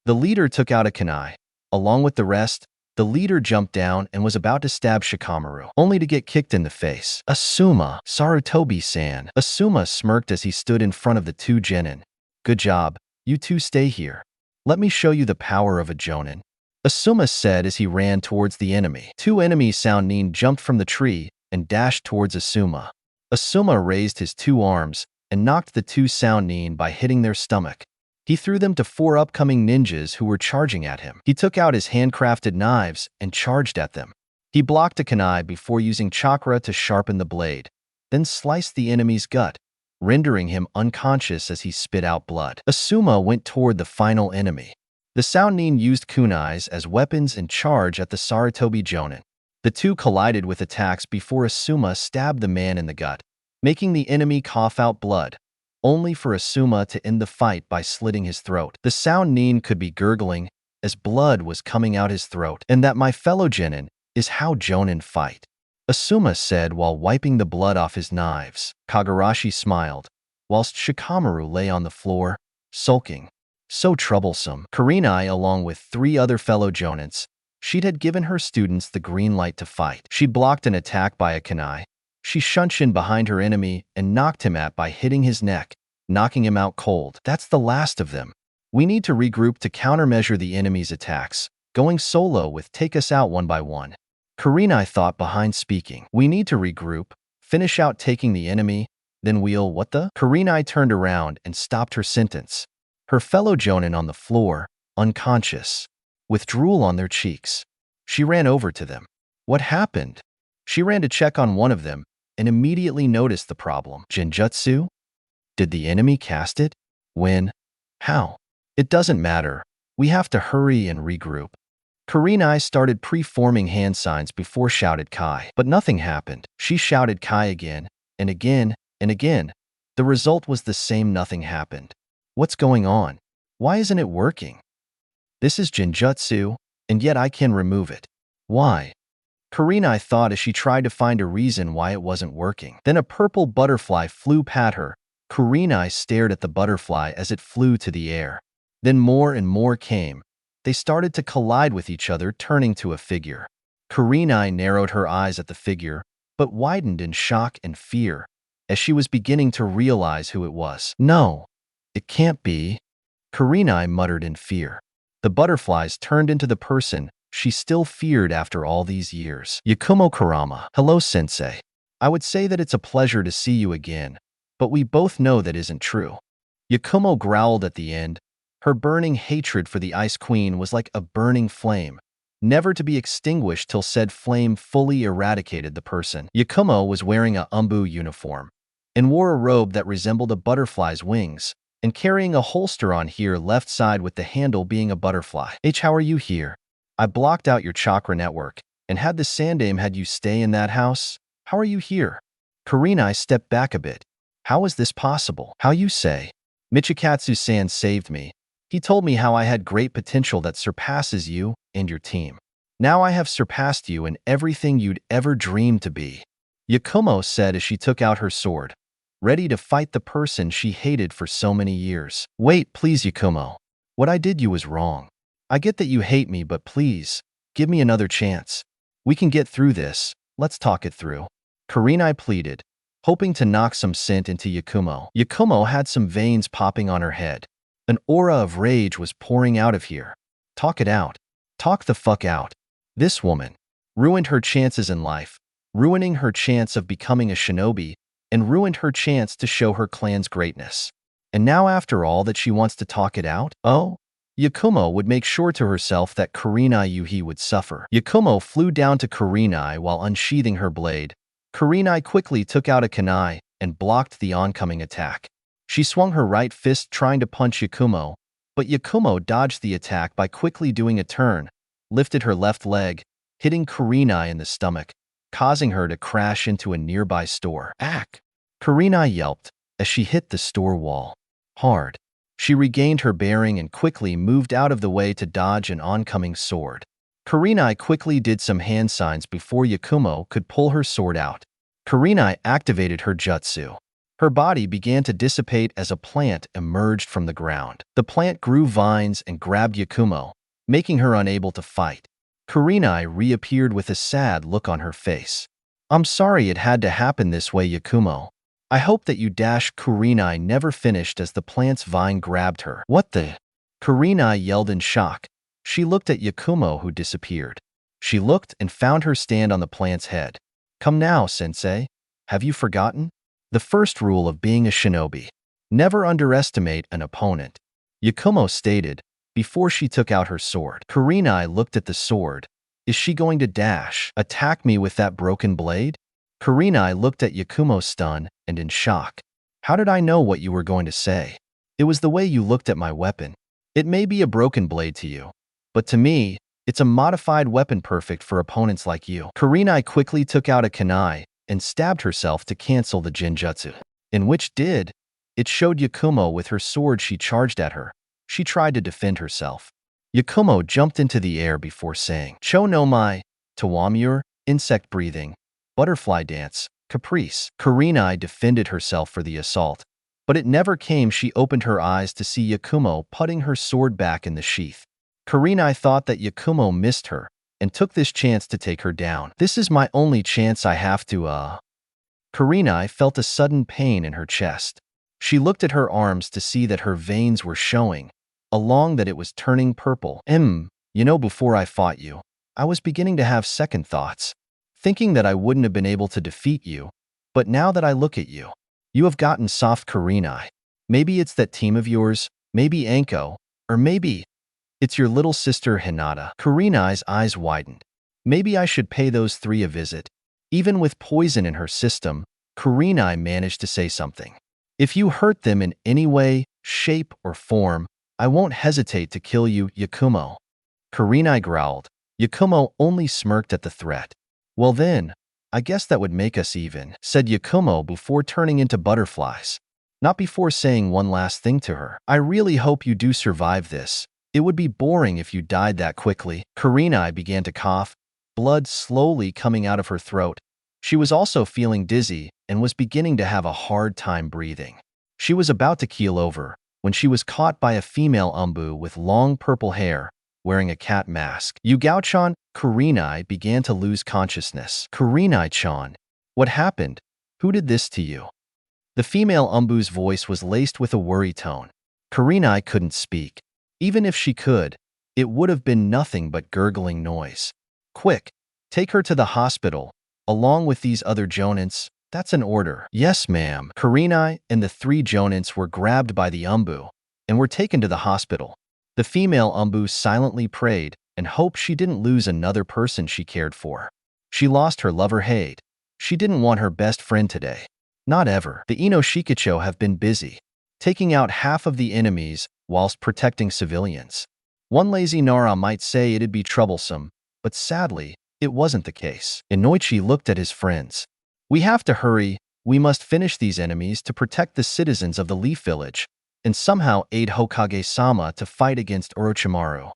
The leader took out a kunai. Along with the rest, the leader jumped down and was about to stab Shikamaru, only to get kicked in the face. Asuma, Sarutobi-san. Asuma smirked as he stood in front of the 2 genin. Good job, you two stay here. Let me show you the power of a Jonin. Asuma said as he ran towards the enemy. 2 enemy Sound Nin jumped from the tree and dashed towards Asuma. Asuma raised his 2 arms and knocked the 2 Sound Nin by hitting their stomach. He threw them to 4 upcoming ninjas who were charging at him. He took out his handcrafted knives and charged at them. He blocked a kunai before using chakra to sharpen the blade, then sliced the enemy's gut, rendering him unconscious as he spit out blood. Asuma went toward the final enemy. The Sound Nin used kunais as weapons and charged at the Sarutobi Jonin. The two collided with attacks before Asuma stabbed the man in the gut, making the enemy cough out blood, only for Asuma to end the fight by slitting his throat. The Sound Nin could be gurgling as blood was coming out his throat, and that, my fellow genin, is how Jonin fight, Asuma said while wiping the blood off his knives. Kagarashi smiled, whilst Shikamaru lay on the floor, sulking. So troublesome. Karina, along with 3 other fellow Jonins, she had given her students the green light to fight. She blocked an attack by a kunai. She shunshed in behind her enemy and knocked him out by hitting his neck, knocking him out cold. That's the last of them. We need to regroup to countermeasure the enemy's attacks. Going solo with take us out one by one. Karina thought behind speaking. We need to regroup, finish out taking the enemy, then we'll what the? Karina turned around and stopped her sentence. Her fellow Jonin on the floor, unconscious, with drool on their cheeks. She ran over to them. What happened? She ran to check on one of them and immediately noticed the problem. Genjutsu? Did the enemy cast it? When? How? It doesn't matter. We have to hurry and regroup. Karina started pre-forming hand signs before shouted Kai, but nothing happened. She shouted Kai again, and again, and again. The result was the same. Nothing happened. What's going on? Why isn't it working? This is Genjutsu, and yet I can remove it. Why? Karina thought as she tried to find a reason why it wasn't working. Then a purple butterfly flew past her. Karina stared at the butterfly as it flew to the air. Then more and more came. They started to collide with each other, turning to a figure. Karina narrowed her eyes at the figure, but widened in shock and fear, as she was beginning to realize who it was. No, it can't be. Karina muttered in fear. The butterflies turned into the person she still feared after all these years. Yakumo Kurama. Hello, sensei. I would say that it's a pleasure to see you again, but we both know that isn't true. Yakumo growled at the end. Her burning hatred for the Ice Queen was like a burning flame, never to be extinguished till said flame fully eradicated the person. Yakumo was wearing a umbu uniform and wore a robe that resembled a butterfly's wings, and carrying a holster on here left side with the handle being a butterfly. How are you here? I blocked out your chakra network and had the Sandame had you stay in that house. How are you here? Karina stepped back a bit. How is this possible? How you say? Michikatsu-san saved me. He told me how I had great potential that surpasses you and your team. Now I have surpassed you in everything you'd ever dreamed to be. Yakumo said as she took out her sword, ready to fight the person she hated for so many years. Wait, please, Yakumo. What I did you was wrong. I get that you hate me, but please, give me another chance. We can get through this. Let's talk it through. Karina pleaded, hoping to knock some scent into Yakumo. Yakumo had some veins popping on her head. An aura of rage was pouring out of here. Talk it out. Talk the fuck out. This woman ruined her chances in life, ruining her chance of becoming a shinobi, and ruined her chance to show her clan's greatness. And now after all that she wants to talk it out? Oh? Yakumo would make sure to herself that Karina Yuhi would suffer. Yakumo flew down to Karina while unsheathing her blade. Karina quickly took out a kunai and blocked the oncoming attack. She swung her right fist trying to punch Yakumo, but Yakumo dodged the attack by quickly doing a turn, lifted her left leg, hitting Karina in the stomach, causing her to crash into a nearby store. Ack! Karina yelped as she hit the store wall. Hard. She regained her bearing and quickly moved out of the way to dodge an oncoming sword. Karina quickly did some hand signs before Yakumo could pull her sword out. Karina activated her jutsu. Her body began to dissipate as a plant emerged from the ground. The plant grew vines and grabbed Yakumo, making her unable to fight. Karina reappeared with a sad look on her face. I'm sorry it had to happen this way, Yakumo. I hope that you dash. Karina never finished as the plant's vine grabbed her. What the? Karina yelled in shock. She looked at Yakumo, who disappeared. She looked and found her stand on the plant's head. Come now, sensei. Have you forgotten? The first rule of being a shinobi. Never underestimate an opponent. Yakumo stated, before she took out her sword. Karina looked at the sword. Is she going to dash, attack me with that broken blade? Karina looked at Yakumo stunned and in shock. How did I know what you were going to say? It was the way you looked at my weapon. It may be a broken blade to you, but to me, it's a modified weapon perfect for opponents like you. Karina quickly took out a kunai and stabbed herself to cancel the genjutsu. In which it showed Yakumo with her sword she charged at her. She tried to defend herself. Yakumo jumped into the air before saying, Cho no mai, Tawamur, insect breathing, butterfly dance, caprice. Karina defended herself for the assault, but it never came. She opened her eyes to see Yakumo putting her sword back in the sheath. Karina thought that Yakumo missed her and took this chance to take her down. This is my only chance. I have to, Karina felt a sudden pain in her chest. She looked at her arms to see that her veins were showing, along that it was turning purple. Before I fought you, I was beginning to have second thoughts, thinking that I wouldn't have been able to defeat you, but now that I look at you, you have gotten soft. Karina. Maybe it's that team of yours, maybe Anko, or maybe it's your little sister Hinata. Karina's eyes widened. Maybe I should pay those three a visit. Even with poison in her system, Karina managed to say something. If you hurt them in any way, shape, or form, I won't hesitate to kill you, Yakumo. Karina growled. Yakumo only smirked at the threat. Well then, I guess that would make us even, said Yakumo before turning into butterflies. Not before saying one last thing to her. I really hope you do survive this. It would be boring if you died that quickly. Karina began to cough, blood slowly coming out of her throat. She was also feeling dizzy and was beginning to have a hard time breathing. She was about to keel over when she was caught by a female umbu with long purple hair, wearing a cat mask. Yugao-chan. Karina began to lose consciousness. Karina-chan, what happened? Who did this to you? The female umbu's voice was laced with a worry tone. Karina couldn't speak. Even if she could, it would have been nothing but gurgling noise. Quick, take her to the hospital, along with these other Jonins. That's an order. Yes, ma'am. Karina and the 3 Jonins were grabbed by the Umbu and were taken to the hospital. The female Umbu silently prayed and hoped she didn't lose another person she cared for. She lost her lover Hade. She didn't want her best friend today. Not ever. The Inoshikacho have been busy, taking out half of the enemies whilst protecting civilians. One lazy Nara might say it'd be troublesome, but sadly, it wasn't the case. Inoichi looked at his friends. We have to hurry. We must finish these enemies to protect the citizens of the Leaf Village and somehow aid Hokage-sama to fight against Orochimaru.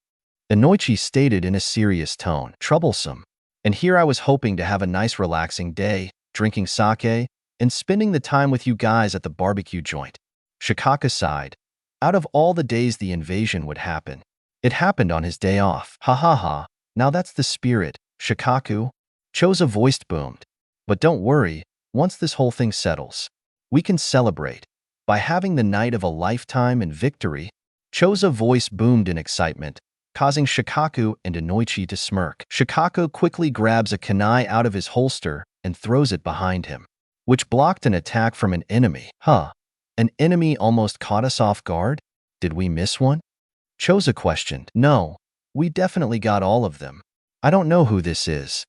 Inoichi stated in a serious tone. Troublesome. And here I was hoping to have a nice relaxing day, drinking sake, and spending the time with you guys at the barbecue joint. Shikaku sighed. Out of all the days the invasion would happen, it happened on his day off. Ha ha ha, now that's the spirit, Shikaku. Choza voiced boomed. But don't worry, once this whole thing settles, we can celebrate by having the night of a lifetime and victory. Choza voice boomed in excitement, causing Shikaku and Inoichi to smirk. Shikaku quickly grabs a kunai out of his holster and throws it behind him, which blocked an attack from an enemy. Huh, an enemy almost caught us off guard? Did we miss one? Choza questioned. No, we definitely got all of them. I don't know who this is.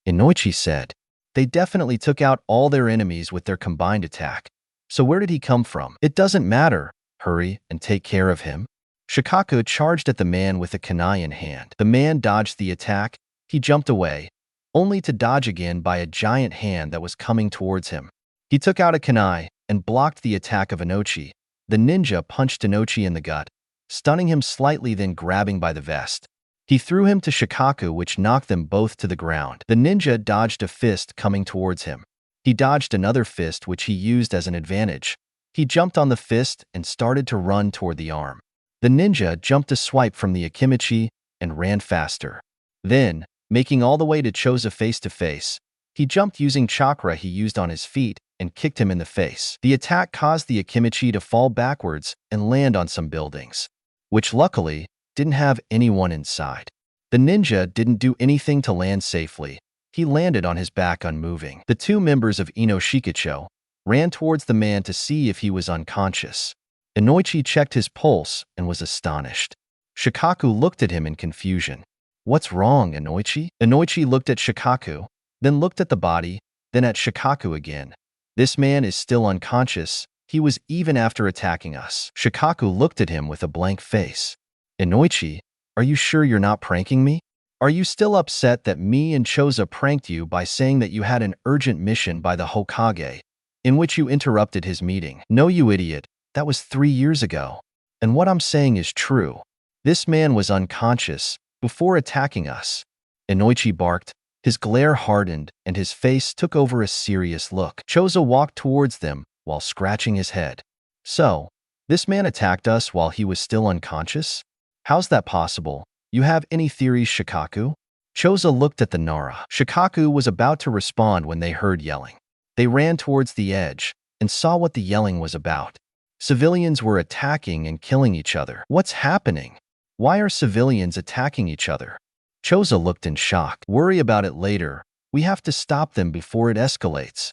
Inoichi said. They definitely took out all their enemies with their combined attack. So where did he come from? It doesn't matter. Hurry and take care of him. Shikaku charged at the man with a kunai in hand. The man dodged the attack. He jumped away, only to dodge again by a giant hand that was coming towards him. He took out a kunai and blocked the attack of Inoichi. The ninja punched Inoichi in the gut, stunning him slightly, then grabbing by the vest. He threw him to Shikaku, which knocked them both to the ground. The ninja dodged a fist coming towards him. He dodged another fist, which he used as an advantage. He jumped on the fist and started to run toward the arm. The ninja jumped a swipe from the Akimichi and ran faster. Then, making all the way to Choza face to face, he jumped using chakra he used on his feet and kicked him in the face. The attack caused the Akimichi to fall backwards and land on some buildings, which luckily didn't have anyone inside. The ninja didn't do anything to land safely. He landed on his back unmoving. The 2 members of Inoshikacho ran towards the man to see if he was unconscious. Inoichi checked his pulse and was astonished. Shikaku looked at him in confusion. What's wrong, Inoichi? Inoichi looked at Shikaku, then looked at the body, then at Shikaku again. This man is still unconscious. He was even after attacking us. Shikaku looked at him with a blank face. Inoichi, are you sure you're not pranking me? Are you still upset that me and Choza pranked you by saying that you had an urgent mission by the Hokage, in which you interrupted his meeting? No, you idiot. That was 3 years ago. And what I'm saying is true. This man was unconscious before attacking us. Inoichi barked. His glare hardened, and his face took over a serious look. Choza walked towards them while scratching his head. So, this man attacked us while he was still unconscious? How's that possible? You have any theories, Shikaku? Choza looked at the Nara. Shikaku was about to respond when they heard yelling. They ran towards the edge and saw what the yelling was about. Civilians were attacking and killing each other. What's happening? Why are civilians attacking each other? Choza looked in shock. Worry about it later. We have to stop them before it escalates,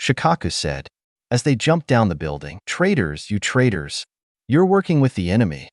Shikaku said, as they jumped down the building. Traitors, you traitors. You're working with the enemy.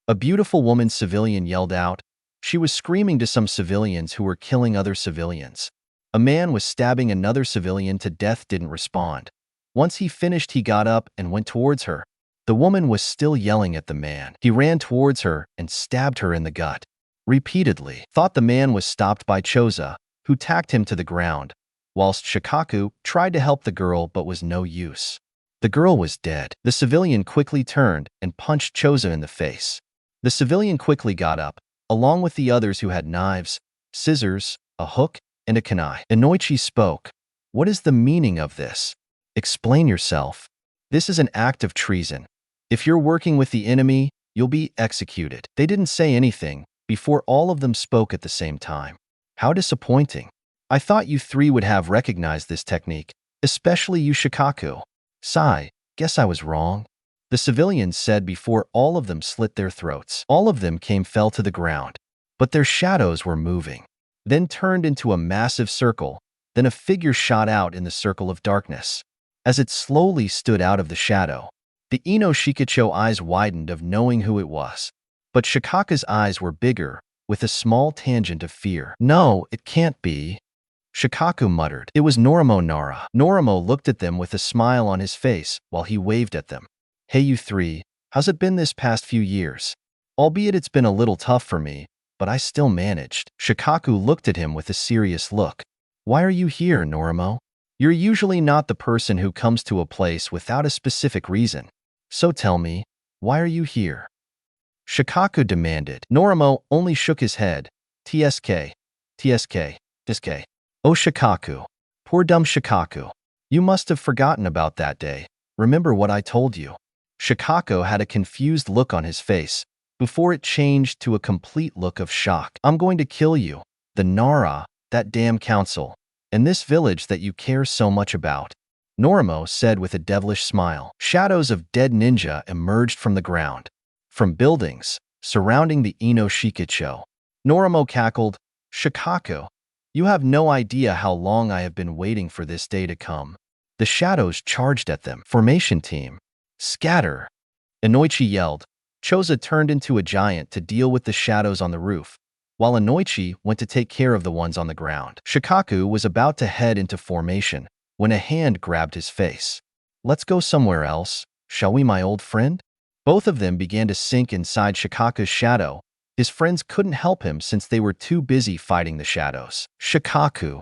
A beautiful woman civilian yelled out. She was screaming to some civilians who were killing other civilians. A man was stabbing another civilian to death, didn't respond. Once he finished, he got up and went towards her. The woman was still yelling at the man. He ran towards her and stabbed her in the gut repeatedly. Thought the man was stopped by Choza, who tacked him to the ground, whilst Shikaku tried to help the girl but was no use. The girl was dead. The civilian quickly turned and punched Choza in the face. The civilian quickly got up, along with the others who had knives, scissors, a hook, and a kunai. Inoichi spoke. What is the meaning of this? Explain yourself. This is an act of treason. If you're working with the enemy, you'll be executed. They didn't say anything before all of them spoke at the same time. How disappointing. I thought you 3 would have recognized this technique, especially you, Shikaku. Sigh, guess I was wrong. the civilians said before all of them slit their throats. All of them fell to the ground, but their shadows were moving, then turned into a massive circle. Then a figure shot out in the circle of darkness. As it slowly stood out of the shadow, the Ino Shikacho eyes widened of knowing who it was. But Shikaku's eyes were bigger, with a small tangent of fear. "No, it can't be," Shikaku muttered. It was Norimo Nara. Norimo looked at them with a smile on his face while he waved at them. "Hey you three, how's it been this past few years? Albeit it's been a little tough for me, but I still managed." Shikaku looked at him with a serious look. "Why are you here, Norimo? You're usually not the person who comes to a place without a specific reason. So tell me, why are you here?" Shikaku demanded. Norimo only shook his head. "TSK, TSK, TSK. Oh Shikaku, poor dumb Shikaku. You must have forgotten about that day. Remember what I told you?" Shikaku had a confused look on his face, before it changed to a complete look of shock. "I'm going to kill you, the Nara, that damn council, and this village that you care so much about," Norimo said with a devilish smile. Shadows of dead ninja emerged from the ground, from buildings surrounding the Ino Shikacho. Norimo cackled. "Shikaku, you have no idea how long I have been waiting for this day to come." The shadows charged at them. "Formation team, scatter!" Inoichi yelled. Choza turned into a giant to deal with the shadows on the roof, while Inoichi went to take care of the ones on the ground. Shikaku was about to head into formation when a hand grabbed his face. "Let's go somewhere else, shall we, my old friend?" Both of them began to sink inside Shikaku's shadow. His friends couldn't help him since they were too busy fighting the shadows. "Shikaku!"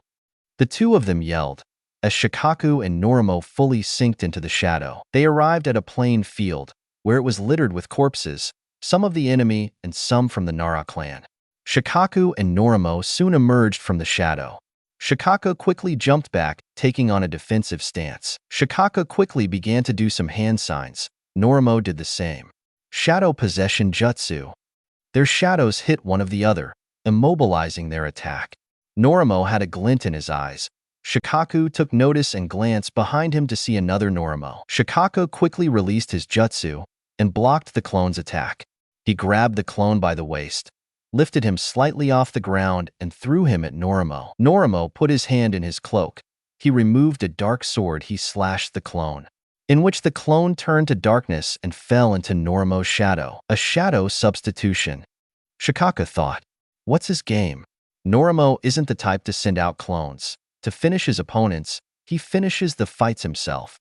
The two of them yelled, as Shikaku and Norimo fully synced into the shadow. They arrived at a plain field, where it was littered with corpses, some of the enemy and some from the Nara clan. Shikaku and Norimo soon emerged from the shadow. Shikaku quickly jumped back, taking on a defensive stance. Shikaku quickly began to do some hand signs. Norimo did the same. Shadow possession jutsu. Their shadows hit one of the other, immobilizing their attack. Norimo had a glint in his eyes. Shikaku took notice and glanced behind him to see another Norimo. Shikaku quickly released his jutsu and blocked the clone's attack. He grabbed the clone by the waist, lifted him slightly off the ground, and threw him at Norimo. Norimo put his hand in his cloak. He removed a dark sword. He slashed the clone, in which the clone turned to darkness and fell into Norimo's shadow. A shadow substitution. Shikaku thought, what's his game? Norimo isn't the type to send out clones. To finish his opponents, he finishes the fights himself.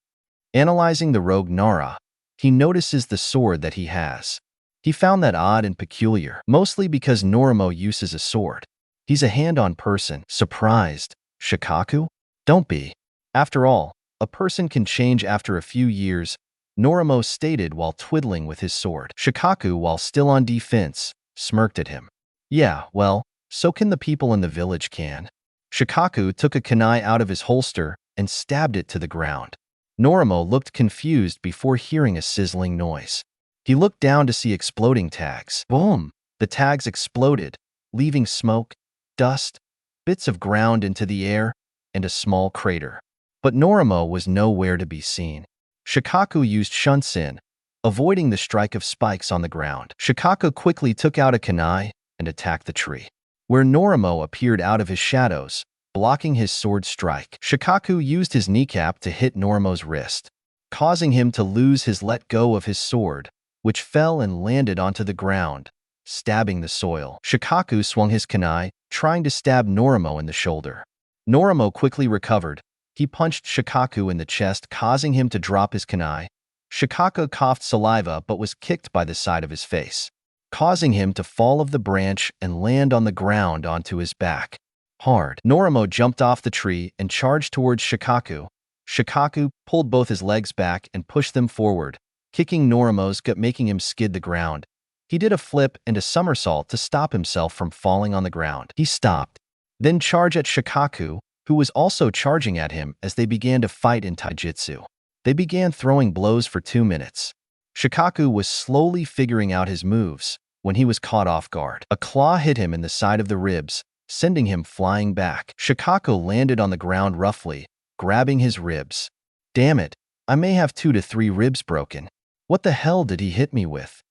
Analyzing the rogue Nara, he notices the sword that he has. He found that odd and peculiar, mostly because Norimo uses a sword. He's a hand-on person. Surprised? Shikaku? Don't be. After all, a person can change after a few years, Norimo stated while twiddling with his sword. Shikaku, while still on defense, smirked at him. Yeah, well, so can the people in the village can. Shikaku took a kunai out of his holster and stabbed it to the ground. Norimo looked confused before hearing a sizzling noise. He looked down to see exploding tags. Boom! The tags exploded, leaving smoke, dust, bits of ground into the air, and a small crater. But Norimo was nowhere to be seen. Shikaku used Shunsen, avoiding the strike of spikes on the ground. Shikaku quickly took out a kunai and attacked the tree, where Norimo appeared out of his shadows, blocking his sword strike. Shikaku used his kneecap to hit Norimo's wrist, causing him to lose his let go of his sword, which fell and landed onto the ground, stabbing the soil. Shikaku swung his kunai, trying to stab Norimo in the shoulder. Norimo quickly recovered. He punched Shikaku in the chest, causing him to drop his kunai. Shikaku coughed saliva but was kicked by the side of his face, causing him to fall off the branch and land on the ground onto his back. Hard. Norimo jumped off the tree and charged towards Shikaku. Shikaku pulled both his legs back and pushed them forward, kicking Norimo's gut, making him skid the ground. He did a flip and a somersault to stop himself from falling on the ground. He stopped, then charged at Shikaku, who was also charging at him as they began to fight in taijutsu. They began throwing blows for 2 minutes. Shikaku was slowly figuring out his moves when he was caught off guard. A claw hit him in the side of the ribs, sending him flying back. Shikaku landed on the ground roughly, grabbing his ribs. Damn it, I may have 2 to 3 ribs broken. What the hell did he hit me with?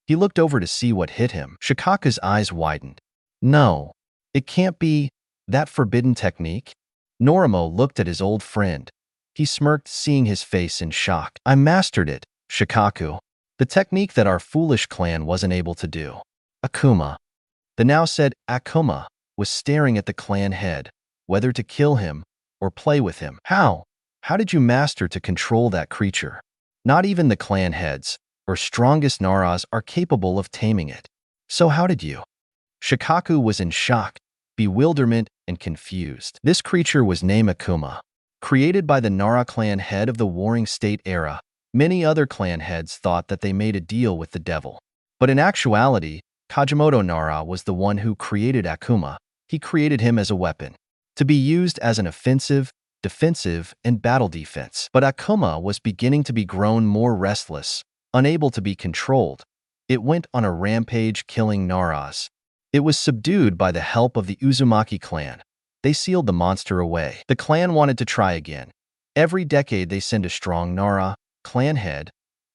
He looked over to see what hit him. Shikaku's eyes widened. No, it can't be that forbidden technique. Norimo looked at his old friend. He smirked, seeing his face in shock. I mastered it, Shikaku. The technique that our foolish clan wasn't able to do. Akuma. The now said Akuma was staring at the clan head, whether to kill him or play with him. How? How did you master to control that creature? Not even the clan heads or strongest Naras are capable of taming it. So how did you? Shikaku was in shock, bewilderment, and confused. This creature was named Akuma. Created by the Nara clan head of the Warring State era, many other clan heads thought that they made a deal with the devil. But in actuality, Kajimoto Nara was the one who created Akuma. He created him as a weapon, to be used as an offensive, defensive, and battle defense. But Akuma was beginning to be grown more restless, unable to be controlled. It went on a rampage, killing Naras. It was subdued by the help of the Uzumaki clan. They sealed the monster away. The clan wanted to try again. Every decade they send a strong Nara, clan head,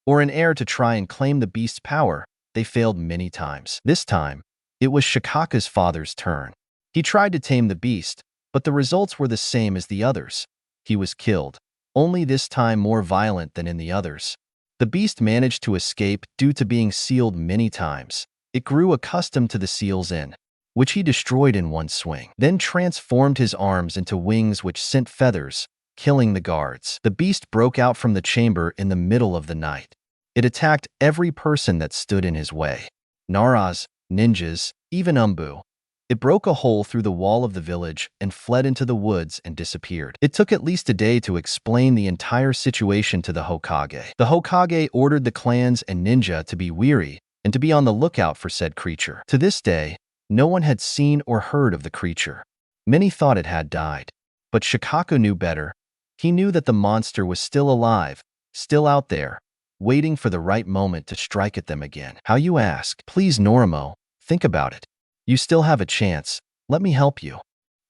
or an heir to try and claim the beast's power. They failed many times. This time, it was Shikaku's father's turn. He tried to tame the beast, but the results were the same as the others. He was killed, only this time more violent than in the others. The beast managed to escape due to being sealed many times. It grew accustomed to the seal's in, which he destroyed in one swing, then transformed his arms into wings which sent feathers, killing the guards. The beast broke out from the chamber in the middle of the night. It attacked every person that stood in his way. Naras, ninjas, even Umbu. It broke a hole through the wall of the village and fled into the woods and disappeared. It took at least a day to explain the entire situation to the Hokage. The Hokage ordered the clans and ninja to be wary and to be on the lookout for said creature. To this day, no one had seen or heard of the creature. Many thought it had died. But Shikaku knew better. He knew that the monster was still alive, still out there, waiting for the right moment to strike at them again. How, you ask? Please, Norimo, think about it. You still have a chance. Let me help you.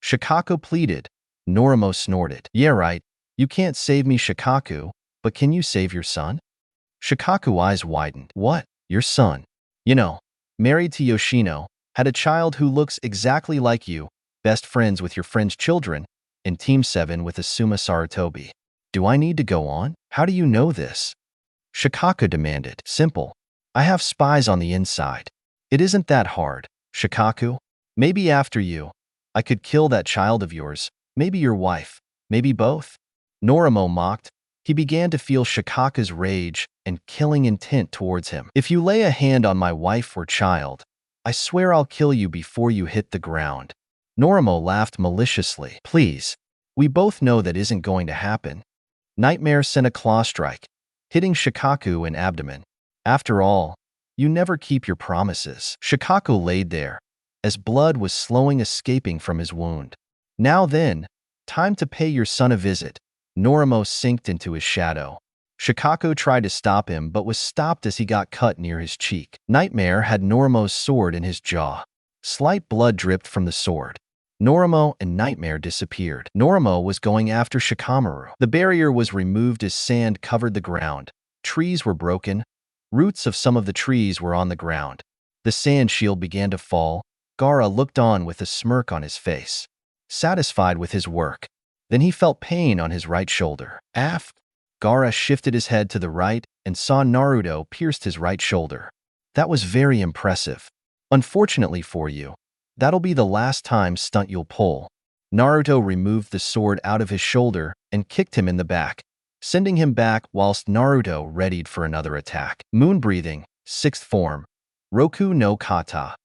Shikaku pleaded. Norimo snorted. Yeah, right. You can't save me, Shikaku, but can you save your son? Shikaku's eyes widened. What? Your son? You know, married to Yoshino, had a child who looks exactly like you, best friends with your friend's children, in Team 7 with Asuma Sarutobi. Do I need to go on? How do you know this? Shikaku demanded. Simple. I have spies on the inside. It isn't that hard, Shikaku. Maybe after you, I could kill that child of yours, maybe your wife, maybe both. Norimo mocked. He began to feel Shikaku's rage and killing intent towards him. If you lay a hand on my wife or child, I swear I'll kill you before you hit the ground. Norimo laughed maliciously. Please. We both know that isn't going to happen. Nightmare sent a claw strike, hitting Shikaku in abdomen. After all, you never keep your promises. Shikaku laid there, as blood was slowly escaping from his wound. Now then, time to pay your son a visit. Norimo sinked into his shadow. Shikaku tried to stop him but was stopped as he got cut near his cheek. Nightmare had Norimo's sword in his jaw. Slight blood dripped from the sword. Norimo and Nightmare disappeared. Norimo was going after Shikamaru. The barrier was removed as sand covered the ground. Trees were broken. Roots of some of the trees were on the ground. The sand shield began to fall. Gaara looked on with a smirk on his face, satisfied with his work. Then he felt pain on his right shoulder. Aft, Gaara shifted his head to the right and saw Naruto pierced his right shoulder. That was very impressive. Unfortunately for you, that'll be the last time stunt you'll pull. Naruto removed the sword out of his shoulder and kicked him in the back, sending him back whilst Naruto readied for another attack. Moon breathing, 6th form. Roku no Kata.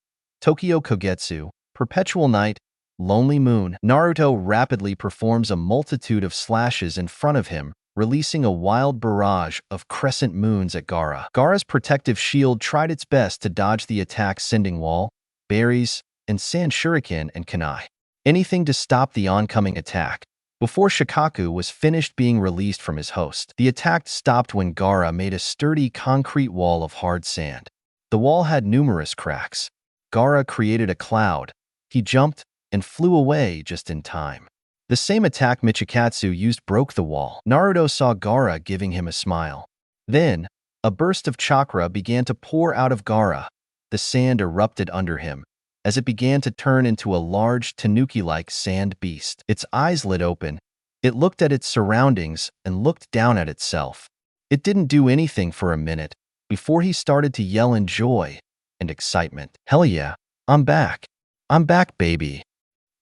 Tokyo Kogetsu, perpetual night, lonely moon. Naruto rapidly performs a multitude of slashes in front of him, releasing a wild barrage of crescent moons at Gaara. Gaara's protective shield tried its best to dodge the attack, sending wall, berries, and sand shuriken and kunai. Anything to stop the oncoming attack. Before Shikaku was finished being released from his host, the attack stopped when Gaara made a sturdy concrete wall of hard sand. The wall had numerous cracks. Gaara created a cloud. He jumped and flew away just in time. The same attack Michikatsu used broke the wall. Naruto saw Gaara giving him a smile. Then, A burst of chakra began to pour out of Gaara. The sand erupted under him, as it began to turn into a large tanuki-like sand beast. Its eyes lit open. It looked at its surroundings and looked down at itself. It didn't do anything for a minute before he started to yell in joy and excitement. Hell yeah, I'm back. I'm back, baby.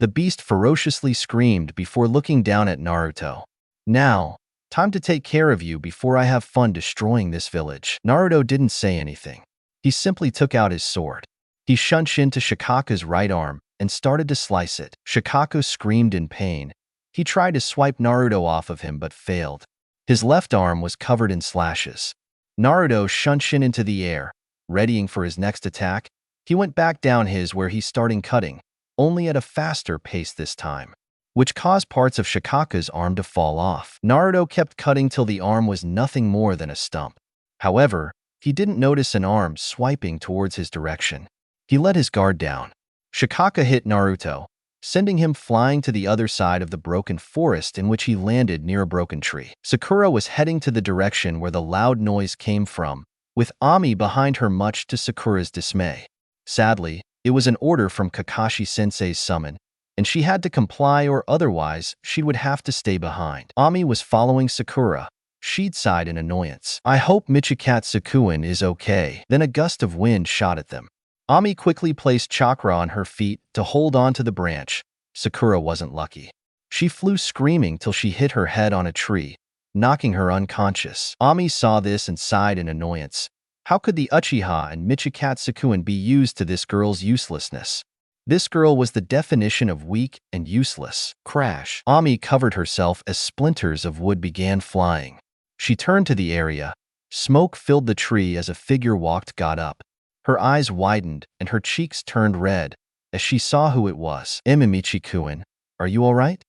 The beast ferociously screamed before looking down at Naruto. Now, time to take care of you before I have fun destroying this village. Naruto didn't say anything. He simply took out his sword. He shunshed into Shikaku's right arm and started to slice it. Shikaku screamed in pain. He tried to swipe Naruto off of him but failed. His left arm was covered in slashes. Naruto shunshed into the air, readying for his next attack. He went back down where he started cutting, only at a faster pace this time, which caused parts of Shikaku's arm to fall off. Naruto kept cutting till the arm was nothing more than a stump. However, he didn't notice an arm swiping towards his direction. He let his guard down. Shikaku hit Naruto, sending him flying to the other side of the broken forest, in which he landed near a broken tree. Sakura was heading to the direction where the loud noise came from, with Ami behind her, much to Sakura's dismay. Sadly, it was an order from Kakashi-sensei's summon, and she had to comply, or otherwise she would have to stay behind. Ami was following Sakura. She'd sighed in annoyance. I hope Michikatsu-kun is okay. Then a gust of wind shot at them. Ami quickly placed chakra on her feet to hold on to the branch. Sakura wasn't lucky. She flew screaming till she hit her head on a tree, knocking her unconscious. Ami saw this and sighed in annoyance. How could the Uchiha and Michikatsu-kun be used to this girl's uselessness? This girl was the definition of weak and useless. Crash. Ami covered herself as splinters of wood began flying. She turned to the area. Smoke filled the tree as a figure got up. Her eyes widened and her cheeks turned red as she saw who it was. Imimichi-kun, are you all right?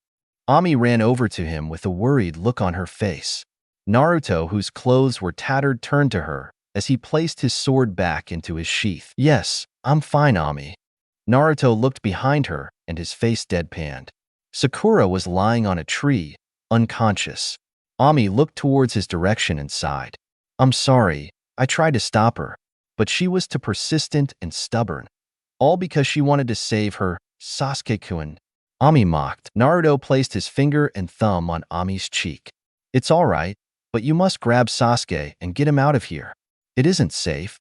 Ami ran over to him with a worried look on her face. Naruto, whose clothes were tattered, turned to her as he placed his sword back into his sheath. Yes, I'm fine, Ami. Naruto looked behind her and his face deadpanned. Sakura was lying on a tree, unconscious. Ami looked towards his direction and sighed. I'm sorry, I tried to stop her, but she was too persistent and stubborn. All because she wanted to save her, Sasuke-kun. Ami mocked. Naruto placed his finger and thumb on Ami's cheek. It's all right, but you must grab Sasuke and get him out of here. It isn't safe.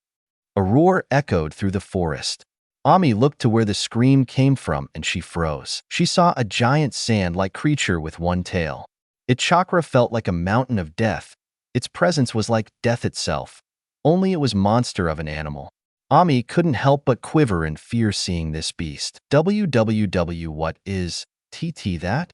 A roar echoed through the forest. Ami looked to where the scream came from and she froze. She saw a giant sand-like creature with one tail. Its chakra felt like a mountain of death. Its presence was like death itself. Only it was monster of an animal. Ami couldn't help but quiver in fear seeing this beast. WWW, what is TT that?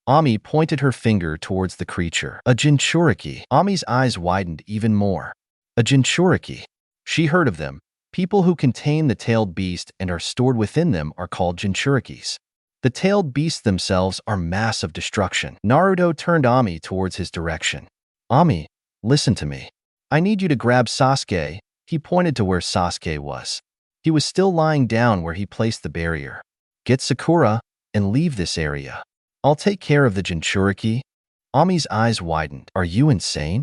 Ami pointed her finger towards the creature. A Jinchuriki. Ami's eyes widened even more. A Jinchuriki. She heard of them. People who contain the tailed beast and are stored within them are called Jinchurikis. The tailed beasts themselves are mass of destruction. Naruto turned Ami towards his direction. Ami, listen to me. I need you to grab Sasuke. He pointed to where Sasuke was. He was still lying down where he placed the barrier. Get Sakura and leave this area. I'll take care of the Jinchuriki. Ami's eyes widened. Are you insane?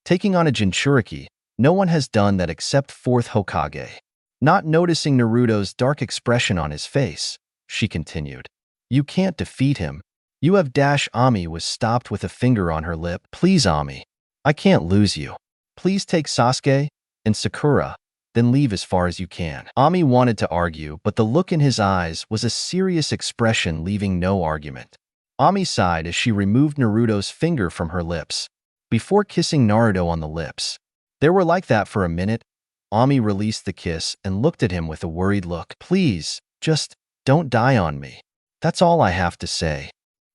Taking on a Jinchuriki, no one has done that except 4th Hokage. Not noticing Naruto's dark expression on his face, she continued. You can't defeat him. You have dash. Ami was stopped with a finger on her lip. Please, Ami. I can't lose you. Please take Sasuke and Sakura, then leave as far as you can. Ami wanted to argue, but the look in his eyes was a serious expression, leaving no argument. Ami sighed as she removed Naruto's finger from her lips, before kissing Naruto on the lips. They were like that for a minute. Ami released the kiss and looked at him with a worried look. Please, just don't die on me. That's all I have to say.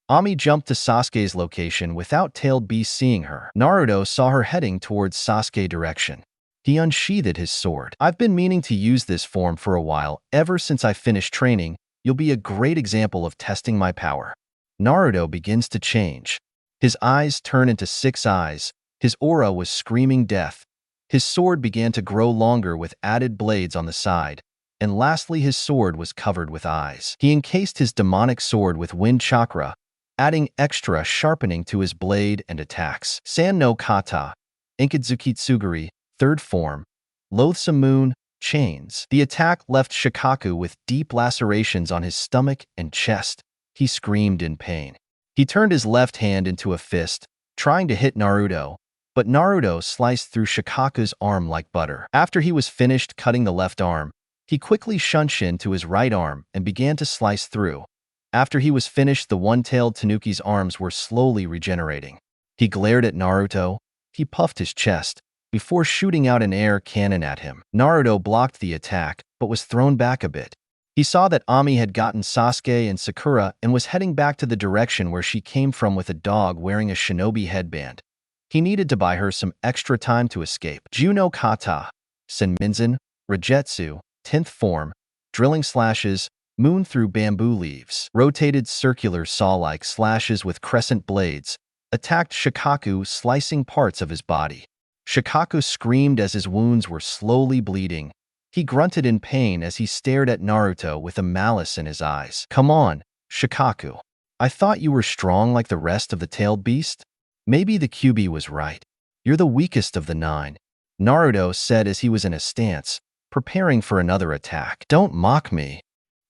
Ami jumped to Sasuke's location without tailed beast seeing her. Naruto saw her heading towards Sasuke's direction. He unsheathed his sword. I've been meaning to use this form for a while. Ever since I finished training, you'll be a great example of testing my power. Naruto begins to change. His eyes turn into 6 eyes. His aura was screaming death. His sword began to grow longer with added blades on the side. And lastly, his sword was covered with eyes. He encased his demonic sword with wind chakra, adding extra sharpening to his blade and attacks. San no kata, Inkatsuki Tsuguri, Third form, Loathsome Moon, Chains. The attack left Shikaku with deep lacerations on his stomach and chest. He screamed in pain. He turned his left hand into a fist, trying to hit Naruto, but Naruto sliced through Shikaku's arm like butter. After he was finished cutting the left arm, he quickly shunshin to his right arm and began to slice through. After he was finished, the one-tailed Tanuki's arms were slowly regenerating. He glared at Naruto. He puffed his chest before shooting out an air cannon at him. Naruto blocked the attack, but was thrown back a bit. He saw that Ami had gotten Sasuke and Sakura and was heading back to the direction where she came from with a dog wearing a shinobi headband. He needed to buy her some extra time to escape. Juno Kata, Senminzen, Rajetsu, 10th form, drilling slashes, moon through bamboo leaves. Rotated circular saw-like slashes with crescent blades attacked Shikaku, slicing parts of his body. Shikaku screamed as his wounds were slowly bleeding. He grunted in pain as he stared at Naruto with a malice in his eyes. "Come on, Shikaku. I thought you were strong like the rest of the tailed beast?" Maybe the QB was right. "You're the weakest of the 9, Naruto said as he was in a stance, preparing for another attack. "Don't mock me,"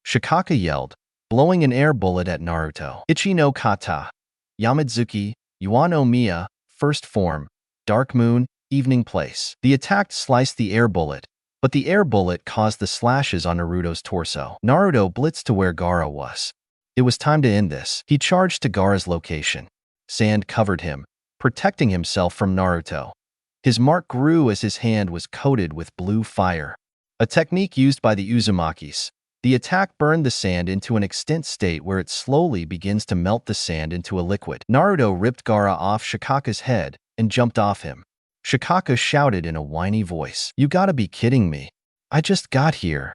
Shikaku yelled, blowing an air bullet at Naruto. Ichi no Kata, Yamidzuki, Yuano Miya, first form, Dark Moon, Evening Place. The attack sliced the air bullet, but the air bullet caused the slashes on Naruto's torso. Naruto blitzed to where Gaara was. It was time to end this. He charged to Gaara's location. Sand covered him, protecting himself from Naruto. His mark grew as his hand was coated with blue fire, a technique used by the Uzumakis. The attack burned the sand into an extent state where it slowly begins to melt the sand into a liquid. Naruto ripped Gaara off Shikaku's head and jumped off him. Shikaku shouted in a whiny voice, "You gotta be kidding me. I just got here."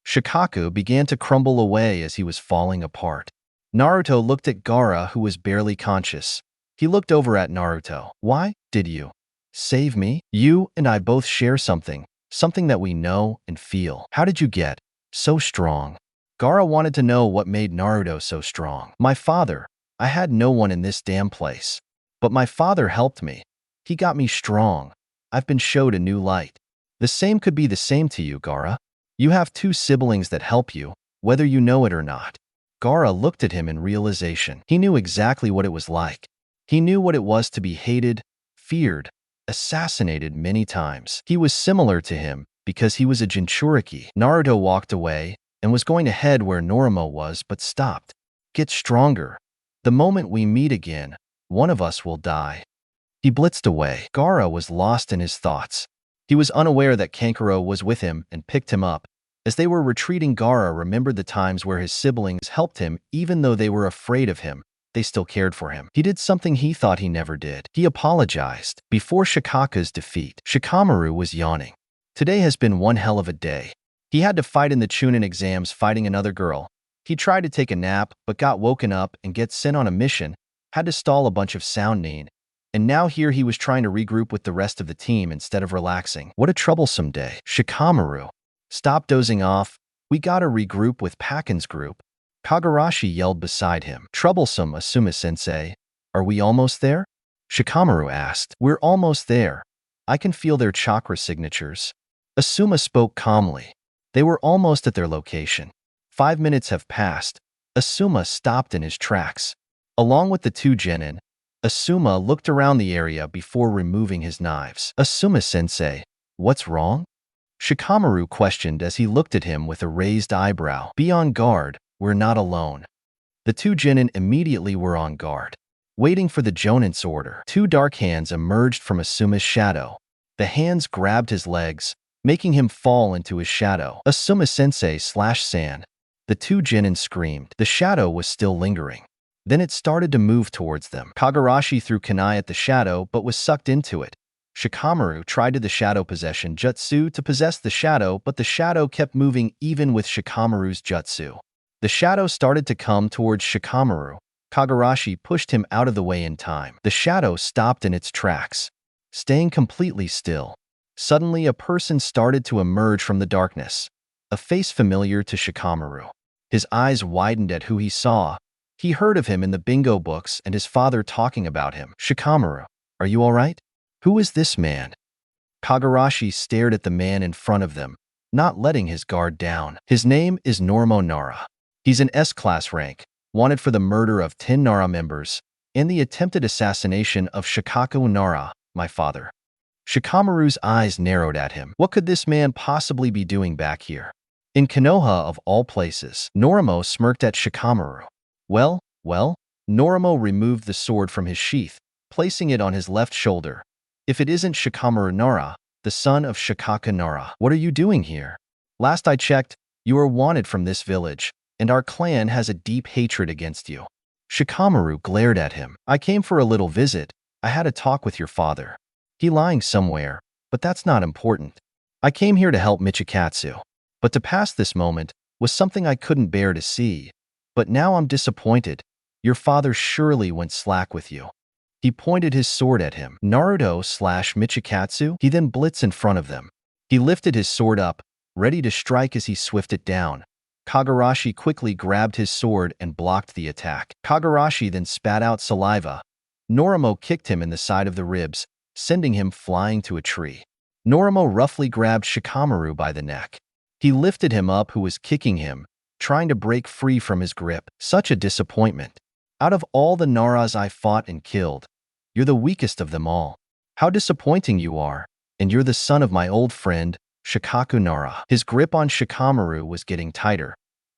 Shikaku began to crumble away as he was falling apart. Naruto looked at Gaara, who was barely conscious. He looked over at Naruto. "Why did you save me? You and I both share something that we know and feel. How did you get so strong?" Gaara wanted to know what made Naruto so strong. "My father. I had no one in this damn place. But my father helped me. He got me strong. I've been showed a new light. The same could be the same to you, Gaara. You have 2 siblings that help you, whether you know it or not." Gaara looked at him in realization. He knew exactly what it was like. He knew what it was to be hated, feared, assassinated many times. He was similar to him because he was a Jinchuriki. Naruto walked away and was going to head where Norimo was, but stopped. "Get stronger. The moment we meet again, one of us will die." He blitzed away. Gaara was lost in his thoughts. He was unaware that Kankuro was with him and picked him up. As they were retreating, Gaara remembered the times where his siblings helped him even though they were afraid of him. They still cared for him. He did something he thought he never did. He apologized. Before Shikaku's defeat, Shikamaru was yawning. Today has been one hell of a day. He had to fight in the Chunin exams fighting another girl. He tried to take a nap but got woken up and get sent on a mission, had to stall a bunch of sounding. And now here he was trying to regroup with the rest of the team instead of relaxing. What a troublesome day. "Shikamaru, stop dozing off. We gotta regroup with Pakin's group." Kagarashi yelled beside him. "Troublesome, Asuma-sensei. Are we almost there?" Shikamaru asked. "We're almost there. I can feel their chakra signatures." Asuma spoke calmly. They were almost at their location. 5 minutes have passed. Asuma stopped in his tracks. Along with the 2 genin, Asuma looked around the area before removing his knives. "Asuma-sensei, what's wrong?" Shikamaru questioned as he looked at him with a raised eyebrow. "Be on guard. We're not alone." The 2 genin immediately were on guard, waiting for the Jonin's order. 2 dark hands emerged from Asuma's shadow. The hands grabbed his legs, making him fall into his shadow. "Asuma-sensei /San." The 2 genin screamed. The shadow was still lingering. Then it started to move towards them. Kagarashi threw kunai at the shadow but was sucked into it. Shikamaru tried the shadow possession jutsu to possess the shadow, but the shadow kept moving even with Shikamaru's jutsu. The shadow started to come towards Shikamaru. Kagarashi pushed him out of the way in time. The shadow stopped in its tracks, staying completely still. Suddenly, a person started to emerge from the darkness, a face familiar to Shikamaru. His eyes widened at who he saw. He heard of him in the bingo books and his father talking about him. "Shikamaru, are you all right? Who is this man?" Kagarashi stared at the man in front of them, not letting his guard down. His name is Normo Nara. He's an S-class rank, wanted for the murder of 10 Nara members and the attempted assassination of Shikaku Nara, my father. Shikamaru's eyes narrowed at him. What could this man possibly be doing back here? In Konoha of all places, Norimo smirked at Shikamaru. Well, Norimo removed the sword from his sheath, placing it on his left shoulder. If it isn't Shikamaru Nara, the son of Shikaku Nara, what are you doing here? Last I checked, you are wanted from this village, and our clan has a deep hatred against you. Shikamaru glared at him. I came for a little visit. I had a talk with your father. He lying somewhere, but that's not important. I came here to help Michikatsu. But to pass this moment was something I couldn't bear to see. But now I'm disappointed. Your father surely went slack with you. He pointed his sword at him. Naruto/Michikatsu? He then blitzed in front of them. He lifted his sword up, ready to strike as he swifted down. Kagarashi quickly grabbed his sword and blocked the attack. Kagarashi then spat out saliva. Norimo kicked him in the side of the ribs, sending him flying to a tree. Norimo roughly grabbed Shikamaru by the neck. He lifted him up who was kicking him, trying to break free from his grip. Such a disappointment. Out of all the Naras I fought and killed, you're the weakest of them all. How disappointing you are, and you're the son of my old friend, Shikaku Nara. His grip on Shikamaru was getting tighter.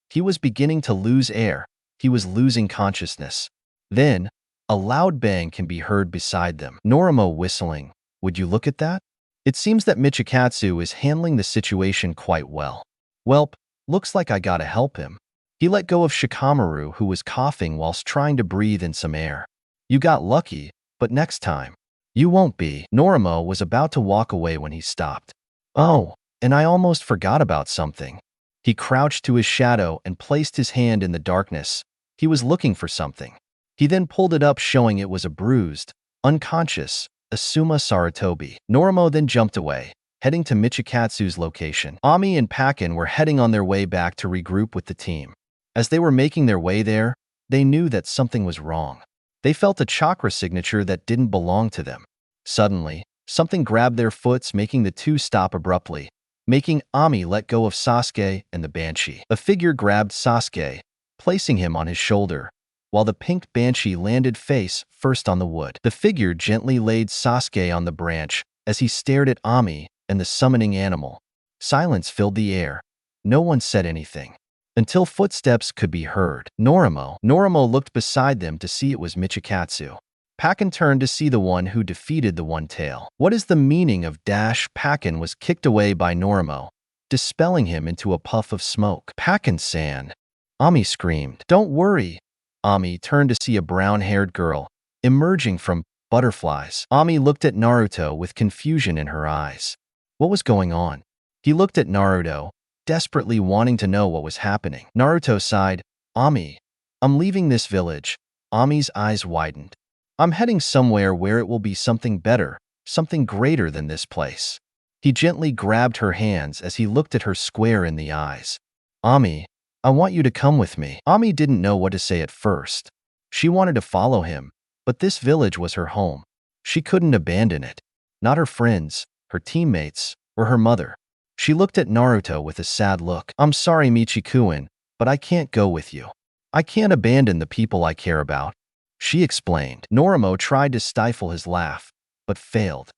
He was beginning to lose air. He was losing consciousness. Then, a loud bang can be heard beside them. Norimo whistling. Would you look at that? It seems that Michikatsu is handling the situation quite well. Welp, looks like I gotta help him. He let go of Shikamaru, who was coughing whilst trying to breathe in some air. You got lucky, but next time. You won't be. Norimo was about to walk away when he stopped. Oh, and I almost forgot about something. He crouched to his shadow and placed his hand in the darkness. He was looking for something. He then pulled it up, showing it was a bruised, unconscious Asuma Sarutobi. Norimo then jumped away, heading to Michikatsu's location. Ami and Pakken were heading on their way back to regroup with the team. As they were making their way there, they knew that something was wrong. They felt a chakra signature that didn't belong to them. Suddenly, something grabbed their foots, making the two stop abruptly, making Ami let go of Sasuke and the Banshee. A figure grabbed Sasuke, placing him on his shoulder, while the pink Banshee landed face first on the wood. The figure gently laid Sasuke on the branch as he stared at Ami and the summoning animal. Silence filled the air. No one said anything until footsteps could be heard. Norimo looked beside them to see it was Michikatsu. Pakken turned to see the one who defeated the One-Tail. What is the meaning of dash? Pakken was kicked away by Norimo, dispelling him into a puff of smoke. Pakken-san! Ami screamed. Don't worry. Ami turned to see a brown-haired girl emerging from butterflies. Ami looked at Naruto with confusion in her eyes. What was going on? He looked at Naruto, desperately wanting to know what was happening. Naruto sighed. Ami, I'm leaving this village. Ami's eyes widened. I'm heading somewhere where it will be something better, something greater than this place. He gently grabbed her hands as he looked at her square in the eyes. Ami, I want you to come with me. Ami didn't know what to say at first. She wanted to follow him, but this village was her home. She couldn't abandon it. Not her friends, her teammates, or her mother. She looked at Naruto with a sad look. I'm sorry, Michikuin, but I can't go with you. I can't abandon the people I care about. She explained. Norimo tried to stifle his laugh, but failed.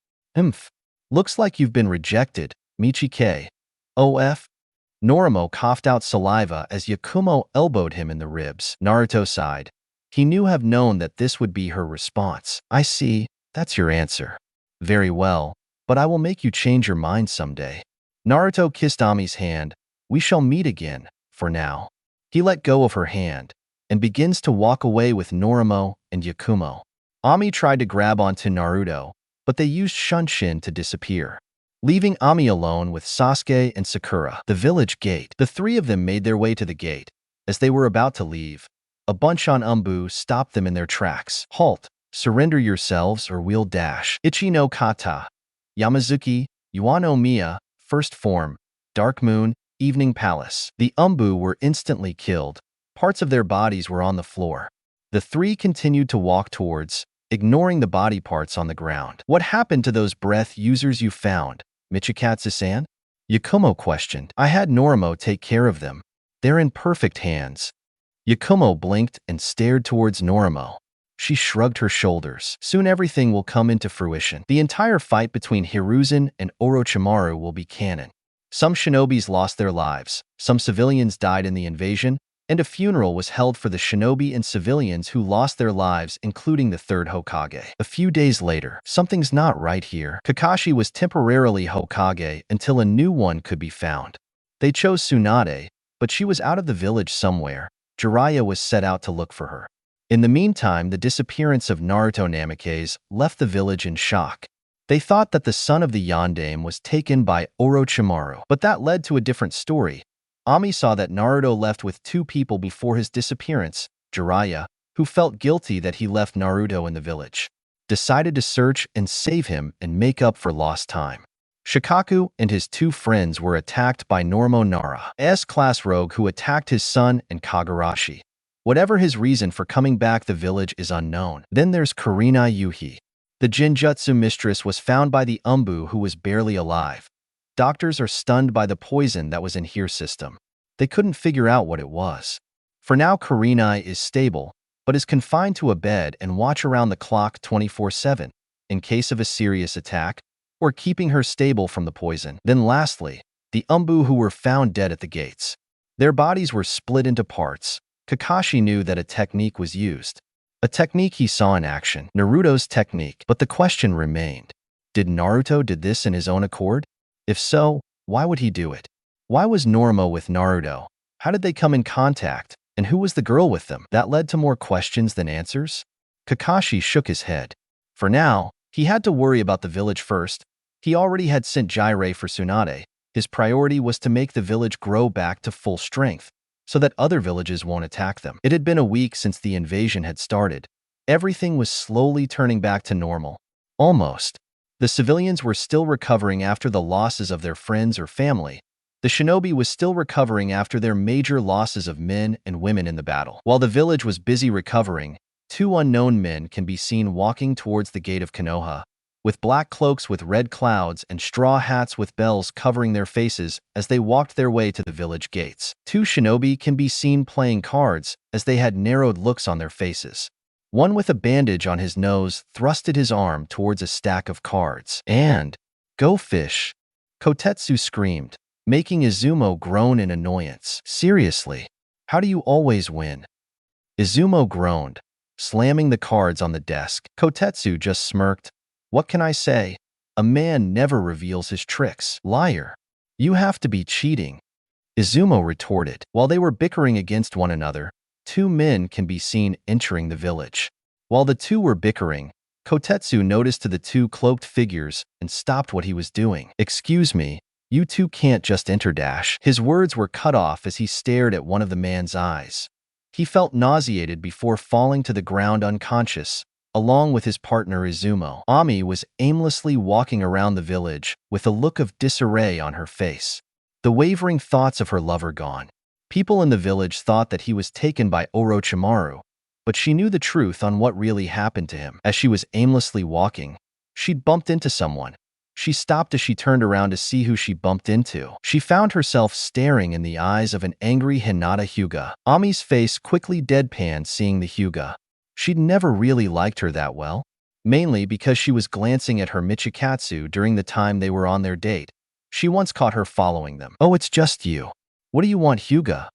Looks like you've been rejected, Michike. OF? Norimo coughed out saliva as Yakumo elbowed him in the ribs. Naruto sighed. He knew have known that this would be her response. I see, that's your answer. Very well, but I will make you change your mind someday. Naruto kissed Ami's hand. We shall meet again, for now. He let go of her hand and begins to walk away with Norimo and Yakumo. Ami tried to grab onto Naruto, but they used Shunshin to disappear, leaving Ami alone with Sasuke and Sakura. The village gate. The three of them made their way to the gate. As they were about to leave, a bunch on Umbu stopped them in their tracks. Halt! Surrender yourselves or we'll dash. Ichi no Kata. Yamazuki, Yuano Miya, First Form, Dark Moon, Evening Palace. The Umbu were instantly killed. Parts of their bodies were on the floor. The three continued to walk towards ignoring the body parts on the ground. What happened to those breath users you found, Michikatsu-san? Yakumo questioned. I had Norimo take care of them. They're in perfect hands. Yakumo blinked and stared towards Norimo. She shrugged her shoulders. Soon everything will come into fruition. The entire fight between Hiruzen and Orochimaru will be canon. Some shinobis lost their lives, some civilians died in the invasion, and a funeral was held for the shinobi and civilians who lost their lives, including the third Hokage. A few days later, something's not right here. Kakashi was temporarily Hokage until a new one could be found. They chose Tsunade, but she was out of the village somewhere. Jiraiya was set out to look for her. In the meantime, the disappearance of Naruto Namikaze left the village in shock. They thought that the son of the Yondaime was taken by Orochimaru, but that led to a different story. Ami saw that Naruto left with two people before his disappearance. Jiraiya, who felt guilty that he left Naruto in the village, decided to search and save him and make up for lost time. Shikaku and his two friends were attacked by Normo Nara, S-class rogue who attacked his son and Kagarashi. Whatever his reason for coming back, the village is unknown. Then there's Karina Yuhi. The Jinjutsu mistress was found by the Umbu, who was barely alive. Doctors are stunned by the poison that was in her system. They couldn't figure out what it was. For now, Karina is stable, but is confined to a bed and watch around the clock 24/7, in case of a serious attack, or keeping her stable from the poison. Then lastly, the Umbu who were found dead at the gates. Their bodies were split into parts. Kakashi knew that a technique was used. A technique he saw in action, Naruto's technique. But the question remained, did Naruto do this in his own accord? If so, why would he do it? Why was Norimo with Naruto? How did they come in contact? And who was the girl with them? That led to more questions than answers. Kakashi shook his head. For now, he had to worry about the village first. He already had sent Jiraiya for Tsunade. His priority was to make the village grow back to full strength, so that other villages won't attack them. It had been a week since the invasion had started. Everything was slowly turning back to normal. Almost. The civilians were still recovering after the losses of their friends or family. The shinobi was still recovering after their major losses of men and women in the battle. While the village was busy recovering, two unknown men can be seen walking towards the gate of Konoha, with black cloaks with red clouds and straw hats with bells covering their faces as they walked their way to the village gates. Two shinobi can be seen playing cards as they had narrowed looks on their faces. One with a bandage on his nose thrusted his arm towards a stack of cards. And, "Go fish!" Kotetsu screamed, making Izumo groan in annoyance. Seriously, how do you always win? Izumo groaned, slamming the cards on the desk. Kotetsu just smirked. What can I say? A man never reveals his tricks. Liar. You have to be cheating. Izumo retorted. While they were bickering against one another, two men can be seen entering the village. While the two were bickering, Kotetsu noticed to the two cloaked figures and stopped what he was doing. Excuse me, you two can't just enter dash. His words were cut off as he stared at one of the man's eyes. He felt nauseated before falling to the ground unconscious, along with his partner Izumo. Ami was aimlessly walking around the village with a look of disarray on her face. The wavering thoughts of her lover gone. People in the village thought that he was taken by Orochimaru, but she knew the truth on what really happened to him. As she was aimlessly walking, she'd bumped into someone. She stopped as she turned around to see who she bumped into. She found herself staring in the eyes of an angry Hinata Hyuga. Ami's face quickly deadpanned seeing the Hyuga. She'd never really liked her that well, mainly because she was glancing at her Michikatsu during the time they were on their date. She once caught her following them. "Oh, it's just you. What do you want, Hyuga?"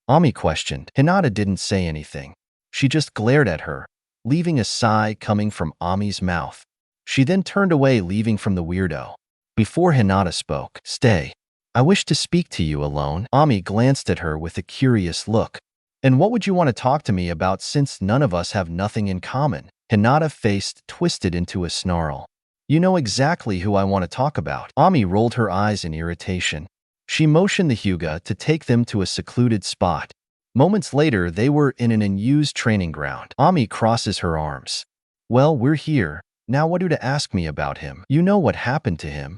Ami questioned. Hinata didn't say anything. She just glared at her, leaving a sigh coming from Ami's mouth. She then turned away, leaving from the weirdo. Before Hinata spoke, "Stay. I wish to speak to you alone." Ami glanced at her with a curious look. "And what would you want to talk to me about since none of us have nothing in common?" Hinata's face twisted into a snarl. "You know exactly who I want to talk about." Ami rolled her eyes in irritation. She motioned the Hyuga to take them to a secluded spot. Moments later, they were in an unused training ground. Ami crosses her arms. "Well, we're here. Now what do to ask me about him? You know what happened to him."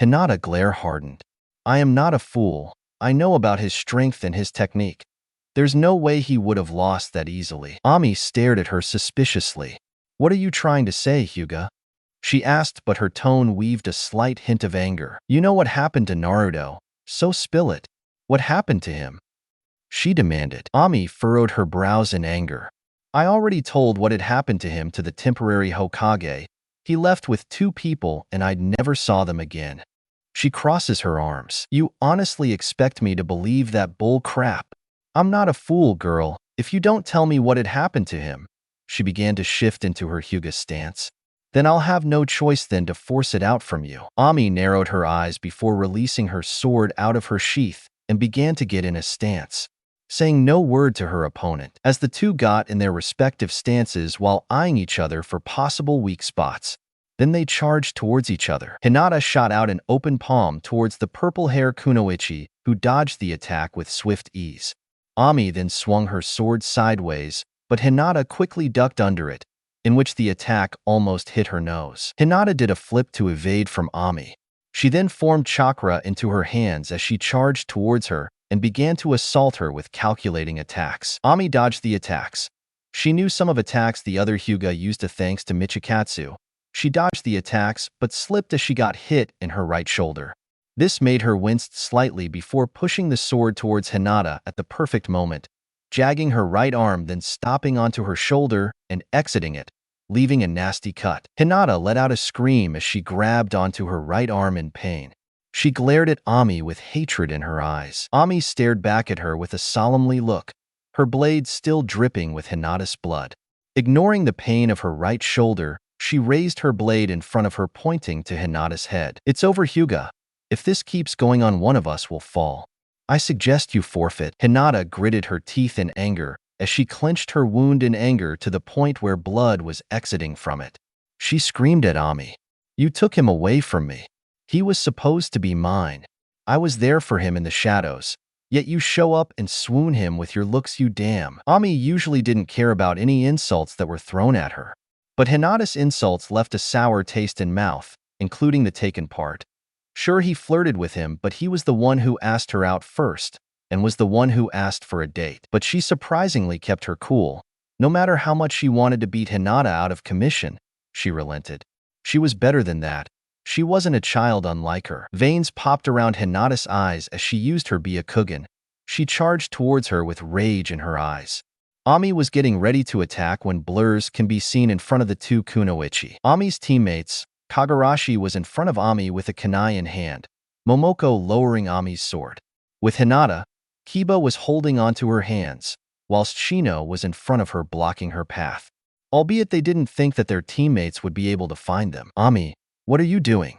Hinata glare hardened. "I am not a fool. I know about his strength and his technique. There's no way he would have lost that easily." Ami stared at her suspiciously. What are you trying to say, Hyuga? She asked, but her tone weaved a slight hint of anger. You know what happened to Naruto, so spill it. What happened to him? She demanded. Ami furrowed her brows in anger. I already told what had happened to him to the temporary Hokage. He left with 2 people and I never saw them again. She crosses her arms. You honestly expect me to believe that bull crap? I'm not a fool, girl. If you don't tell me what had happened to him. She began to shift into her Hyuga stance. Then I'll have no choice than to force it out from you. Ami narrowed her eyes before releasing her sword out of her sheath and began to get in a stance, saying no word to her opponent, as the two got in their respective stances while eyeing each other for possible weak spots. Then they charged towards each other. Hinata shot out an open palm towards the purple-hair kunoichi, who dodged the attack with swift ease. Ami then swung her sword sideways, but Hinata quickly ducked under it, in which the attack almost hit her nose. Hinata did a flip to evade from Ami. She then formed chakra into her hands as she charged towards her and began to assault her with calculating attacks. Ami dodged the attacks. She knew some of attacks the other Hyuga used thanks to Michikatsu. She dodged the attacks but slipped as she got hit in her right shoulder. This made her wince slightly before pushing the sword towards Hinata at the perfect moment, jagging her right arm, then stopping onto her shoulder and exiting it, leaving a nasty cut. Hinata let out a scream as she grabbed onto her right arm in pain. She glared at Ami with hatred in her eyes. Ami stared back at her with a solemnly look, her blade still dripping with Hinata's blood. Ignoring the pain of her right shoulder, she raised her blade in front of her, pointing to Hinata's head. It's over, Hyuga. If this keeps going on, one of us will fall. I suggest you forfeit. Hinata gritted her teeth in anger as she clenched her wound in anger to the point where blood was exiting from it. She screamed at Ami. You took him away from me. He was supposed to be mine. I was there for him in the shadows. Yet you show up and swoon him with your looks, you damn. Ami usually didn't care about any insults that were thrown at her. But Hinata's insults left a sour taste in mouth, including the taken part. Sure, he flirted with him, but he was the one who asked her out first, and was the one who asked for a date. But she surprisingly kept her cool. No matter how much she wanted to beat Hinata out of commission, she relented. She was better than that. She wasn't a child unlike her. Veins popped around Hinata's eyes as she used her Byakugan. She charged towards her with rage in her eyes. Ami was getting ready to attack when blurs can be seen in front of the 2 kunoichi. Ami's teammates, Kagarashi was in front of Ami with a kunai in hand, Momoko lowering Ami's sword. With Hinata, Kiba was holding onto her hands, whilst Shino was in front of her blocking her path. Albeit they didn't think that their teammates would be able to find them. Ami, what are you doing?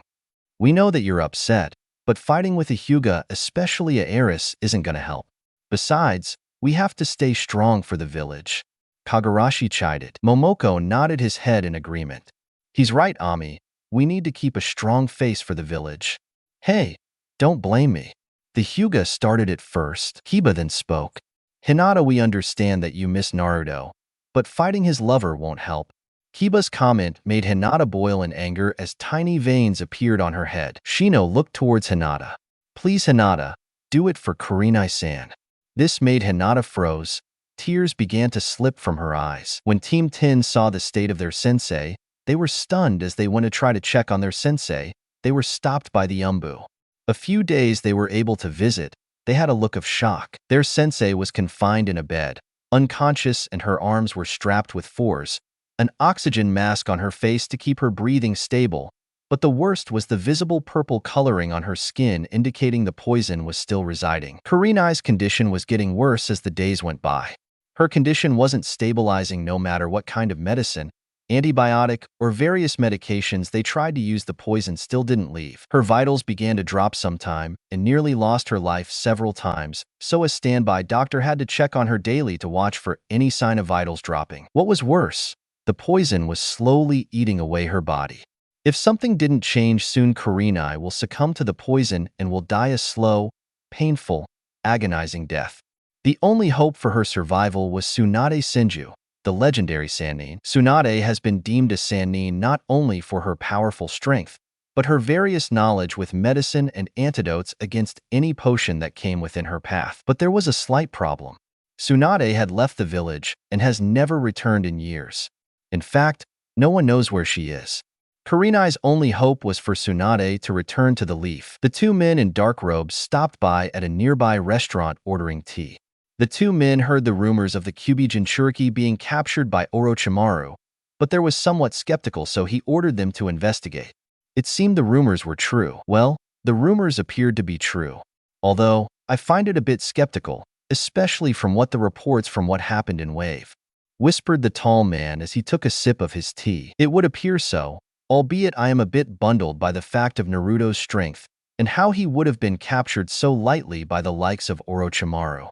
We know that you're upset, but fighting with a Hyuga, especially a heiress, isn't gonna help. Besides, we have to stay strong for the village. Kagarashi chided. Momoko nodded his head in agreement. He's right, Ami. We need to keep a strong face for the village. Hey, don't blame me. The Hyuga started it first. Kiba then spoke. Hinata, we understand that you miss Naruto, but fighting his lover won't help. Kiba's comment made Hinata boil in anger as tiny veins appeared on her head. Shino looked towards Hinata. Please, Hinata, do it for Karina-san. This made Hinata froze. Tears began to slip from her eyes. When Team 10 saw the state of their sensei, they were stunned. As they went to try to check on their sensei, they were stopped by the Umbu. A few days they were able to visit. They had a look of shock. Their sensei was confined in a bed, unconscious, and her arms were strapped with fours, an oxygen mask on her face to keep her breathing stable. But the worst was the visible purple coloring on her skin, indicating the poison was still residing. Karina's condition was getting worse as the days went by. Her condition wasn't stabilizing no matter what kind of medicine, antibiotic, or various medications they tried to use. The poison still didn't leave. Her vitals began to drop sometime and nearly lost her life several times, so a standby doctor had to check on her daily to watch for any sign of vitals dropping. What was worse, the poison was slowly eating away her body. If something didn't change soon, Karina will succumb to the poison and will die a slow, painful, agonizing death. The only hope for her survival was Tsunade Senju, the legendary Sannin. Tsunade has been deemed a Sannin not only for her powerful strength, but her various knowledge with medicine and antidotes against any potion that came within her path. But there was a slight problem. Tsunade had left the village and has never returned in years. In fact, No one knows where she is. Karina's only hope was for Tsunade to return to the Leaf. The two men in dark robes stopped by at a nearby restaurant ordering tea. The two men heard the rumors of the Kyuubi Jinchuriki being captured by Orochimaru, but there was somewhat skeptical, so he ordered them to investigate. It seemed the rumors were true. Well, the rumors appeared to be true. Although, I find it a bit skeptical, especially from what the reports from what happened in Wave, whispered the tall man as he took a sip of his tea. It would appear so, albeit I am a bit bundled by the fact of Naruto's strength and how he would have been captured so lightly by the likes of Orochimaru.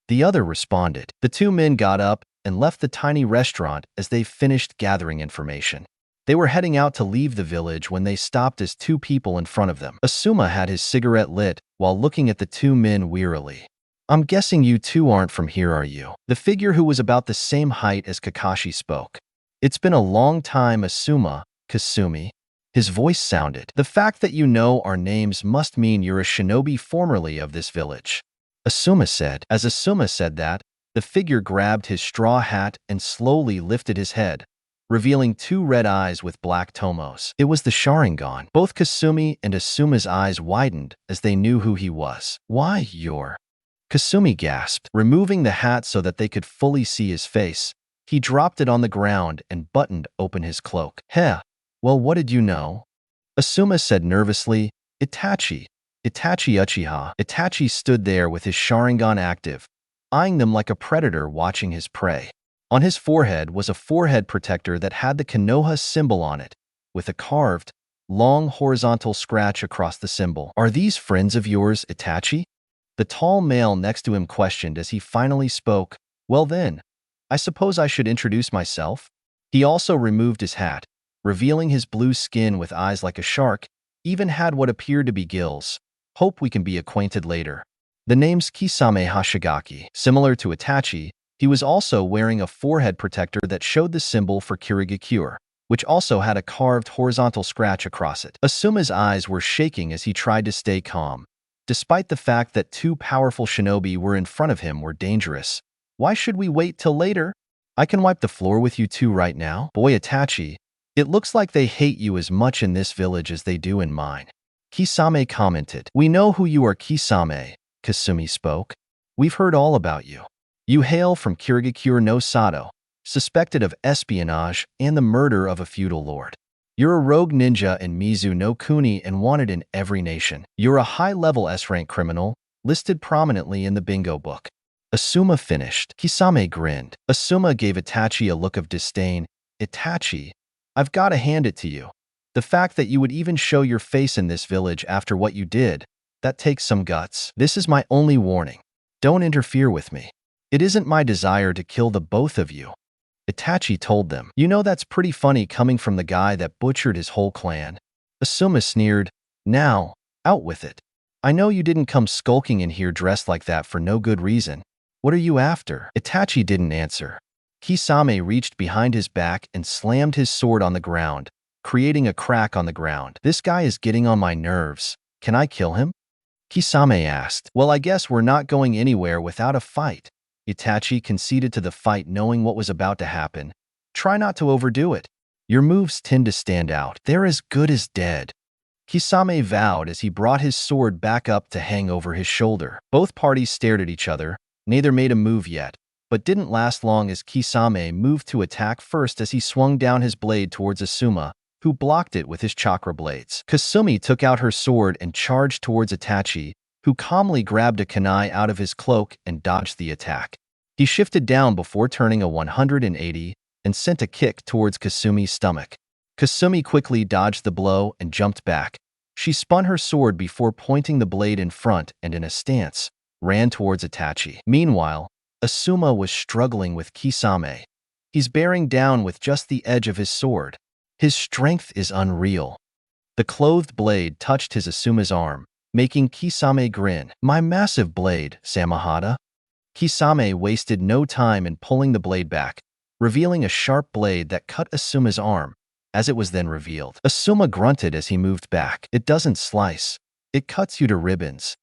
The other responded. The two men got up and left the tiny restaurant as they finished gathering information. They were heading out to leave the village when they stopped as two people in front of them. Asuma had his cigarette lit while looking at the two men wearily. I'm guessing you two aren't from here, are you? The figure who was about the same height as Kakashi spoke. It's been a long time, Asuma, Kasumi. His voice sounded. The fact that you know our names must mean you're a shinobi formerly of this village, Asuma said. As Asuma said that, the figure grabbed his straw hat and slowly lifted his head, revealing two red eyes with black tomos. It was the Sharingan. Both Kasumi and Asuma's eyes widened as they knew who he was. Why, you're... Kasumi gasped. Removing the hat so that they could fully see his face, he dropped it on the ground and buttoned open his cloak. Heh, well, what did you know? Asuma said nervously. Itachi Uchiha. Itachi stood there with his Sharingan active, eyeing them like a predator watching his prey. On his forehead was a forehead protector that had the Konoha symbol on it, with a carved, long horizontal scratch across the symbol. Are these friends of yours, Itachi? The tall male next to him questioned as he finally spoke. Well then, I suppose I should introduce myself. He also removed his hat, revealing his blue skin with eyes like a shark, even had what appeared to be gills. Hope we can be acquainted later. The name's Kisame Hashigaki. Similar to Itachi, he was also wearing a forehead protector that showed the symbol for Kirigakure, which also had a carved horizontal scratch across it. Asuma's eyes were shaking as he tried to stay calm. Despite the fact that two powerful shinobi were in front of him were dangerous. Why should we wait till later? I can wipe the floor with you two right now. Boy, Itachi, it looks like they hate you as much in this village as they do in mine. Kisame commented. We know who you are, Kisame, Kasumi spoke. We've heard all about you. You hail from Kirigakure no Sato, suspected of espionage and the murder of a feudal lord. You're a rogue ninja in Mizu no Kuni and wanted in every nation. You're a high-level S-rank criminal, listed prominently in the bingo book. Asuma finished. Kisame grinned. Asuma gave Itachi a look of disdain. Itachi, I've got to hand it to you. The fact that you would even show your face in this village after what you did, that takes some guts. This is my only warning. Don't interfere with me. It isn't my desire to kill the both of you. Itachi told them. You know that's pretty funny coming from the guy that butchered his whole clan. Asuma sneered. Now, out with it. I know you didn't come skulking in here dressed like that for no good reason. What are you after? Itachi didn't answer. Kisame reached behind his back and slammed his sword on the ground, creating a crack on the ground. This guy is getting on my nerves. Can I kill him? Kisame asked. Well, I guess we're not going anywhere without a fight. Itachi conceded to the fight, knowing what was about to happen. Try not to overdo it. Your moves tend to stand out. They're as good as dead. Kisame vowed as he brought his sword back up to hang over his shoulder. Both parties stared at each other. Neither made a move yet, but didn't last long as Kisame moved to attack first as he swung down his blade towards Asuma, who blocked it with his chakra blades. Kasumi took out her sword and charged towards Itachi, who calmly grabbed a kunai out of his cloak and dodged the attack. He shifted down before turning a 180 and sent a kick towards Kasumi's stomach. Kasumi quickly dodged the blow and jumped back. She spun her sword before pointing the blade in front and in a stance, ran towards Itachi. Meanwhile, Asuma was struggling with Kisame. He's bearing down with just the edge of his sword. His strength is unreal. The clothed blade touched his Asuma's arm, making Kisame grin. My massive blade, Samahata. Kisame wasted no time in pulling the blade back, revealing a sharp blade that cut Asuma's arm, as it was then revealed. Asuma grunted as he moved back. It doesn't slice. It cuts you to ribbons.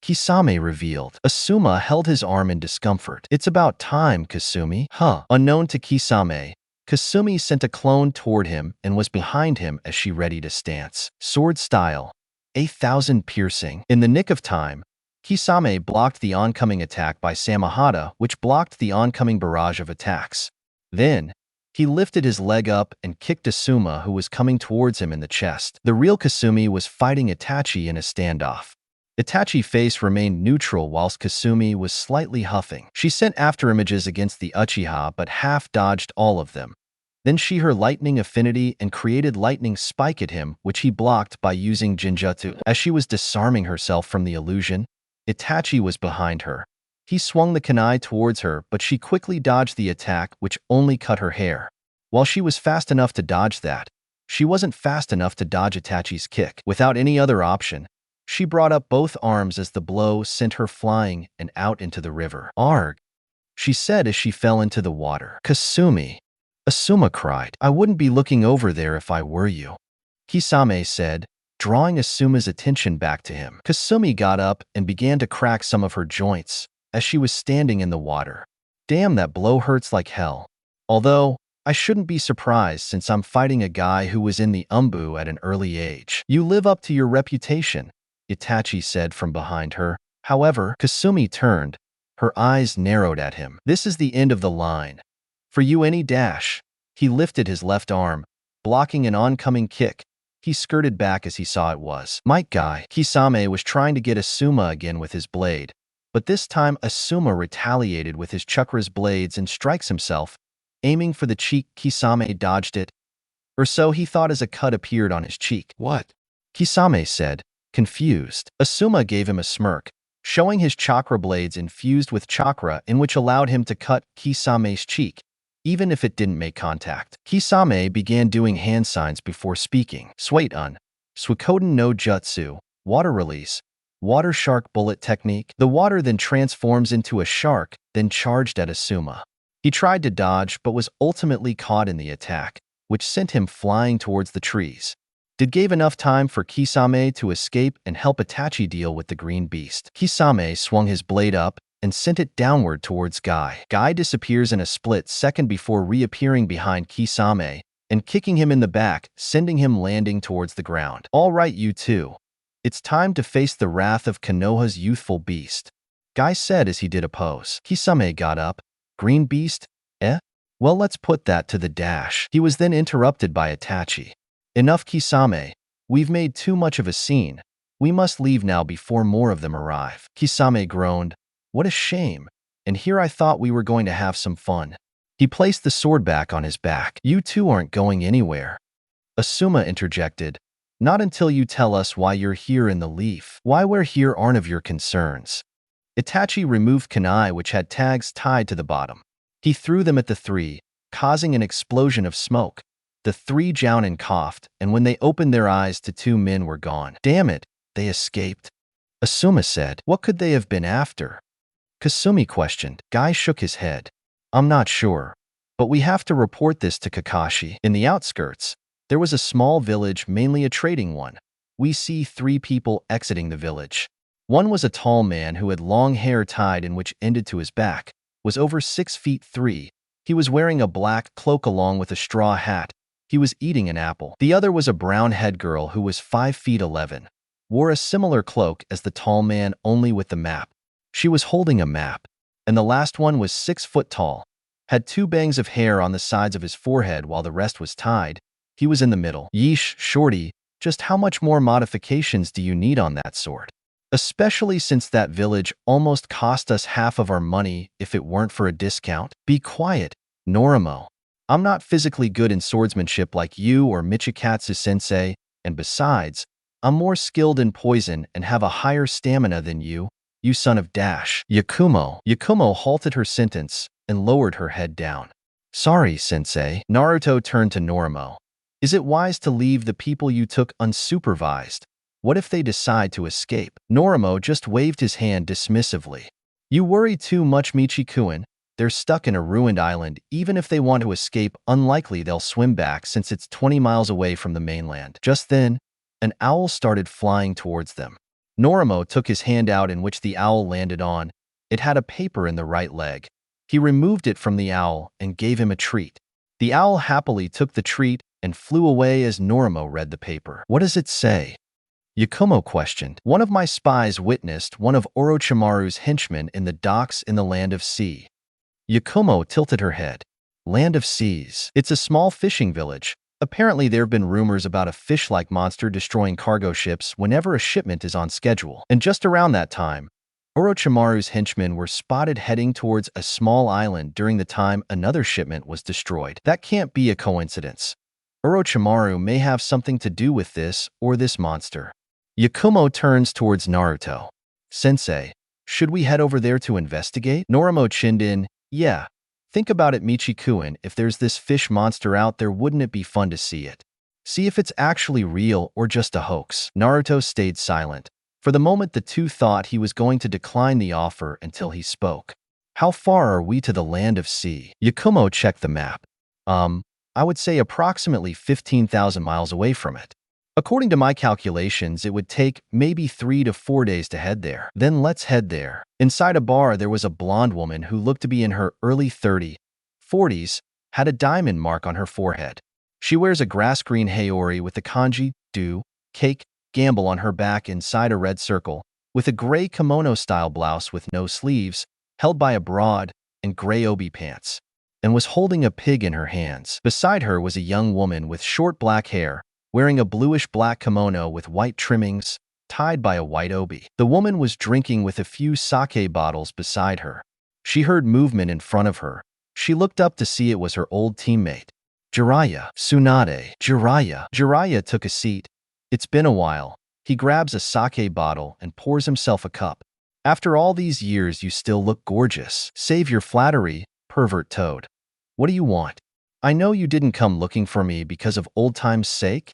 Kisame revealed. Asuma held his arm in discomfort. It's about time, Kasumi. Huh. Unknown to Kisame, Kasumi sent a clone toward him and was behind him as she readied to stance. Sword style, 8,000 piercing. In the nick of time, Kisame blocked the oncoming attack by Samahata, which blocked the oncoming barrage of attacks. Then, he lifted his leg up and kicked Asuma, who was coming towards him, in the chest. The real Kasumi was fighting Itachi in a standoff. Itachi's face remained neutral whilst Kasumi was slightly huffing. She sent afterimages against the Uchiha but half-dodged all of them. Then she her lightning affinity and created lightning spike at him, which he blocked by using Jinjutsu. As she was disarming herself from the illusion, Itachi was behind her. He swung the kunai towards her, but she quickly dodged the attack, which only cut her hair. While she was fast enough to dodge that, she wasn't fast enough to dodge Itachi's kick. Without any other option, she brought up both arms as the blow sent her flying and out into the river. "Arg," she said as she fell into the water. "Kasumi," Asuma cried. "I wouldn't be looking over there if I were you," Kisame said, drawing Asuma's attention back to him. Kasumi got up and began to crack some of her joints as she was standing in the water. "Damn, that blow hurts like hell. Although, I shouldn't be surprised since I'm fighting a guy who was in the Umbu at an early age." "You live up to your reputation," Itachi said from behind her. However, Kasumi turned. Her eyes narrowed at him. "This is the end of the line. For you, any dash." He lifted his left arm, blocking an oncoming kick. He skirted back as he saw it was Might Guy. Kisame was trying to get Asuma again with his blade, but this time Asuma retaliated with his chakra's blades and strikes himself, aiming for the cheek. Kisame dodged it, or so he thought, as a cut appeared on his cheek. "What?" Kisame said, confused. Asuma gave him a smirk, showing his chakra blades infused with chakra, in which allowed him to cut Kisame's cheek, even if it didn't make contact. Kisame began doing hand signs before speaking. "Suiton, Suikoden no Jutsu, water release, water shark bullet technique." The water then transforms into a shark, then charged at Asuma. He tried to dodge but was ultimately caught in the attack, which sent him flying towards the trees. Did gave enough time for Kisame to escape and help Itachi deal with the green beast. Kisame swung his blade up and sent it downward towards Guy. Guy disappears in a split second before reappearing behind Kisame and kicking him in the back, sending him landing towards the ground. "All right, you two. It's time to face the wrath of Konoha's youthful beast," Guy said as he did a pose. Kisame got up. "Green beast? Eh? Well, let's put that to the dash." He was then interrupted by Itachi. "Enough, Kisame. We've made too much of a scene. We must leave now before more of them arrive." Kisame groaned. "What a shame. And here I thought we were going to have some fun." He placed the sword back on his back. "You two aren't going anywhere," Asuma interjected. "Not until you tell us why you're here in the leaf. Why we're here aren't of your concerns." Itachi removed kunai, which had tags tied to the bottom. He threw them at the three, causing an explosion of smoke. The three Jonin coughed, and when they opened their eyes, the two men were gone. "Damn it, they escaped," Asuma said. "What could they have been after?" Kasumi questioned. Guy shook his head. "I'm not sure, but we have to report this to Kakashi." In the outskirts, there was a small village, mainly a trading one. We see three people exiting the village. One was a tall man who had long hair tied in which ended to his back, was over 6'3". He was wearing a black cloak along with a straw hat. He was eating an apple. The other was a brown-haired girl who was 5'11", wore a similar cloak as the tall man, only with the map. She was holding a map. And the last one was 6 foot tall, had 2 bangs of hair on the sides of his forehead while the rest was tied. He was in the middle. "Yeesh, shorty, just how much more modifications do you need on that sword? Especially since that village almost cost us half of our money if it weren't for a discount." "Be quiet, Norimo. I'm not physically good in swordsmanship like you or Michikatsu-sensei, and besides, I'm more skilled in poison and have a higher stamina than you son of dash." Yakumo halted her sentence and lowered her head down. "Sorry, sensei." Naruto turned to Norimo. "Is it wise to leave the people you took unsupervised? What if they decide to escape?" Norimo just waved his hand dismissively. "You worry too much, Michikuin. They're stuck in a ruined island. Even if they want to escape, unlikely they'll swim back since it's 20 miles away from the mainland." Just then, an owl started flying towards them. Norimo took his hand out, in which the owl landed on. It had a paper in the right leg. He removed it from the owl and gave him a treat. The owl happily took the treat and flew away as Norimo read the paper. What does it say? Yakumo questioned. One of my spies witnessed one of Orochimaru's henchmen in the docks in the Land of Sea. Yakumo tilted her head. Land of Seas. It's a small fishing village. Apparently there have been rumors about a fish-like monster destroying cargo ships whenever a shipment is on schedule. And just around that time, Orochimaru's henchmen were spotted heading towards a small island during the time another shipment was destroyed. That can't be a coincidence. Orochimaru may have something to do with this or this monster. Yakumo turns towards Naruto. Sensei, should we head over there to investigate? Norimo chinned in. Yeah. Think about it, Michikuin. If there's this fish monster out there, wouldn't it be fun to see it? See if it's actually real or just a hoax. Naruto stayed silent. For the moment, the two thought he was going to decline the offer until he spoke. How far are we to the Land of Sea? Yakumo checked the map. I would say approximately 15,000 miles away from it. According to my calculations, it would take maybe 3 to 4 days to head there. Then let's head there. Inside a bar, there was a blonde woman who looked to be in her early 40s, had a diamond mark on her forehead. She wears a grass green haori with the kanji, do, cake, gamble on her back inside a red circle, with a gray kimono-style blouse with no sleeves, held by a broad and gray obi pants, and was holding a pig in her hands. Beside her was a young woman with short black hair, wearing a bluish-black kimono with white trimmings, tied by a white obi. The woman was drinking with a few sake bottles beside her. She heard movement in front of her. She looked up to see it was her old teammate, Jiraiya. Tsunade. Jiraiya took a seat. It's been a while. He grabs a sake bottle and pours himself a cup. After all these years, you still look gorgeous. Save your flattery, pervert toad. What do you want? I know you didn't come looking for me because of old times' sake.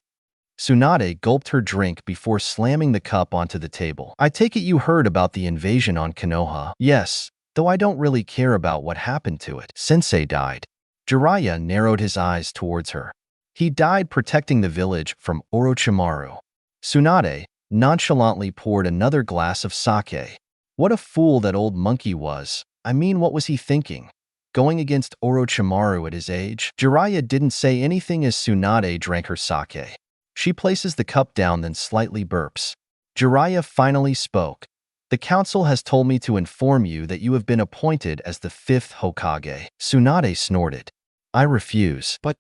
Tsunade gulped her drink before slamming the cup onto the table. I take it you heard about the invasion on Konoha. Yes, though I don't really care about what happened to it. Sensei died. Jiraiya narrowed his eyes towards her. He died protecting the village from Orochimaru. Tsunade nonchalantly poured another glass of sake. What a fool that old monkey was. I mean, what was he thinking? Going against Orochimaru at his age? Jiraiya didn't say anything as Tsunade drank her sake. She places the cup down, then slightly burps. Jiraiya finally spoke. The council has told me to inform you that you have been appointed as the 5th Hokage. Tsunade snorted. I refuse. But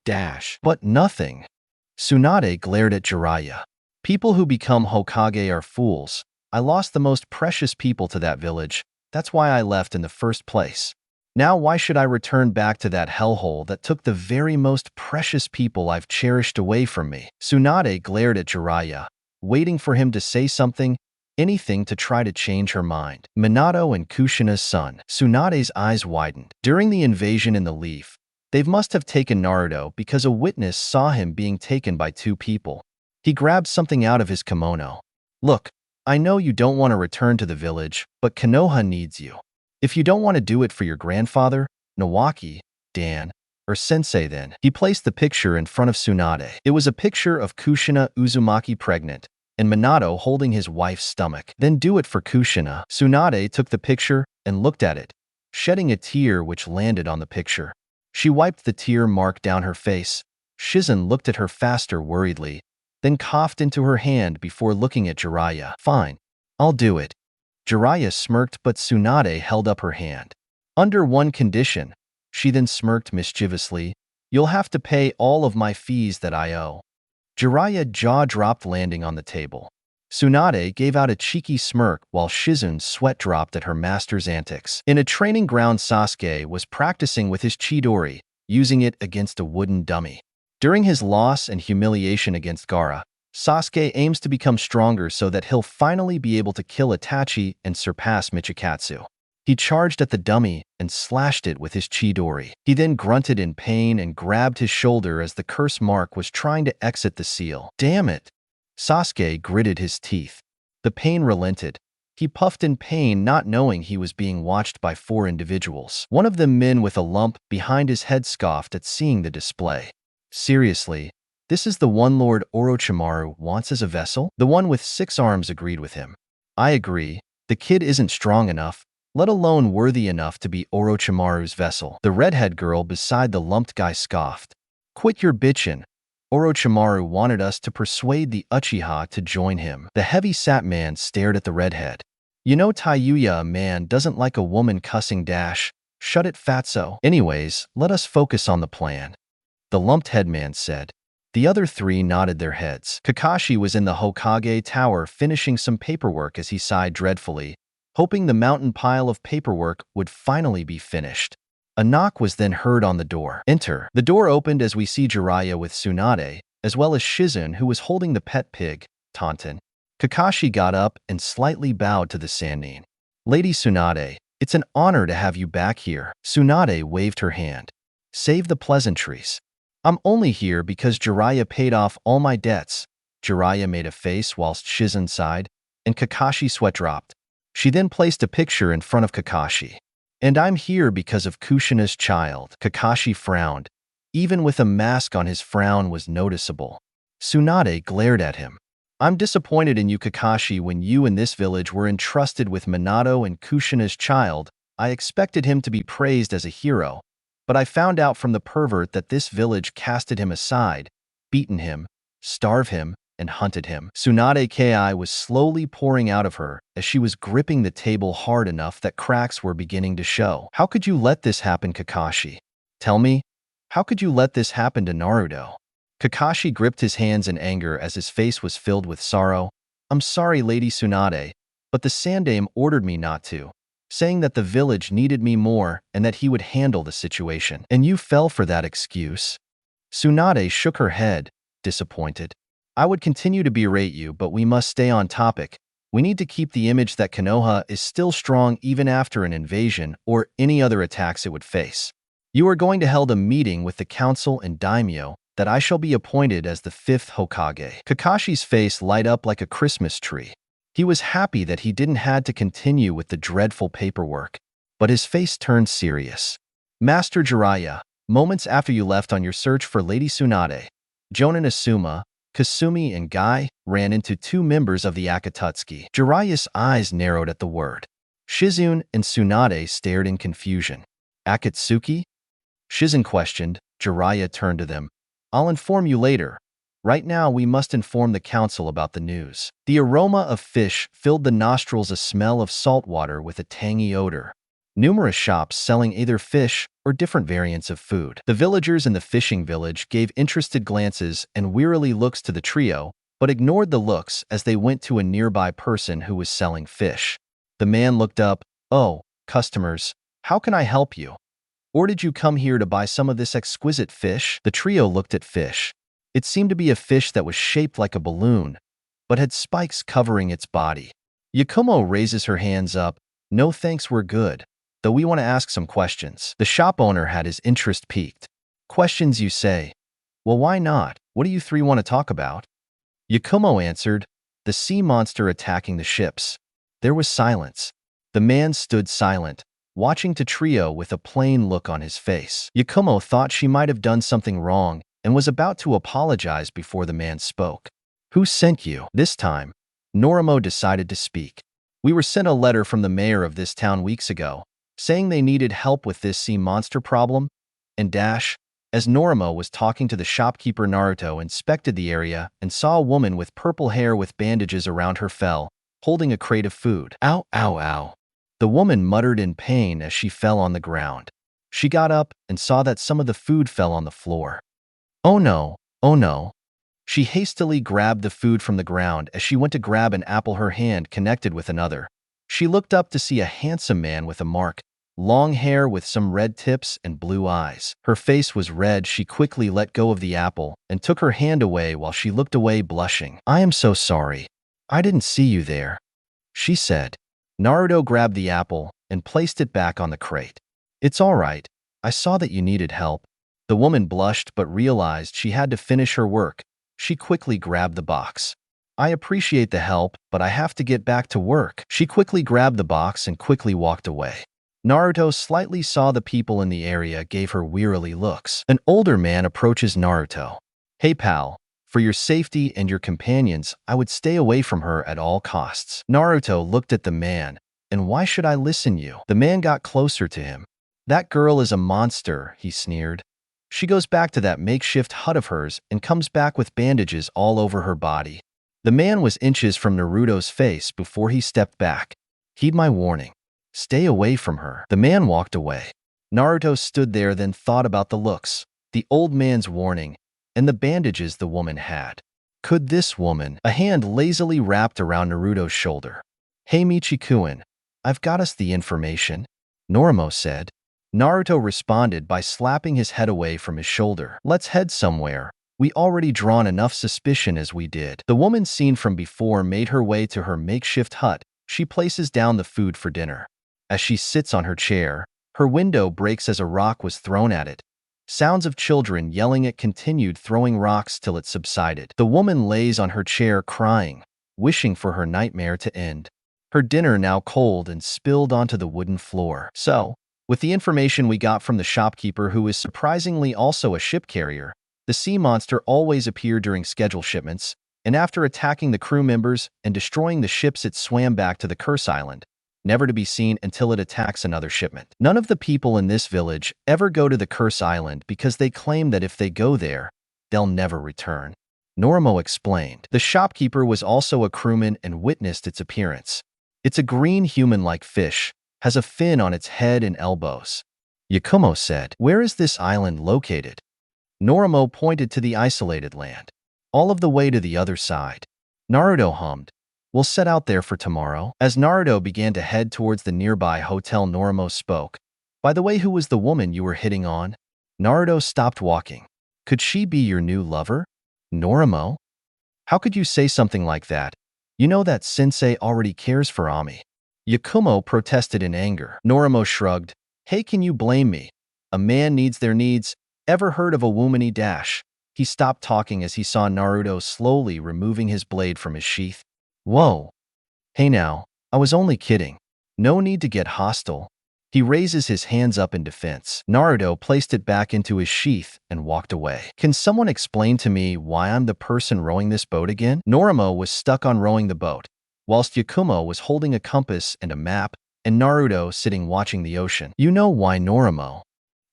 nothing. Tsunade glared at Jiraiya. People who become Hokage are fools. I lost the most precious people to that village. That's why I left in the first place. Now why should I return back to that hellhole that took the very most precious people I've cherished away from me? Tsunade glared at Jiraiya, waiting for him to say something, anything to try to change her mind. Minato and Kushina's son. Tsunade's eyes widened. During the invasion in the Leaf, they must have taken Naruto because a witness saw him being taken by 2 people. He grabbed something out of his kimono. Look, I know you don't want to return to the village, but Konoha needs you. If you don't want to do it for your grandfather, Nawaki, Dan, or Sensei, then. He placed the picture in front of Tsunade. It was a picture of Kushina Uzumaki pregnant, and Minato holding his wife's stomach. Then do it for Kushina. Tsunade took the picture and looked at it, shedding a tear which landed on the picture. She wiped the tear mark down her face. Shizen looked at her faster worriedly, then coughed into her hand before looking at Jiraiya. Fine, I'll do it. Jiraiya smirked, but Tsunade held up her hand. Under one condition. She then smirked mischievously. You'll have to pay all of my fees that I owe. Jiraiya jaw dropped, landing on the table. Tsunade gave out a cheeky smirk while Shizen's sweat dropped at her master's antics. In a training ground, Sasuke was practicing with his Chidori, using it against a wooden dummy. During his loss and humiliation against Gaara, Sasuke aims to become stronger so that he'll finally be able to kill Itachi and surpass Michikatsu. He charged at the dummy and slashed it with his Chidori. He then grunted in pain and grabbed his shoulder as the curse mark was trying to exit the seal. Damn it! Sasuke gritted his teeth. The pain relented. He puffed in pain, not knowing he was being watched by 4 individuals. One of them, men with a lump behind his head, scoffed at seeing the display. Seriously? This is the one Lord Orochimaru wants as a vessel? The one with 6 arms agreed with him. I agree. The kid isn't strong enough, let alone worthy enough to be Orochimaru's vessel. The redhead girl beside the lumped guy scoffed. Quit your bitchin'. Orochimaru wanted us to persuade the Uchiha to join him. The heavy-sat man stared at the redhead. You know Taiyuya, a man doesn't like a woman cussing dash. Shut it, fatso. Anyways, let us focus on the plan. The lumped head man said. The other three nodded their heads. Kakashi was in the Hokage Tower finishing some paperwork as he sighed dreadfully, hoping the mountain pile of paperwork would finally be finished. A knock was then heard on the door. Enter. The door opened as we see Jiraiya with Tsunade, as well as Shizune, who was holding the pet pig, Tauntaun. Kakashi got up and slightly bowed to the Sannin. Lady Tsunade, it's an honor to have you back here. Tsunade waved her hand. Save the pleasantries. I'm only here because Jiraiya paid off all my debts. Jiraiya made a face whilst Shizune sighed, and Kakashi sweat dropped. She then placed a picture in front of Kakashi. And I'm here because of Kushina's child. Kakashi frowned. Even with a mask on, his frown was noticeable. Tsunade glared at him. I'm disappointed in you, Kakashi. When you and this village were entrusted with Minato and Kushina's child, I expected him to be praised as a hero. But I found out from the pervert that this village casted him aside, beaten him, starved him, and hunted him. Tsunade Ki was slowly pouring out of her as she was gripping the table hard enough that cracks were beginning to show. How could you let this happen, Kakashi? Tell me, how could you let this happen to Naruto? Kakashi gripped his hands in anger as his face was filled with sorrow. I'm sorry, Lady Tsunade, but the Sandaime ordered me not to, saying that the village needed me more and that he would handle the situation. And you fell for that excuse? Tsunade shook her head, disappointed. I would continue to berate you, but we must stay on topic. We need to keep the image that Konoha is still strong even after an invasion or any other attacks it would face. You are going to hold a meeting with the council and daimyo that I shall be appointed as the 5th Hokage. Kakashi's face light up like a Christmas tree. He was happy that he didn't have to continue with the dreadful paperwork, but his face turned serious. Master Jiraiya, moments after you left on your search for Lady Tsunade, Jonin Asuma, Kasumi, and Guy ran into 2 members of the Akatsuki. Jiraiya's eyes narrowed at the word. Shizune and Tsunade stared in confusion. Akatsuki? Shizune questioned. Jiraiya turned to them. I'll inform you later. Right now, we must inform the council about the news. The aroma of fish filled the nostrils, a smell of salt water with a tangy odor. Numerous shops selling either fish or different variants of food. The villagers in the fishing village gave interested glances and wearily looks to the trio, but ignored the looks as they went to a nearby person who was selling fish. The man looked up. Oh, customers, how can I help you? Or did you come here to buy some of this exquisite fish? The trio looked at fish. It seemed to be a fish that was shaped like a balloon, but had spikes covering its body. Yakumo raises her hands up. No thanks, we're good. Though we want to ask some questions. The shop owner had his interest piqued. Questions, you say? Well, why not? What do you 3 want to talk about? Yakumo answered, the sea monster attacking the ships. There was silence. The man stood silent, watching the trio with a plain look on his face. Yakumo thought she might have done something wrong and was about to apologize before the man spoke. Who sent you? This time, Norimo decided to speak. We were sent a letter from the mayor of this town weeks ago, saying they needed help with this sea monster problem, and as Norimo was talking to the shopkeeper, Naruto inspected the area and saw a woman with purple hair with bandages around her fell, holding a crate of food. Ow, ow, ow. The woman muttered in pain as she fell on the ground. She got up and saw that some of the food fell on the floor. Oh no, oh no. She hastily grabbed the food from the ground. As she went to grab an apple, her hand connected with another. She looked up to see a handsome man with a mark, long hair with some red tips and blue eyes. Her face was red. She quickly let go of the apple and took her hand away while she looked away, blushing. I am so sorry. I didn't see you there, she said. Naruto grabbed the apple and placed it back on the crate. It's all right. I saw that you needed help. The woman blushed but realized she had to finish her work. She quickly grabbed the box. I appreciate the help, but I have to get back to work. She quickly grabbed the box and quickly walked away. Naruto slightly saw the people in the area gave her wearily looks. An older man approaches Naruto. Hey pal, for your safety and your companions, I would stay away from her at all costs. Naruto looked at the man, And why should I listen you? The man got closer to him. That girl is a monster, he sneered. She goes back to that makeshift hut of hers and comes back with bandages all over her body. The man was inches from Naruto's face before he stepped back. Heed my warning. Stay away from her. The man walked away. Naruto stood there, then thought about the looks, the old man's warning, and the bandages the woman had. Could this woman? A hand lazily wrapped around Naruto's shoulder. Hey Michikuin, I've got us the information, Norimo said. Naruto responded by slapping his head away from his shoulder. Let's head somewhere. We already drawn enough suspicion as we did. The woman seen from before made her way to her makeshift hut. She places down the food for dinner. As she sits on her chair, her window breaks as a rock was thrown at it. Sounds of children yelling it continued throwing rocks till it subsided. The woman lays on her chair crying, wishing for her nightmare to end. Her dinner now cold and spilled onto the wooden floor. So, with the information we got from the shopkeeper, who is surprisingly also a ship carrier, the sea monster always appeared during scheduled shipments, and after attacking the crew members and destroying the ships it swam back to the Curse Island, never to be seen until it attacks another shipment. None of the people in this village ever go to the Curse Island because they claim that if they go there, they'll never return. Norimo explained. The shopkeeper was also a crewman and witnessed its appearance. It's a green human-like fish, has a fin on its head and elbows. Yakumo said, where is this island located? Norimo pointed to the isolated land. All of the way to the other side. Naruto hummed. We'll set out there for tomorrow. As Naruto began to head towards the nearby hotel, Norimo spoke. By the way, who was the woman you were hitting on? Naruto stopped walking. Could she be your new lover? Norimo? How could you say something like that? You know that sensei already cares for Ami. Yakumo protested in anger. Norimo shrugged. Hey, can you blame me? A man needs their needs. Ever heard of a womany dash? He stopped talking as he saw Naruto slowly removing his blade from his sheath. Whoa. Hey now, I was only kidding. No need to get hostile. He raises his hands up in defense. Naruto placed it back into his sheath and walked away. Can someone explain to me why I'm the person rowing this boat again? Norimo was stuck on rowing the boat, whilst Yakumo was holding a compass and a map, and Naruto sitting watching the ocean. You know why, Norimo?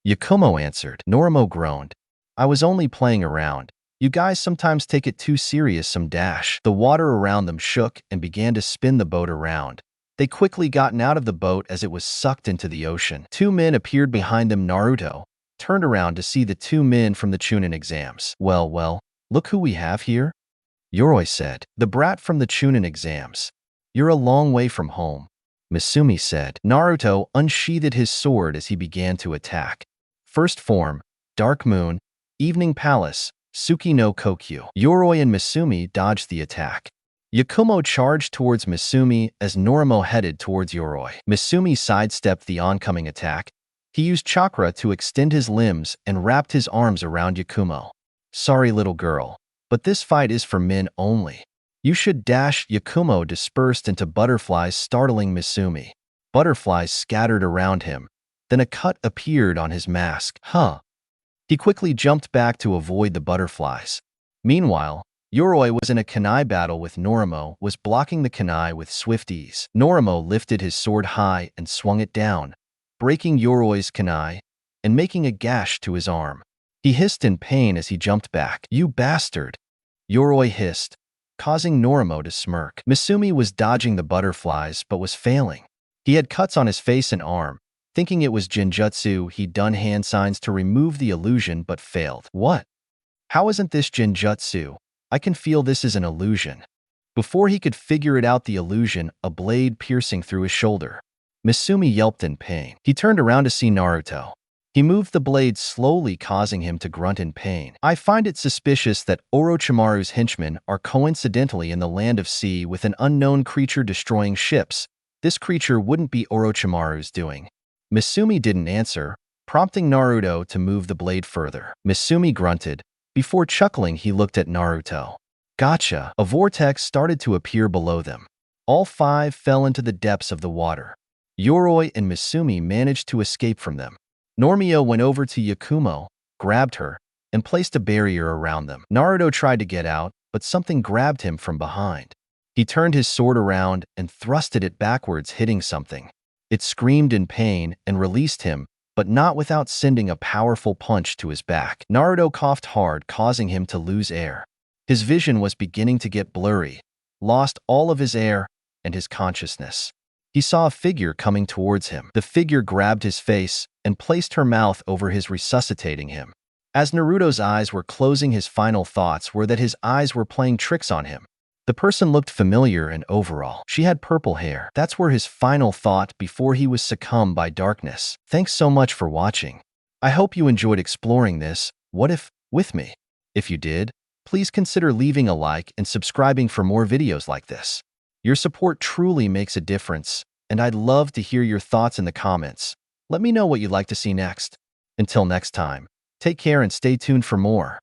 Yakumo answered. Norimo groaned. I was only playing around. You guys sometimes take it too serious, some dash. The water around them shook and began to spin the boat around. They quickly gotten out of the boat as it was sucked into the ocean. Two men appeared behind them. Naruto turned around to see the two men from the Chunin exams. Well, look who we have here, Yoroi said. The brat from the Chunin exams. You're a long way from home, Misumi said. Naruto unsheathed his sword as he began to attack. First form, Dark Moon, Evening Palace, Suki no Kokyu. Yoroi and Misumi dodged the attack. Yakumo charged towards Misumi as Norimo headed towards Yoroi. Misumi sidestepped the oncoming attack. He used chakra to extend his limbs and wrapped his arms around Yakumo. Sorry, little girl, but this fight is for men only. You should dash. Yakumo dispersed into butterflies, startling Misumi. Butterflies scattered around him. Then a cut appeared on his mask. He quickly jumped back to avoid the butterflies. Meanwhile, Yoroi was in a kunai battle with Norimo, was blocking the kunai with swift ease. Norimo lifted his sword high and swung it down, breaking Yoroi's kunai and making a gash to his arm. He hissed in pain as he jumped back. You bastard! Yoroi hissed, causing Norimo to smirk. Misumi was dodging the butterflies but was failing. He had cuts on his face and arm. Thinking it was Genjutsu, he'd done hand signs to remove the illusion but failed. What? How isn't this Genjutsu? I can feel this is an illusion. Before he could figure it out, the illusion, a blade piercing through his shoulder. Misumi yelped in pain. He turned around to see Naruto. He moved the blade slowly, causing him to grunt in pain. I find it suspicious that Orochimaru's henchmen are coincidentally in the land of sea with an unknown creature destroying ships. This creature wouldn't be Orochimaru's doing. Misumi didn't answer, prompting Naruto to move the blade further. Misumi grunted. Before chuckling, he looked at Naruto. Gotcha. A vortex started to appear below them. All five fell into the depths of the water. Yoroi and Misumi managed to escape from them. Normio went over to Yakumo, grabbed her, and placed a barrier around them. Naruto tried to get out, but something grabbed him from behind. He turned his sword around and thrusted it backwards, hitting something. It screamed in pain and released him, but not without sending a powerful punch to his back. Naruto coughed hard, causing him to lose air. His vision was beginning to get blurry, lost all of his air and his consciousness. He saw a figure coming towards him. The figure grabbed his face and placed her mouth over his, resuscitating him. As Naruto's eyes were closing, his final thoughts were that his eyes were playing tricks on him. The person looked familiar and overall. She had purple hair. That's where his final thought before he was succumbed by darkness. Thanks so much for watching. I hope you enjoyed exploring this what if with me. If you did, please consider leaving a like and subscribing for more videos like this. Your support truly makes a difference, and I'd love to hear your thoughts in the comments. Let me know what you'd like to see next. Until next time, take care and stay tuned for more.